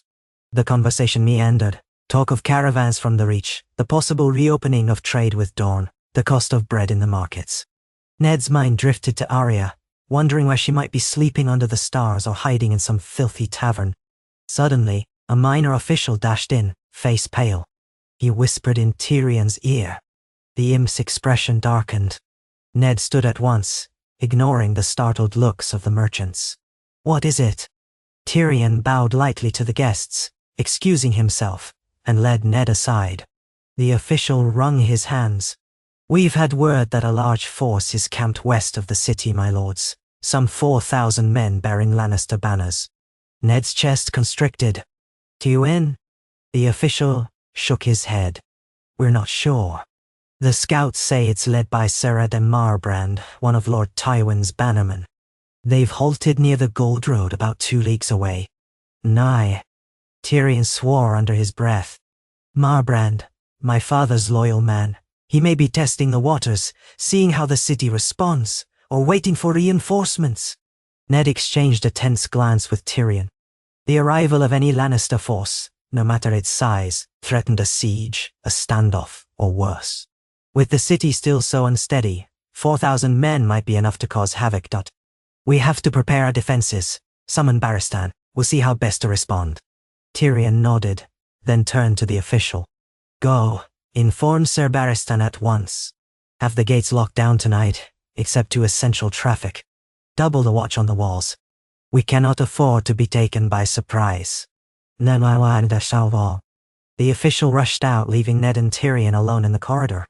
The conversation meandered. Talk of caravans from the Reach, the possible reopening of trade with Dorne, the cost of bread in the markets. Ned's mind drifted to Arya, wondering where she might be sleeping under the stars or hiding in some filthy tavern. Suddenly, a minor official dashed in, face pale. He whispered in Tyrion's ear. The imp's expression darkened. Ned stood at once, ignoring the startled looks of the merchants. "What is it?" Tyrion bowed lightly to the guests, excusing himself, and led Ned aside. The official wrung his hands. "We've had word that a large force is camped west of the city, my lords, some 4,000 men bearing Lannister banners." Ned's chest constricted. "Tywin?" The official shook his head. "We're not sure. The scouts say it's led by Sir de Marbrand, one of Lord Tywin's bannermen. They've halted near the Gold Road about 2 leagues away." "Nigh." Tyrion swore under his breath. "Marbrand, my father's loyal man. He may be testing the waters, seeing how the city responds, or waiting for reinforcements." Ned exchanged a tense glance with Tyrion. The arrival of any Lannister force, no matter its size, threatened a siege, a standoff, or worse. With the city still so unsteady, 4,000 men might be enough to cause havoc. "We have to prepare our defenses. Summon Barristan. We'll see how best to respond." Tyrion nodded, then turned to the official. "Go, inform Sir Barristan at once. Have the gates locked down tonight, except to essential traffic. Double the watch on the walls. We cannot afford to be taken by surprise." The official rushed out, leaving Ned and Tyrion alone in the corridor.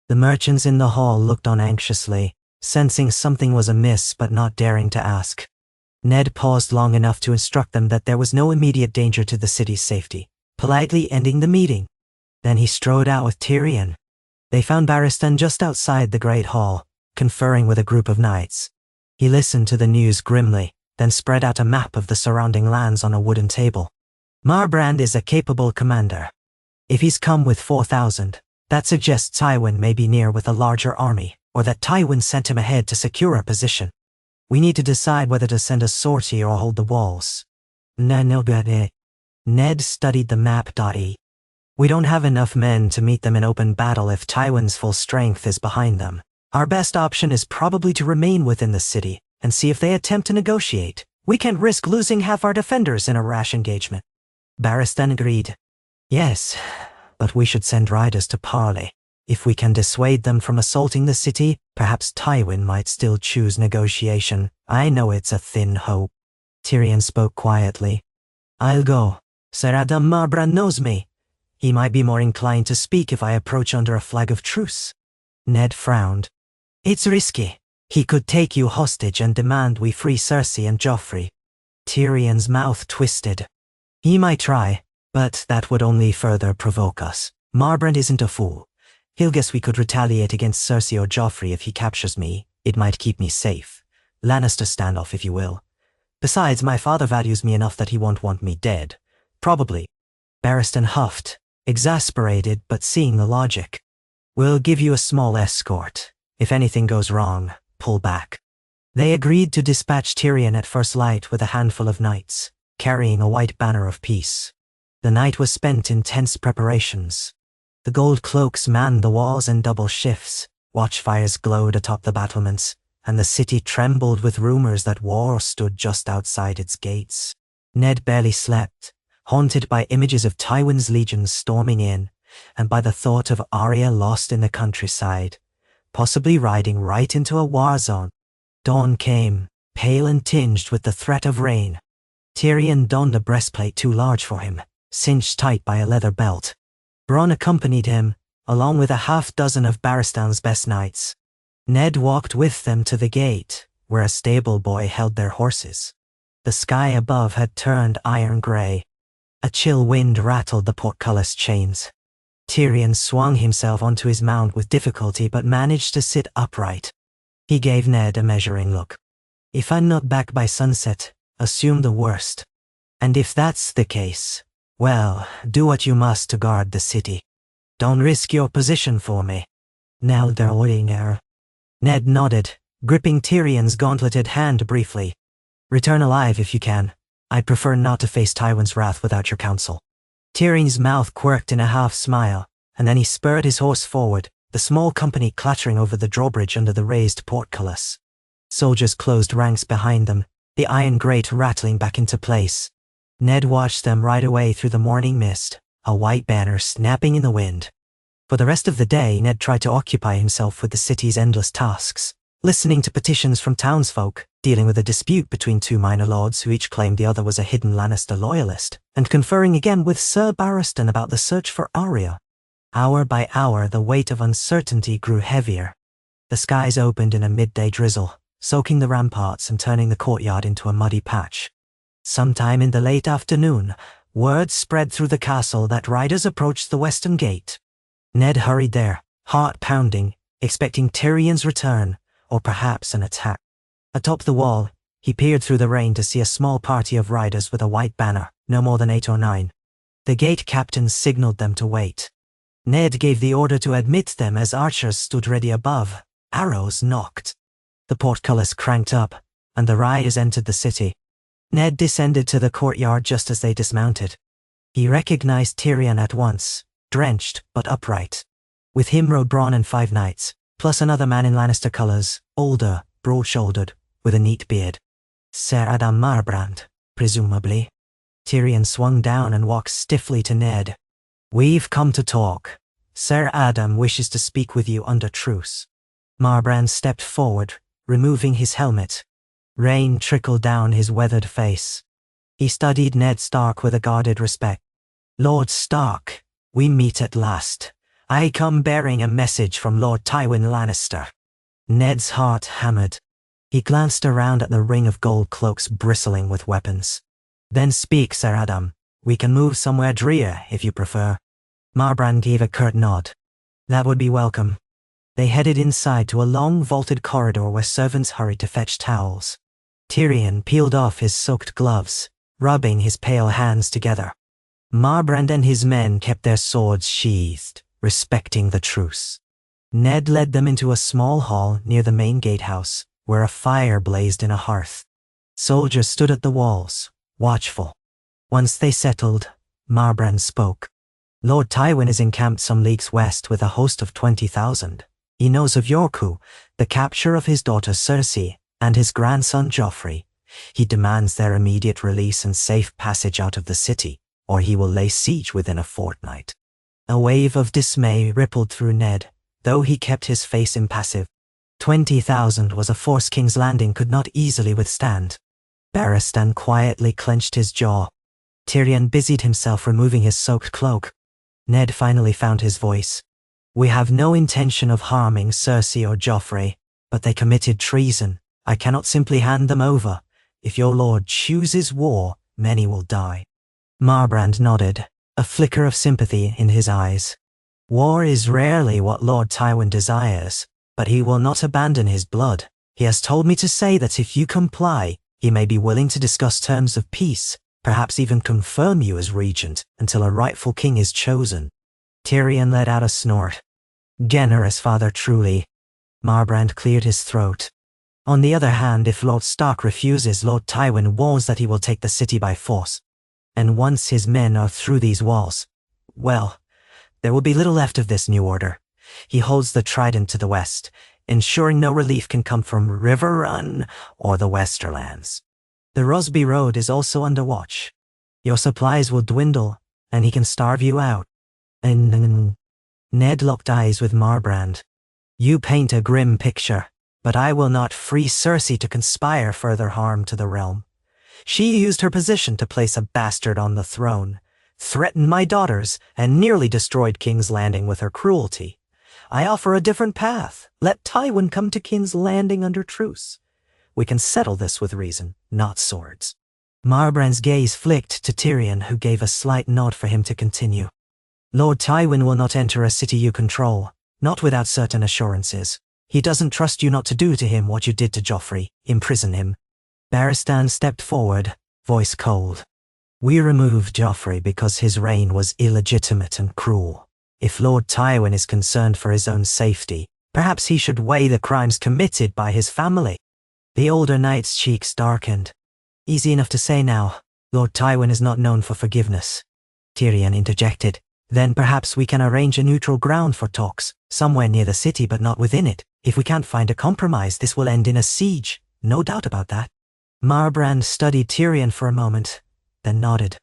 The merchants in the hall looked on anxiously, sensing something was amiss but not daring to ask. Ned paused long enough to instruct them that there was no immediate danger to the city's safety, politely ending the meeting. Then he strode out with Tyrion. They found Barristan just outside the Great Hall, conferring with a group of knights. He listened to the news grimly, then spread out a map of the surrounding lands on a wooden table. "Marbrand is a capable commander. If he's come with 4,000, that suggests Tywin may be near with a larger army, or that Tywin sent him ahead to secure a position. We need to decide whether to send a sortie or hold the walls." Ned studied the map. "We don't have enough men to meet them in open battle if Tywin's full strength is behind them. Our best option is probably to remain within the city and see if they attempt to negotiate. We can't risk losing half our defenders in a rash engagement." Barristan agreed. "Yes, but we should send riders to parley. If we can dissuade them from assaulting the city, perhaps Tywin might still choose negotiation. I know it's a thin hope." Tyrion spoke quietly. "I'll go. Sir Adam Marbrand knows me. He might be more inclined to speak if I approach under a flag of truce." Ned frowned. "It's risky. He could take you hostage and demand we free Cersei and Joffrey." Tyrion's mouth twisted. "He might try, but that would only further provoke us. Marbrand isn't a fool. He'll guess we could retaliate against Cersei or Joffrey if he captures me. It might keep me safe. Lannister standoff, if you will. Besides, my father values me enough that he won't want me dead. Probably." Barristan huffed, exasperated but seeing the logic. "We'll give you a small escort. If anything goes wrong, pull back." They agreed to dispatch Tyrion at first light with a handful of knights, carrying a white banner of peace. The night was spent in tense preparations. The gold cloaks manned the walls in double shifts, watchfires glowed atop the battlements, and the city trembled with rumors that war stood just outside its gates. Ned barely slept, haunted by images of Tywin's legions storming in, and by the thought of Arya lost in the countryside, possibly riding right into a war zone. Dawn came, pale and tinged with the threat of rain. Tyrion donned a breastplate too large for him, cinched tight by a leather belt. Bronn accompanied him, along with a half-dozen of Barristan's best knights. Ned walked with them to the gate, where a stable boy held their horses. The sky above had turned iron grey. A chill wind rattled the portcullis chains. Tyrion swung himself onto his mount with difficulty but managed to sit upright. He gave Ned a measuring look. "If I'm not back by sunset, assume the worst. And if that's the case, well, do what you must to guard the city. Don't risk your position for me." "Now they're waiting there." Ned nodded, gripping Tyrion's gauntleted hand briefly. "Return alive if you can. I'd prefer not to face Tywin's wrath without your counsel." Tyrion's mouth quirked in a half-smile, and then he spurred his horse forward, the small company clattering over the drawbridge under the raised portcullis. Soldiers closed ranks behind them, the iron grate rattling back into place. Ned watched them ride away through the morning mist, a white banner snapping in the wind. For the rest of the day, Ned tried to occupy himself with the city's endless tasks, listening to petitions from townsfolk, dealing with a dispute between two minor lords who each claimed the other was a hidden Lannister loyalist, and conferring again with Sir Barristan about the search for Arya. Hour by hour, the weight of uncertainty grew heavier. The skies opened in a midday drizzle, soaking the ramparts and turning the courtyard into a muddy patch. Sometime in the late afternoon, word spread through the castle that riders approached the western gate. Ned hurried there, heart pounding, expecting Tyrion's return, or perhaps an attack. Atop the wall, he peered through the rain to see a small party of riders with a white banner, no more than 8 or 9. The gate captain signaled them to wait. Ned gave the order to admit them as archers stood ready above. Arrows knocked. The portcullis cranked up, and the riders entered the city. Ned descended to the courtyard just as they dismounted. He recognized Tyrion at once, drenched but upright. With him rode Bronn and 5 knights, plus another man in Lannister colors, older, broad-shouldered, with a neat beard. Ser Adam Marbrand, presumably. Tyrion swung down and walked stiffly to Ned. "We've come to talk. Ser Adam wishes to speak with you under truce." Marbrand stepped forward, removing his helmet. Rain trickled down his weathered face. He studied Ned Stark with a guarded respect. "Lord Stark, we meet at last. I come bearing a message from Lord Tywin Lannister." Ned's heart hammered. He glanced around at the ring of gold cloaks bristling with weapons. "Then speak, Ser Adam. We can move somewhere drear, if you prefer." Marbrand gave a curt nod. "That would be welcome." They headed inside to a long vaulted corridor where servants hurried to fetch towels. Tyrion peeled off his soaked gloves, rubbing his pale hands together. Marbrand and his men kept their swords sheathed, respecting the truce. Ned led them into a small hall near the main gatehouse, where a fire blazed in a hearth. Soldiers stood at the walls, watchful. Once they settled, Marbrand spoke. "Lord Tywin is encamped some leagues west with a host of 20,000. He knows of your coup, the capture of his daughter Cersei, and his grandson Joffrey. He demands their immediate release and safe passage out of the city, or he will lay siege within a fortnight." A wave of dismay rippled through Ned, though he kept his face impassive. 20,000 was a force King's Landing could not easily withstand. Barristan quietly clenched his jaw. Tyrion busied himself removing his soaked cloak. Ned finally found his voice. "We have no intention of harming Cersei or Joffrey, but they committed treason. I cannot simply hand them over. If your lord chooses war, many will die." Marbrand nodded, a flicker of sympathy in his eyes. "War is rarely what Lord Tywin desires, but he will not abandon his blood. He has told me to say that if you comply, he may be willing to discuss terms of peace, perhaps even confirm you as regent until a rightful king is chosen." Tyrion let out a snort. "Generous father, truly." Marbrand cleared his throat. "On the other hand, if Lord Stark refuses, Lord Tywin warns that he will take the city by force. And once his men are through these walls, well, there will be little left of this new order. He holds the trident to the west, ensuring no relief can come from River Run or the Westerlands. The Rosby Road is also under watch. Your supplies will dwindle, and he can starve you out." And Ned locked eyes with Marbrand. "You paint a grim picture, but I will not free Cersei to conspire further harm to the realm. She used her position to place a bastard on the throne. threatened my daughters, and nearly destroyed King's Landing with her cruelty. I offer a different path. Let Tywin come to King's Landing under truce. We can settle this with reason, not swords." Marbrand's gaze flicked to Tyrion, who gave a slight nod for him to continue. "Lord Tywin will not enter a city you control, not without certain assurances. He doesn't trust you not to do to him what you did to Joffrey, imprison him." Barristan stepped forward, voice cold. "We removed Joffrey because his reign was illegitimate and cruel. If Lord Tywin is concerned for his own safety, perhaps he should weigh the crimes committed by his family." The older knight's cheeks darkened. "Easy enough to say now. Lord Tywin is not known for forgiveness." Tyrion interjected. "Then perhaps we can arrange a neutral ground for talks, somewhere near the city but not within it. If we can't find a compromise, this will end in a siege. No doubt about that." Marbrand studied Tyrion for a moment, then nodded.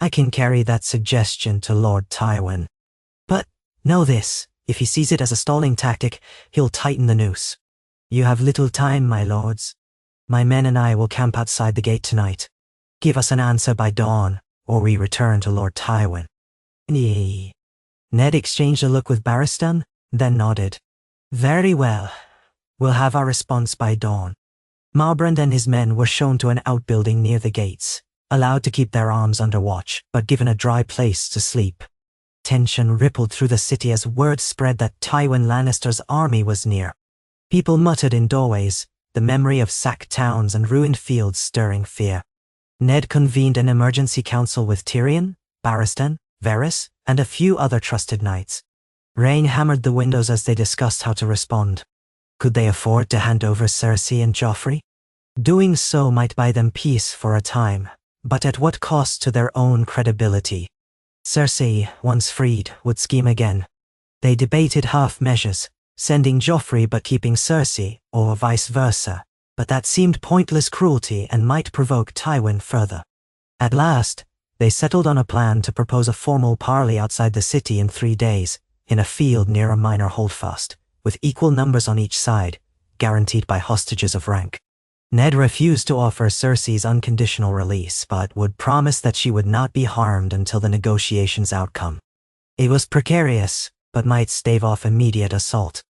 "I can carry that suggestion to Lord Tywin. But know this, if he sees it as a stalling tactic, he'll tighten the noose. You have little time, my lords. My men and I will camp outside the gate tonight. Give us an answer by dawn, or we return to Lord Tywin." Ned exchanged a look with Barristan, then nodded. "Very well. We'll have our response by dawn." Marbrand and his men were shown to an outbuilding near the gates, allowed to keep their arms under watch, but given a dry place to sleep. Tension rippled through the city as word spread that Tywin Lannister's army was near. People muttered in doorways, the memory of sacked towns and ruined fields stirring fear. Ned convened an emergency council with Tyrion, Barristan, Varys, and a few other trusted knights. Rain hammered the windows as they discussed how to respond. Could they afford to hand over Cersei and Joffrey? Doing so might buy them peace for a time, but at what cost to their own credibility? Cersei, once freed, would scheme again. They debated half measures, sending Joffrey but keeping Cersei, or vice versa, but that seemed pointless cruelty and might provoke Tywin further. At last, they settled on a plan to propose a formal parley outside the city in 3 days, in a field near a minor holdfast, with equal numbers on each side, guaranteed by hostages of rank. Ned refused to offer Cersei's unconditional release, but would promise that she would not be harmed until the negotiations' outcome. It was precarious, but might stave off immediate assault.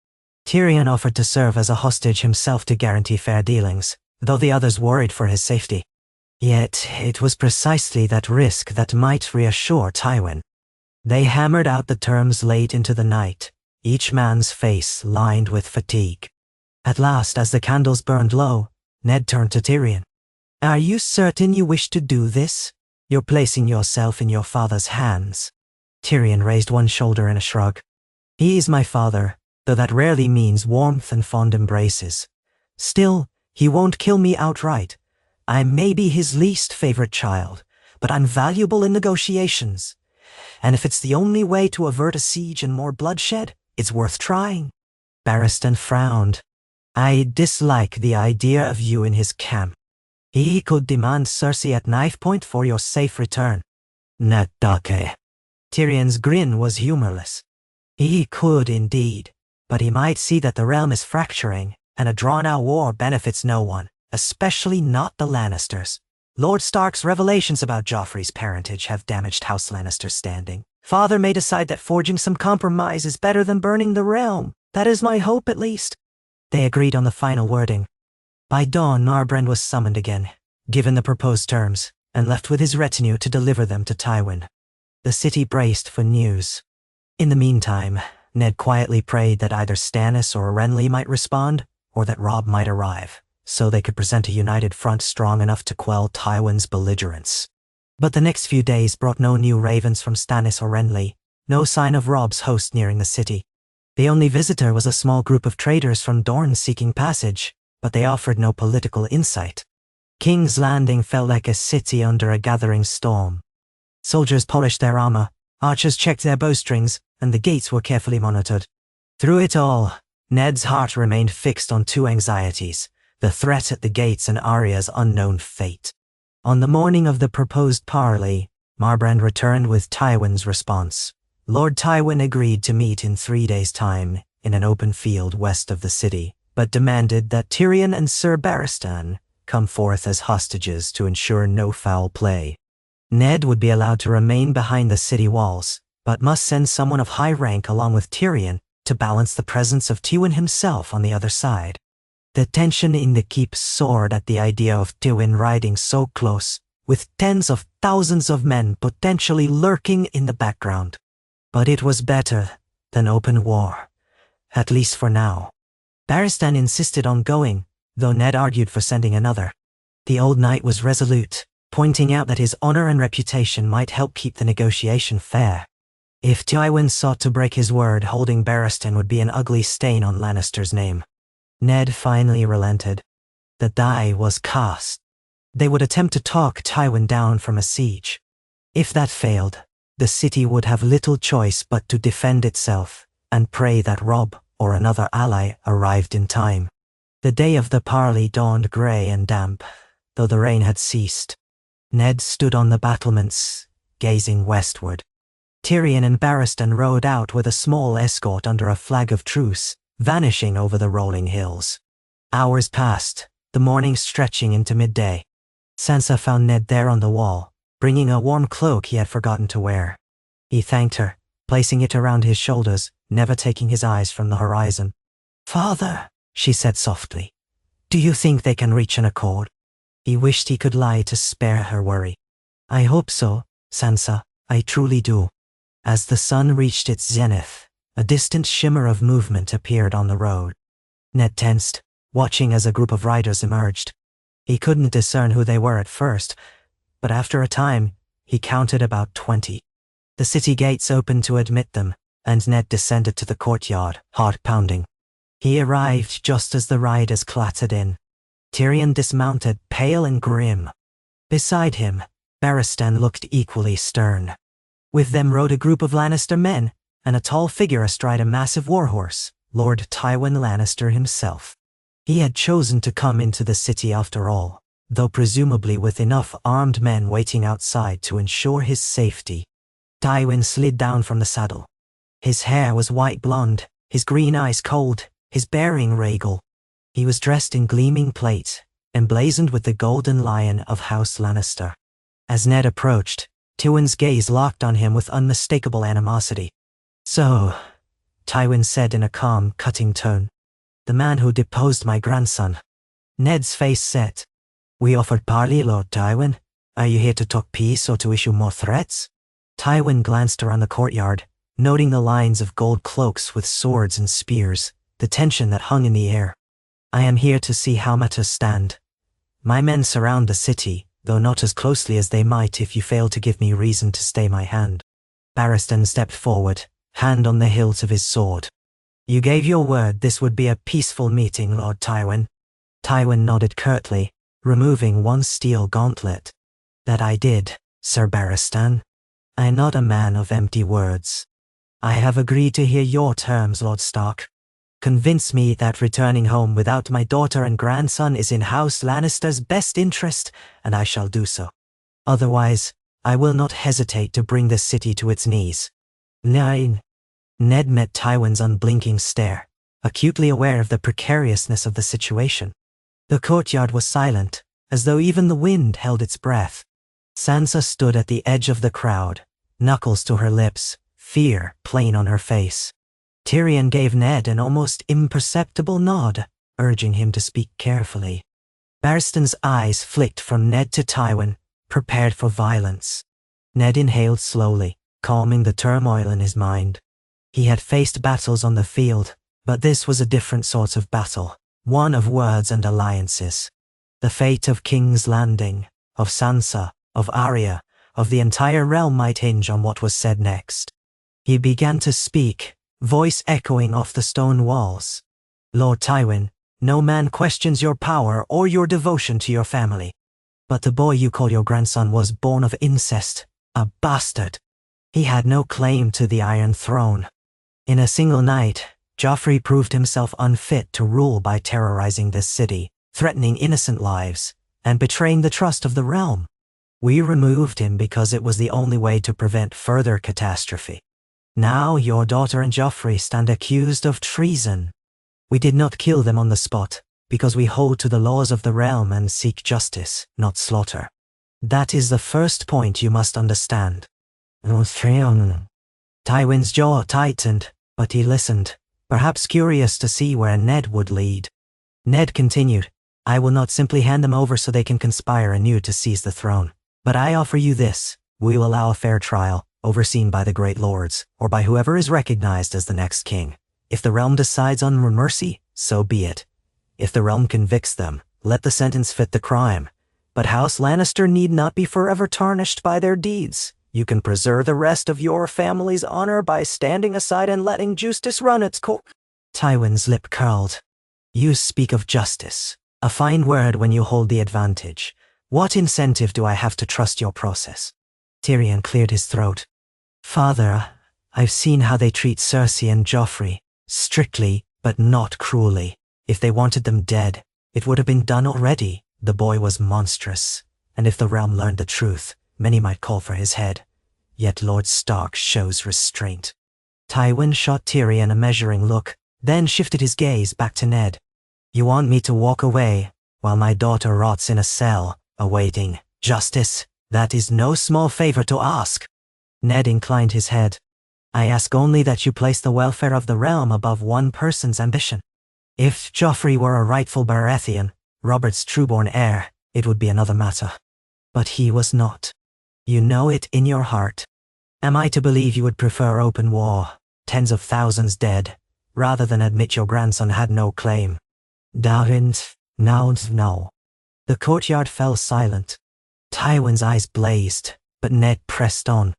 Tyrion offered to serve as a hostage himself to guarantee fair dealings, though the others worried for his safety. Yet it was precisely that risk that might reassure Tywin. They hammered out the terms late into the night, each man's face lined with fatigue. At last, as the candles burned low, Ned turned to Tyrion. "Are you certain you wish to do this? You're placing yourself in your father's hands." Tyrion raised one shoulder in a shrug. "He is my father, though that rarely means warmth and fond embraces. Still, he won't kill me outright. I may be his least favorite child, but I'm valuable in negotiations. And if it's the only way to avert a siege and more bloodshed, it's worth trying." Barristan frowned. "I dislike the idea of you in his camp. He could demand Cersei at knife point for your safe return." "Natake." Tyrion's grin was humorless. "He could indeed, but he might see that the realm is fracturing, and a drawn-out war benefits no one, especially not the Lannisters. Lord Stark's revelations about Joffrey's parentage have damaged House Lannister's standing. Father may decide that forging some compromise is better than burning the realm. That is my hope, at least." They agreed on the final wording. By dawn, Marbrand was summoned again, given the proposed terms, and left with his retinue to deliver them to Tywin. The city braced for news. In the meantime, Ned quietly prayed that either Stannis or Renly might respond, or that Robb might arrive, so they could present a united front strong enough to quell Tywin's belligerence. But the next few days brought no new ravens from Stannis or Renly, no sign of Robb's host nearing the city. The only visitor was a small group of traders from Dorne seeking passage, but they offered no political insight. King's Landing felt like a city under a gathering storm. Soldiers polished their armor, archers checked their bowstrings, and the gates were carefully monitored. Through it all, Ned's heart remained fixed on two anxieties: the threat at the gates and Arya's unknown fate. On the morning of the proposed parley, Marbrand returned with Tywin's response. Lord Tywin agreed to meet in 3 days' time in an open field west of the city, but demanded that Tyrion and Sir Barristan come forth as hostages to ensure no foul play. Ned would be allowed to remain behind the city walls, but must send someone of high rank along with Tyrion to balance the presence of Tywin himself on the other side. The tension in the keep soared at the idea of Tywin riding so close, with tens of thousands of men potentially lurking in the background. But it was better than open war, at least for now. Barristan insisted on going, though Ned argued for sending another. The old knight was resolute, pointing out that his honor and reputation might help keep the negotiation fair. If Tywin sought to break his word, holding Barristan would be an ugly stain on Lannister's name. Ned finally relented. The die was cast. They would attempt to talk Tywin down from a siege. If that failed, the city would have little choice but to defend itself and pray that Robb or another ally arrived in time. The day of the parley dawned grey and damp, though the rain had ceased. Ned stood on the battlements, gazing westward. Tyrion and Barristan rode out with a small escort under a flag of truce, vanishing over the rolling hills. Hours passed, the morning stretching into midday. Sansa found Ned there on the wall, bringing a warm cloak he had forgotten to wear. He thanked her, placing it around his shoulders, never taking his eyes from the horizon. "Father," she said softly, "do you think they can reach an accord?" He wished he could lie to spare her worry. "I hope so, Sansa, I truly do." As the sun reached its zenith, a distant shimmer of movement appeared on the road. Ned tensed, watching as a group of riders emerged. He couldn't discern who they were at first, but after a time, he counted about 20. The city gates opened to admit them, and Ned descended to the courtyard, heart pounding. He arrived just as the riders clattered in. Tyrion dismounted, pale and grim. Beside him, Barristan looked equally stern. With them rode a group of Lannister men, and a tall figure astride a massive warhorse, Lord Tywin Lannister himself. He had chosen to come into the city after all, though presumably with enough armed men waiting outside to ensure his safety. Tywin slid down from the saddle. His hair was white blonde, his green eyes cold, his bearing regal. He was dressed in gleaming plate, emblazoned with the golden lion of House Lannister. As Ned approached, Tywin's gaze locked on him with unmistakable animosity. "So," Tywin said in a calm, cutting tone, "the man who deposed my grandson." Ned's face set. "We offered parley, Lord Tywin. Are you here to talk peace or to issue more threats?" Tywin glanced around the courtyard, noting the lines of gold cloaks with swords and spears, the tension that hung in the air. "I am here to see how matters stand. My men surround the city, though not as closely as they might if you fail to give me reason to stay my hand." Barristan stepped forward, hand on the hilt of his sword. "You gave your word this would be a peaceful meeting, Lord Tywin." Tywin nodded curtly, removing one steel gauntlet. "That I did, Sir Barristan. I am not a man of empty words. I have agreed to hear your terms, Lord Stark. Convince me that returning home without my daughter and grandson is in House Lannister's best interest, and I shall do so. Otherwise, I will not hesitate to bring this city to its knees." "Nine." Ned met Tywin's unblinking stare, acutely aware of the precariousness of the situation. The courtyard was silent, as though even the wind held its breath. Sansa stood at the edge of the crowd, knuckles to her lips, fear plain on her face. Tyrion gave Ned an almost imperceptible nod, urging him to speak carefully. Barristan's eyes flicked from Ned to Tywin, prepared for violence. Ned inhaled slowly, calming the turmoil in his mind. He had faced battles on the field, but this was a different sort of battle, one of words and alliances. The fate of King's Landing, of Sansa, of Arya, of the entire realm might hinge on what was said next. He began to speak, voice echoing off the stone walls. "Lord Tywin, no man questions your power or your devotion to your family. But the boy you call your grandson was born of incest, a bastard. He had no claim to the Iron Throne. In a single night, Joffrey proved himself unfit to rule by terrorizing this city, threatening innocent lives, and betraying the trust of the realm. We removed him because it was the only way to prevent further catastrophe. Now your daughter and Joffrey stand accused of treason. We did not kill them on the spot, because we hold to the laws of the realm and seek justice, not slaughter. That is the first point you must understand. Tywin's jaw tightened, but he listened, perhaps curious to see where Ned would lead. Ned continued, I will not simply hand them over so they can conspire anew to seize the throne. But I offer you this, we will allow a fair trial, overseen by the great lords, or by whoever is recognized as the next king. If the realm decides on mercy, so be it. If the realm convicts them, let the sentence fit the crime. But House Lannister need not be forever tarnished by their deeds. You can preserve the rest of your family's honor by standing aside and letting justice run its course. Tywin's lip curled. You speak of justice. A fine word when you hold the advantage. What incentive do I have to trust your process? Tyrion cleared his throat. Father, I've seen how they treat Cersei and Joffrey. Strictly, but not cruelly. If they wanted them dead, it would have been done already. The boy was monstrous, and if the realm learned the truth, many might call for his head. Yet Lord Stark shows restraint. Tywin shot Tyrion a measuring look, then shifted his gaze back to Ned. You want me to walk away, while my daughter rots in a cell, awaiting justice? That is no small favor to ask. Ned inclined his head. I ask only that you place the welfare of the realm above one person's ambition. If Joffrey were a rightful Baratheon, Robert's trueborn heir, it would be another matter. But he was not. You know it in your heart. Am I to believe you would prefer open war, tens of thousands dead, rather than admit your grandson had no claim? No. The courtyard fell silent. Tywin's eyes blazed, but Ned pressed on.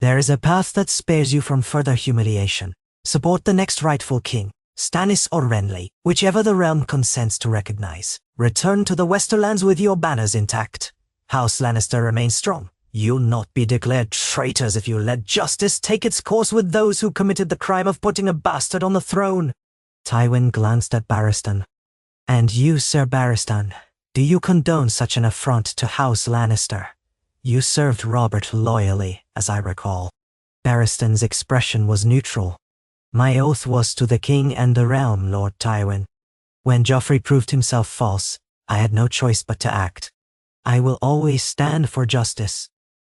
There is a path that spares you from further humiliation. Support the next rightful king, Stannis or Renly, whichever the realm consents to recognize. Return to the Westerlands with your banners intact. House Lannister remains strong. You'll not be declared traitors if you let justice take its course with those who committed the crime of putting a bastard on the throne. Tywin glanced at Barristan. And you, Sir Barristan, do you condone such an affront to House Lannister? You served Robert loyally, as I recall. Barristan's expression was neutral. My oath was to the king and the realm, Lord Tywin. When Joffrey proved himself false, I had no choice but to act. I will always stand for justice.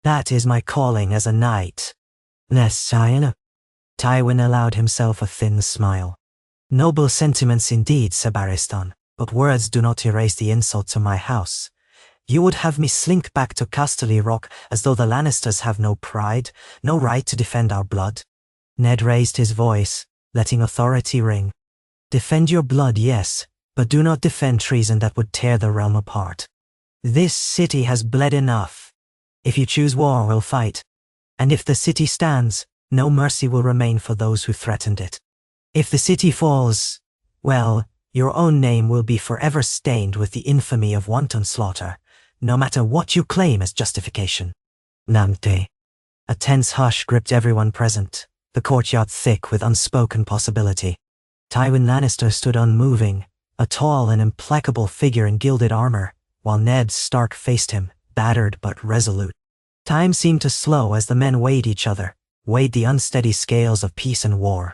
That is my calling as a knight. Tywin allowed himself a thin smile. Noble sentiments indeed, Sir Barristan, but words do not erase the insult to my house. You would have me slink back to Casterly Rock as though the Lannisters have no pride, no right to defend our blood. Ned raised his voice, letting authority ring. Defend your blood, yes, but do not defend treason that would tear the realm apart. This city has bled enough. If you choose war, we'll fight. And if the city stands, no mercy will remain for those who threatened it. If the city falls, well, your own name will be forever stained with the infamy of wanton slaughter, no matter what you claim as justification. Namte. A tense hush gripped everyone present, the courtyard thick with unspoken possibility. Tywin Lannister stood unmoving, a tall and implacable figure in gilded armor, while Ned Stark faced him, battered but resolute. Time seemed to slow as the men weighed each other, weighed the unsteady scales of peace and war.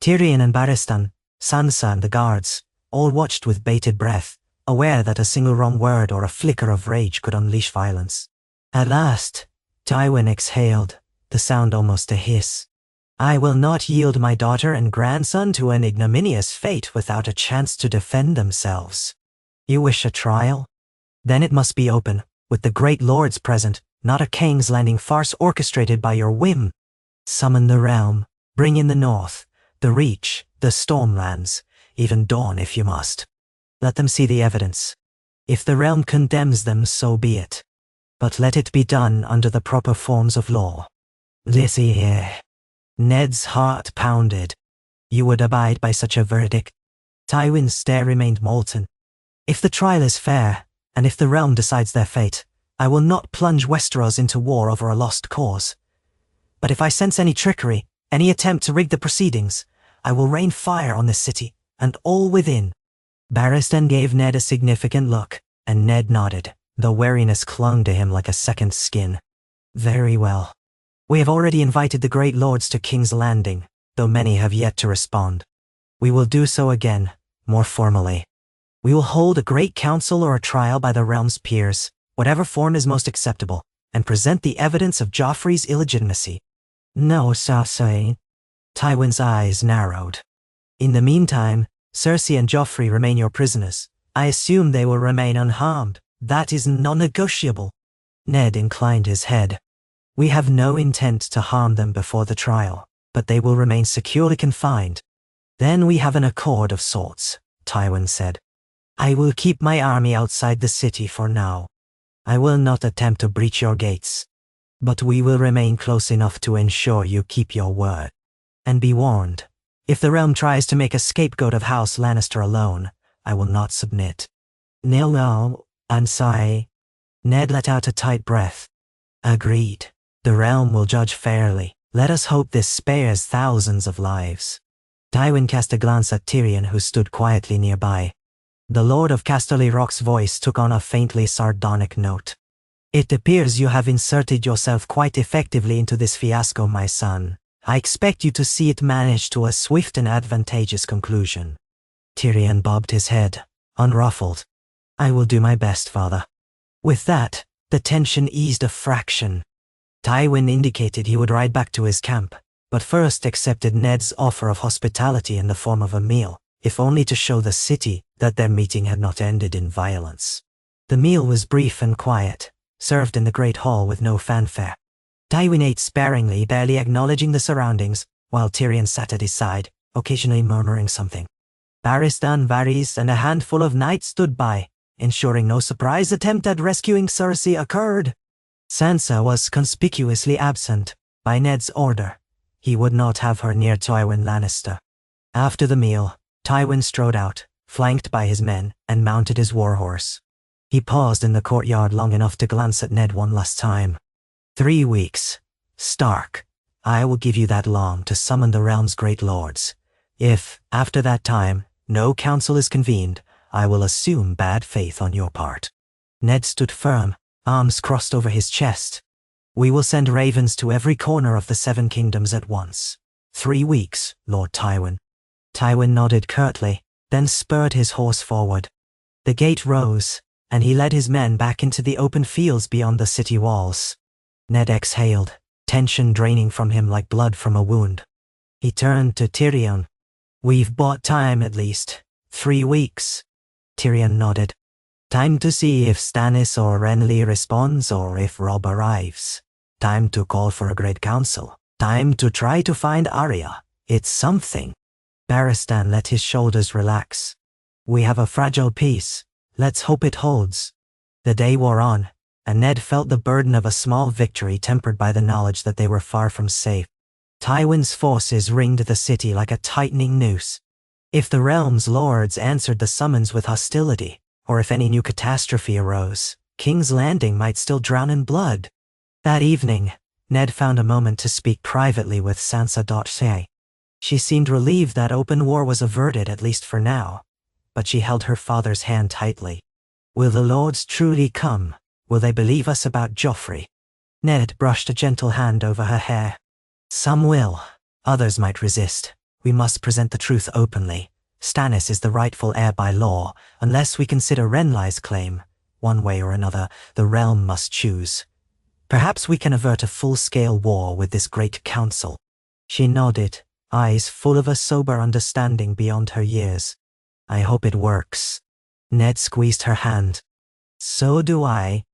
Tyrion and Barristan, Sansa and the guards, all watched with bated breath, aware that a single wrong word or a flicker of rage could unleash violence. At last, Tywin exhaled, the sound almost a hiss. I will not yield my daughter and grandson to an ignominious fate without a chance to defend themselves. You wish a trial? Then it must be open, with the great lords present, not a King's Landing farce orchestrated by your whim. Summon the realm, bring in the north, the Reach, the Stormlands, even Dawn if you must. Let them see the evidence. If the realm condemns them, so be it. But let it be done under the proper forms of law. Lizzie. Ned's heart pounded. You would abide by such a verdict? Tywin's stare remained molten. If the trial is fair, and if the realm decides their fate, I will not plunge Westeros into war over a lost cause. But if I sense any trickery, any attempt to rig the proceedings, I will rain fire on this city, and all within. Barristan gave Ned a significant look, and Ned nodded, though wariness clung to him like a second skin. Very well. We have already invited the great lords to King's Landing, though many have yet to respond. We will do so again, more formally. We will hold a great council or a trial by the realm's peers, whatever form is most acceptable, and present the evidence of Joffrey's illegitimacy. No, Cersei. Tywin's eyes narrowed. In the meantime, Cersei and Joffrey remain your prisoners. I assume they will remain unharmed. That is non-negotiable. Ned inclined his head. We have no intent to harm them before the trial, but they will remain securely confined. Then we have an accord of sorts, Tywin said. I will keep my army outside the city for now. I will not attempt to breach your gates, but we will remain close enough to ensure you keep your word. And be warned, if the realm tries to make a scapegoat of House Lannister alone, I will not submit. No, I'm sorry. Ned let out a tight breath. Agreed. The realm will judge fairly. Let us hope this spares thousands of lives. Tywin cast a glance at Tyrion, who stood quietly nearby. The Lord of Casterly Rock's voice took on a faintly sardonic note. It appears you have inserted yourself quite effectively into this fiasco, my son. I expect you to see it manage to a swift and advantageous conclusion. Tyrion bobbed his head, unruffled. I will do my best, father. With that, the tension eased a fraction. Tywin indicated he would ride back to his camp, but first accepted Ned's offer of hospitality in the form of a meal, if only to show the city that their meeting had not ended in violence. The meal was brief and quiet, served in the great hall with no fanfare. Tywin ate sparingly, barely acknowledging the surroundings, while Tyrion sat at his side, occasionally murmuring something. Barristan, Varys, and a handful of knights stood by, ensuring no surprise attempt at rescuing Cersei occurred. Sansa was conspicuously absent, by Ned's order. He would not have her near Tywin Lannister. After the meal, Tywin strode out, flanked by his men, and mounted his warhorse. He paused in the courtyard long enough to glance at Ned one last time. 3 weeks. Stark. I will give you that long to summon the realm's great lords. If, after that time, no council is convened, I will assume bad faith on your part. Ned stood firm, arms crossed over his chest. We will send ravens to every corner of the 7 kingdoms at once. 3 weeks, Lord Tywin. Tywin nodded curtly, then spurred his horse forward. The gate rose, and he led his men back into the open fields beyond the city walls. Ned exhaled, tension draining from him like blood from a wound. He turned to Tyrion. We've bought time at least. 3 weeks. Tyrion nodded. Time to see if Stannis or Renly responds or if Robb arrives. Time to call for a great council. Time to try to find Arya. It's something. Barristan let his shoulders relax. We have a fragile peace. Let's hope it holds. The day wore on, and Ned felt the burden of a small victory tempered by the knowledge that they were far from safe. Tywin's forces ringed the city like a tightening noose. If the realm's lords answered the summons with hostility, or if any new catastrophe arose, King's Landing might still drown in blood. That evening, Ned found a moment to speak privately with Sansa. She seemed relieved that open war was averted, at least for now, but she held her father's hand tightly. Will the lords truly come? Will they believe us about Joffrey? Ned brushed a gentle hand over her hair. Some will. Others might resist. We must present the truth openly. Stannis is the rightful heir by law, unless we consider Renly's claim. One way or another, the realm must choose. Perhaps we can avert a full-scale war with this great council. She nodded, eyes full of a sober understanding beyond her years. I hope it works. Ned squeezed her hand. So do I.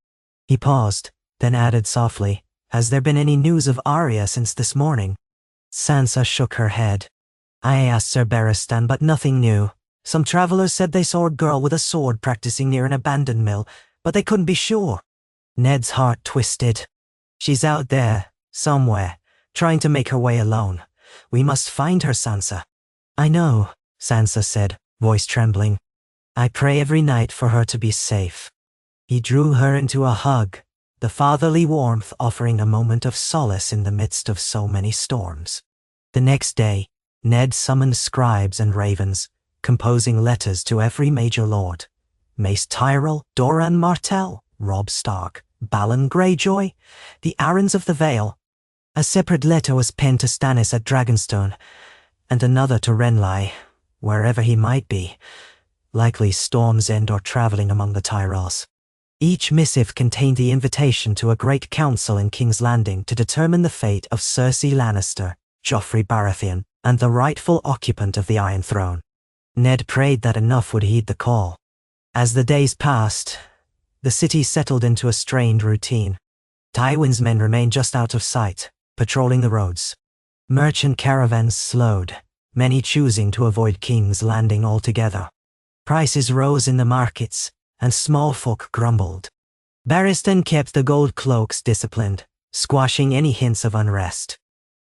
He paused, then added softly, Has there been any news of Arya since this morning? Sansa shook her head. I asked Sir Barristan, but nothing new. Some travelers said they saw a girl with a sword practicing near an abandoned mill, but they couldn't be sure. Ned's heart twisted. She's out there, somewhere, trying to make her way alone. We must find her, Sansa. I know, Sansa said, voice trembling. I pray every night for her to be safe. He drew her into a hug, the fatherly warmth offering a moment of solace in the midst of so many storms. The next day, Ned summoned scribes and ravens, composing letters to every major lord. Mace Tyrell, Doran Martell, Robb Stark, Balon Greyjoy, the Arryns of the Vale. A separate letter was penned to Stannis at Dragonstone, and another to Renly, wherever he might be, likely Storm's End or traveling among the Tyrells. Each missive contained the invitation to a great council in King's Landing to determine the fate of Cersei Lannister, Joffrey Baratheon, and the rightful occupant of the Iron Throne. Ned prayed that enough would heed the call. As the days passed, the city settled into a strained routine. Tywin's men remained just out of sight, patrolling the roads. Merchant caravans slowed, many choosing to avoid King's Landing altogether. Prices rose in the markets, and small folk grumbled. Barristan kept the gold cloaks disciplined, squashing any hints of unrest.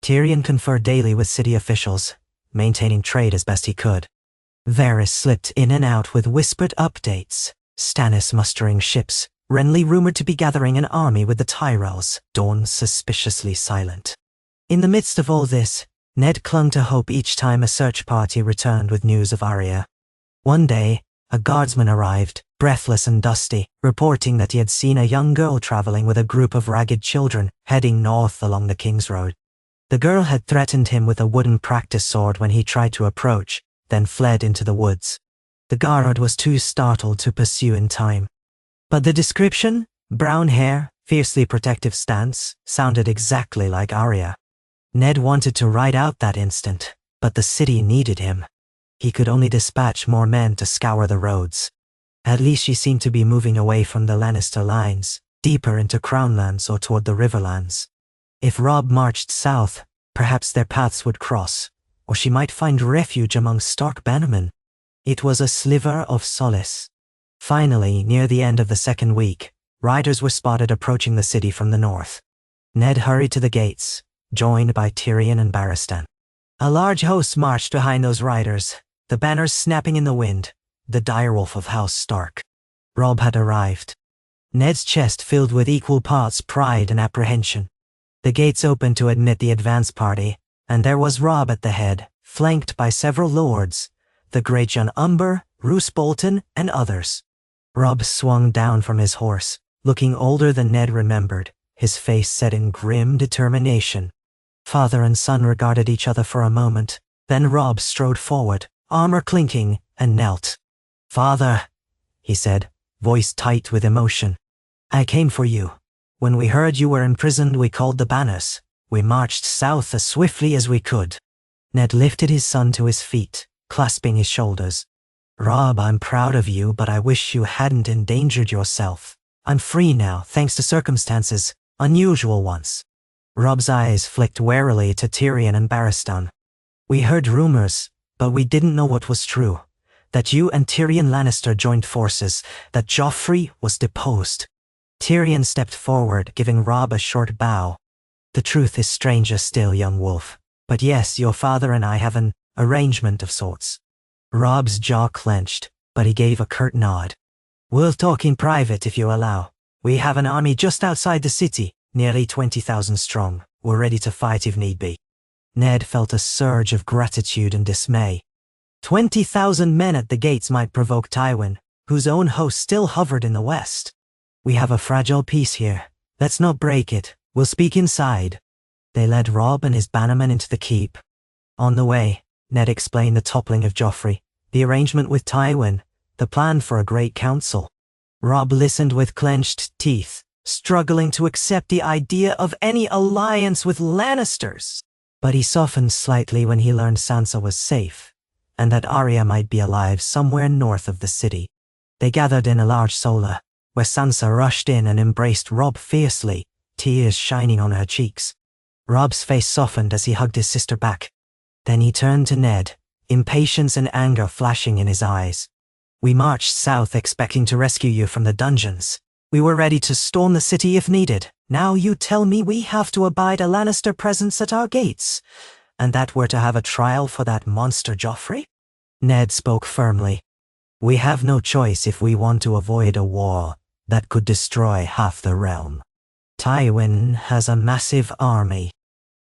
Tyrion conferred daily with city officials, maintaining trade as best he could. Varys slipped in and out with whispered updates, Stannis mustering ships, Renly rumored to be gathering an army with the Tyrells, Dorne suspiciously silent. In the midst of all this, Ned clung to hope each time a search party returned with news of Arya. One day, a guardsman arrived, breathless and dusty, reporting that he had seen a young girl traveling with a group of ragged children, heading north along the King's Road. The girl had threatened him with a wooden practice sword when he tried to approach, then fled into the woods. The guard was too startled to pursue in time. But the description, brown hair, fiercely protective stance, sounded exactly like Arya. Ned wanted to ride out that instant, but the city needed him. He could only dispatch more men to scour the roads. At least she seemed to be moving away from the Lannister lines, deeper into Crownlands or toward the Riverlands. If Robb marched south, perhaps their paths would cross, or she might find refuge among Stark bannermen. It was a sliver of solace. Finally, near the end of the second week, riders were spotted approaching the city from the north. Ned hurried to the gates, joined by Tyrion and Barristan. A large host marched behind those riders, the banners snapping in the wind, the direwolf of House Stark. Robb had arrived. Ned's chest filled with equal parts pride and apprehension. The gates opened to admit the advance party, and there was Robb at the head, flanked by several lords, the great John Umber, Roose Bolton, and others. Robb swung down from his horse, looking older than Ned remembered, his face set in grim determination. Father and son regarded each other for a moment, then Robb strode forward, armor clinking, and knelt. "Father," he said, voice tight with emotion. "I came for you. When we heard you were imprisoned, we called the banners. We marched south as swiftly as we could." Ned lifted his son to his feet, clasping his shoulders. "Robb, I'm proud of you, but I wish you hadn't endangered yourself. I'm free now, thanks to circumstances, unusual ones." Robb's eyes flicked warily to Tyrion and Barristan. "We heard rumors, but we didn't know what was true. That you and Tyrion Lannister joined forces, that Joffrey was deposed." Tyrion stepped forward, giving Robb a short bow. "The truth is stranger still, young wolf. But yes, your father and I have an arrangement of sorts." Robb's jaw clenched, but he gave a curt nod. "We'll talk in private if you allow. We have an army just outside the city, nearly 20,000 strong. We're ready to fight if need be." Ned felt a surge of gratitude and dismay. 20,000 men at the gates might provoke Tywin, whose own host still hovered in the west. "We have a fragile peace here. Let's not break it. We'll speak inside." They led Robb and his bannermen into the keep. On the way, Ned explained the toppling of Joffrey, the arrangement with Tywin, the plan for a great council. Robb listened with clenched teeth, struggling to accept the idea of any alliance with Lannisters. But he softened slightly when he learned Sansa was safe, and that Arya might be alive somewhere north of the city. They gathered in a large sola, where Sansa rushed in and embraced Robb fiercely, tears shining on her cheeks. Robb's face softened as he hugged his sister back. Then he turned to Ned, impatience and anger flashing in his eyes. "We marched south expecting to rescue you from the dungeons. We were ready to storm the city if needed. Now you tell me we have to abide a Lannister presence at our gates, and that we're to have a trial for that monster Joffrey?" Ned spoke firmly. "We have no choice if we want to avoid a war that could destroy half the realm. Tywin has a massive army,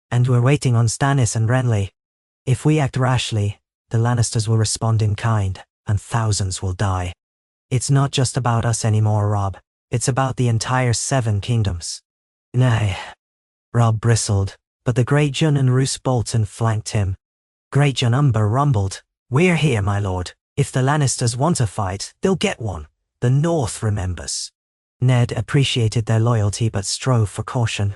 and we're waiting on Stannis and Renly. If we act rashly, the Lannisters will respond in kind, and thousands will die. It's not just about us anymore, Robb. It's about the entire 7 kingdoms." "Nay." Robb bristled, but the Great Jun and Roose Bolton flanked him. Great Jun Umber rumbled, "We're here, my lord. If the Lannisters want a fight, they'll get one. The North remembers." Ned appreciated their loyalty but strove for caution.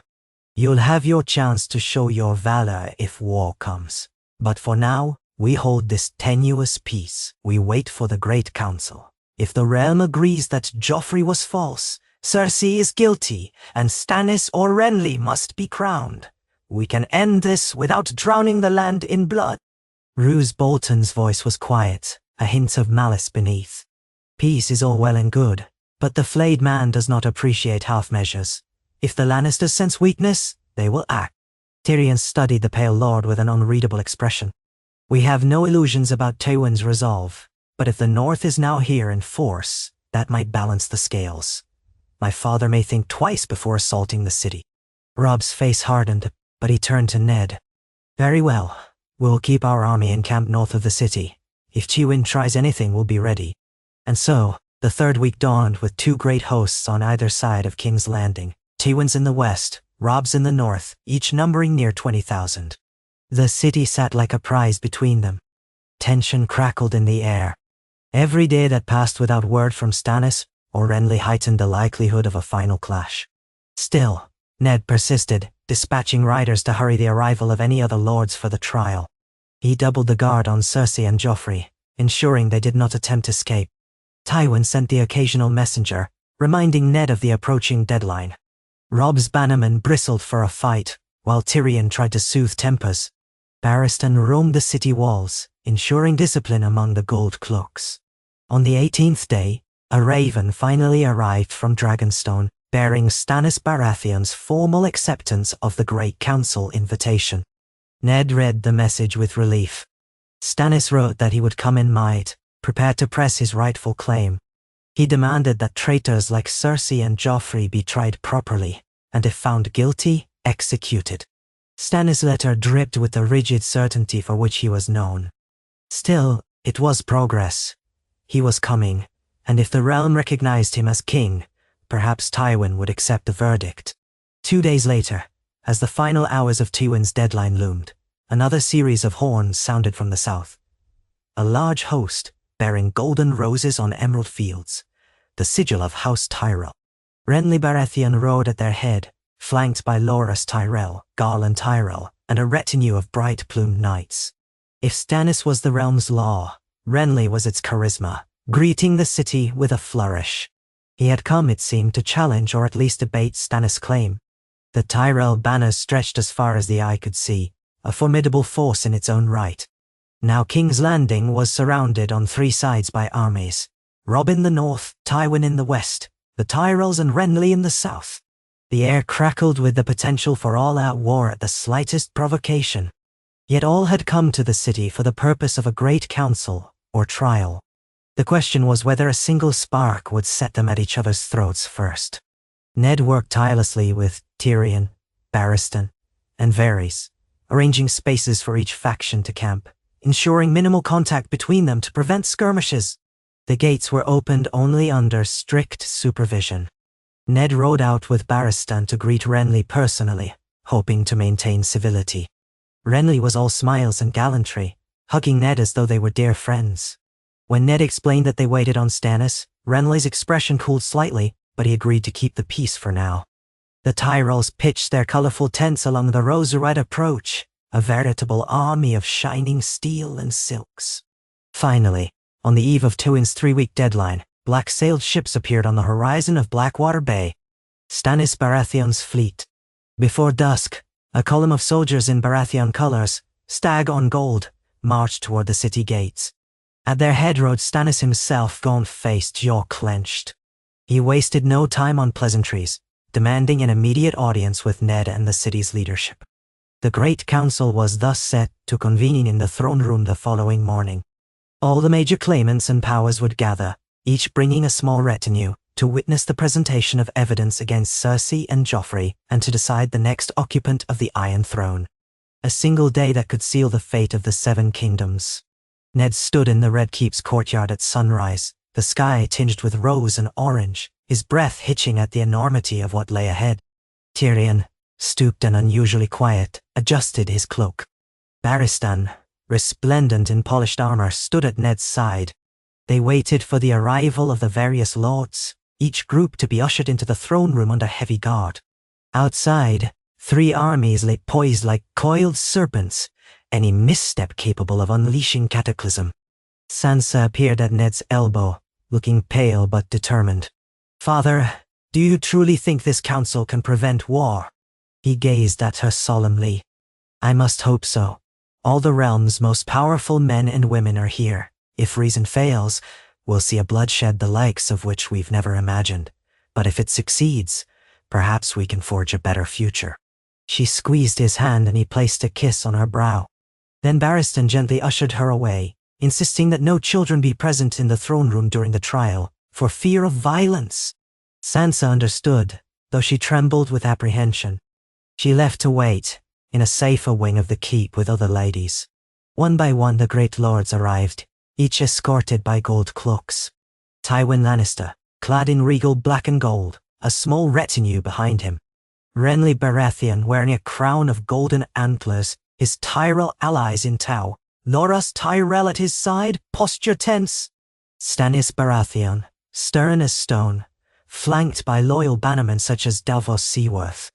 You'll have your chance to show your valor if war comes. But for now, we hold this tenuous peace. We wait for the Great Council. If the realm agrees that Joffrey was false, Cersei is guilty, and Stannis or Renly must be crowned, we can end this without drowning the land in blood. Roose Bolton's voice was quiet, a hint of malice beneath. Peace is all well and good, but the flayed man does not appreciate half measures. If the Lannisters sense weakness, they will act. Tyrion studied the Pale Lord with an unreadable expression. We have no illusions about Tywin's resolve, but if the North is now here in force, that might balance the scales. My father may think twice before assaulting the city. Robb's face hardened, but he turned to Ned. Very well. We'll keep our army encamped north of the city. If Tywin tries anything, we'll be ready. And so, the third week dawned with two great hosts on either side of King's Landing. Tywin's in the west, Robb's in the north, each numbering near 20,000. The city sat like a prize between them. Tension crackled in the air. Every day that passed without word from Stannis or Renly heightened the likelihood of a final clash. Still, Ned persisted, dispatching riders to hurry the arrival of any other lords for the trial. He doubled the guard on Cersei and Joffrey, ensuring they did not attempt escape. Tywin sent the occasional messenger, reminding Ned of the approaching deadline. Robb's bannermen bristled for a fight, while Tyrion tried to soothe tempers. Barristan roamed the city walls, ensuring discipline among the gold cloaks. On the 18th day, a raven finally arrived from Dragonstone, bearing Stannis Baratheon's formal acceptance of the Great Council invitation. Ned read the message with relief. Stannis wrote that he would come in might, prepared to press his rightful claim. He demanded that traitors like Cersei and Joffrey be tried properly, and if found guilty, executed. Stannis' letter dripped with the rigid certainty for which he was known. Still, it was progress. He was coming, and if the realm recognized him as king, perhaps Tywin would accept the verdict. 2 days later, as the final hours of Tywin's deadline loomed, another series of horns sounded from the south. A large host, bearing golden roses on emerald fields, the sigil of House Tyrell. Renly Baratheon rode at their head, flanked by Loras Tyrell, Garland Tyrell, and a retinue of bright-plumed knights. If Stannis was the realm's law, Renly was its charisma, greeting the city with a flourish. He had come, it seemed, to challenge or at least debate Stannis' claim. The Tyrell banners stretched as far as the eye could see, a formidable force in its own right. Now King's Landing was surrounded on 3 sides by armies. Robb in the north, Tywin in the west, the Tyrells and Renly in the south. The air crackled with the potential for all-out war at the slightest provocation. Yet all had come to the city for the purpose of a great council, or trial. The question was whether a single spark would set them at each other's throats first. Ned worked tirelessly with Tyrion, Barristan, and Varys, arranging spaces for each faction to camp, ensuring minimal contact between them to prevent skirmishes. The gates were opened only under strict supervision. Ned rode out with Barristan to greet Renly personally, hoping to maintain civility. Renly was all smiles and gallantry, hugging Ned as though they were dear friends. When Ned explained that they waited on Stannis, Renly's expression cooled slightly, but he agreed to keep the peace for now. The Tyrells pitched their colorful tents along the rose-red approach, a veritable army of shining steel and silks. Finally, on the eve of Tywin's 3-week deadline, black-sailed ships appeared on the horizon of Blackwater Bay. Stannis Baratheon's fleet. Before dusk, a column of soldiers in Baratheon colors, stag on gold, marched toward the city gates. At their head rode Stannis himself, gaunt-faced, jaw clenched. He wasted no time on pleasantries, demanding an immediate audience with Ned and the city's leadership. The Great Council was thus set to convene in the throne room the following morning. All the major claimants and powers would gather, each bringing a small retinue, to witness the presentation of evidence against Cersei and Joffrey and to decide the next occupant of the Iron Throne. A single day that could seal the fate of the 7 kingdoms. Ned stood in the Red Keep's courtyard at sunrise, the sky tinged with rose and orange, his breath hitching at the enormity of what lay ahead. Tyrion, stooped and unusually quiet, adjusted his cloak. Barristan, resplendent in polished armor, stood at Ned's side. They waited for the arrival of the various lords, each group to be ushered into the throne room under heavy guard. Outside, 3 armies lay poised like coiled serpents, any misstep capable of unleashing cataclysm. Sansa appeared at Ned's elbow, looking pale but determined. "Father, do you truly think this council can prevent war?" He gazed at her solemnly. "I must hope so. All the realm's most powerful men and women are here. If reason fails, we'll see a bloodshed the likes of which we've never imagined. But if it succeeds, perhaps we can forge a better future." She squeezed his hand and he placed a kiss on her brow. Then Barristan gently ushered her away, insisting that no children be present in the throne room during the trial, for fear of violence. Sansa understood, though she trembled with apprehension. She left to wait, in a safer wing of the keep with other ladies. One by one the great lords arrived, each escorted by gold cloaks. Tywin Lannister, clad in regal black and gold, a small retinue behind him. Renly Baratheon wearing a crown of golden antlers, his Tyrell allies in tow. Loras Tyrell at his side, posture tense. Stannis Baratheon, stern as stone, flanked by loyal bannermen such as Davos Seaworth.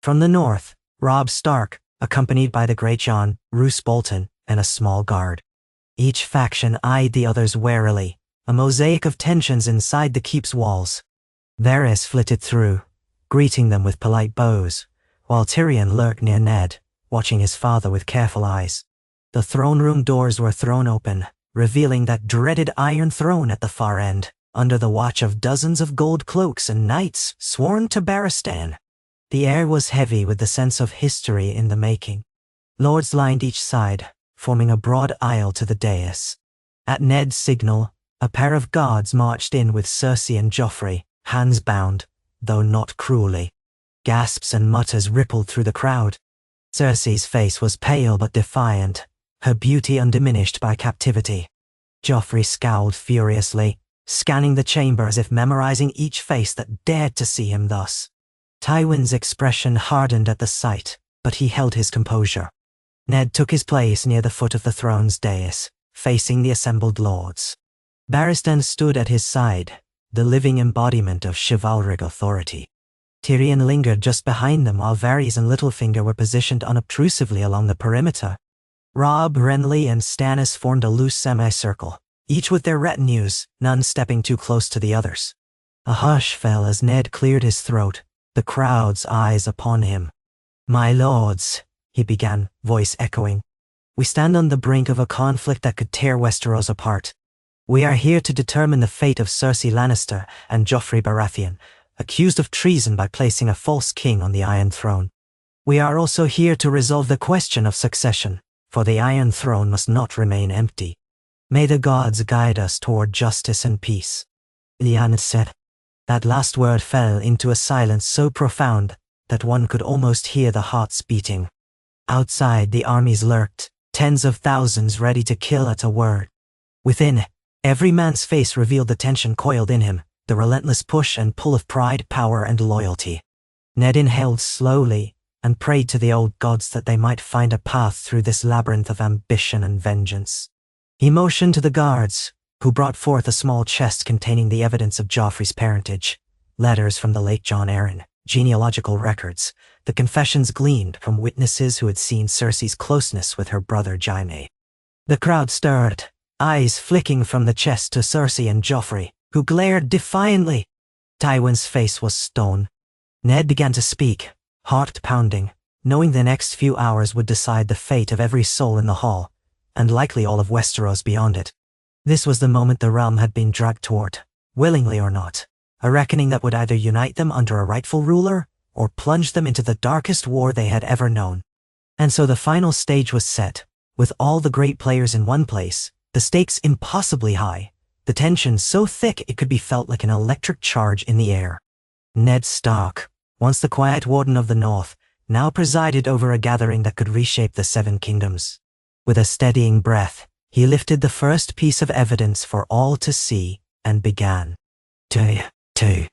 From the north, Robb Stark, accompanied by the Great Jon, Roose Bolton, and a small guard. Each faction eyed the others warily, a mosaic of tensions inside the keep's walls. Varys flitted through, greeting them with polite bows, while Tyrion lurked near Ned, watching his father with careful eyes. The throne room doors were thrown open, revealing that dreaded Iron Throne at the far end, under the watch of dozens of gold cloaks and knights sworn to Barristan. The air was heavy with the sense of history in the making. Lords lined each side, forming a broad aisle to the dais. At Ned's signal, a pair of guards marched in with Cersei and Joffrey, hands bound, though not cruelly. Gasps and mutters rippled through the crowd. Cersei's face was pale but defiant, her beauty undiminished by captivity. Joffrey scowled furiously, scanning the chamber as if memorizing each face that dared to see him thus. Tywin's expression hardened at the sight, but he held his composure. Ned took his place near the foot of the throne's dais, facing the assembled lords. Barristan stood at his side, the living embodiment of chivalric authority. Tyrion lingered just behind them while Varys and Littlefinger were positioned unobtrusively along the perimeter. Robb, Renly, and Stannis formed a loose semicircle, each with their retinues, none stepping too close to the others. A hush fell as Ned cleared his throat, the crowd's eyes upon him. "My lords," he began, voice echoing. "We stand on the brink of a conflict that could tear Westeros apart. We are here to determine the fate of Cersei Lannister and Joffrey Baratheon, accused of treason by placing a false king on the Iron Throne. We are also here to resolve the question of succession, for the Iron Throne must not remain empty. May the gods guide us toward justice and peace." Lyanna said. That last word fell into a silence so profound that one could almost hear the hearts beating. Outside, the armies lurked, tens of thousands ready to kill at a word. Within, every man's face revealed the tension coiled in him, the relentless push and pull of pride, power, and loyalty. Ned inhaled slowly and prayed to the old gods that they might find a path through this labyrinth of ambition and vengeance. He motioned to the guards, who brought forth a small chest containing the evidence of Joffrey's parentage, letters from the late Jon Arryn, genealogical records. The confessions gleaned from witnesses who had seen Cersei's closeness with her brother Jaime. The crowd stirred, eyes flicking from the chest to Cersei and Joffrey, who glared defiantly. Tywin's face was stone. Ned began to speak, heart pounding, knowing the next few hours would decide the fate of every soul in the hall, and likely all of Westeros beyond it. This was the moment the realm had been dragged toward, willingly or not, a reckoning that would either unite them under a rightful ruler, or plunge them into the darkest war they had ever known. And so the final stage was set, with all the great players in one place, the stakes impossibly high, the tension so thick it could be felt like an electric charge in the air. Ned Stark, once the quiet warden of the North, now presided over a gathering that could reshape the Seven Kingdoms. With a steadying breath, he lifted the first piece of evidence for all to see and began. To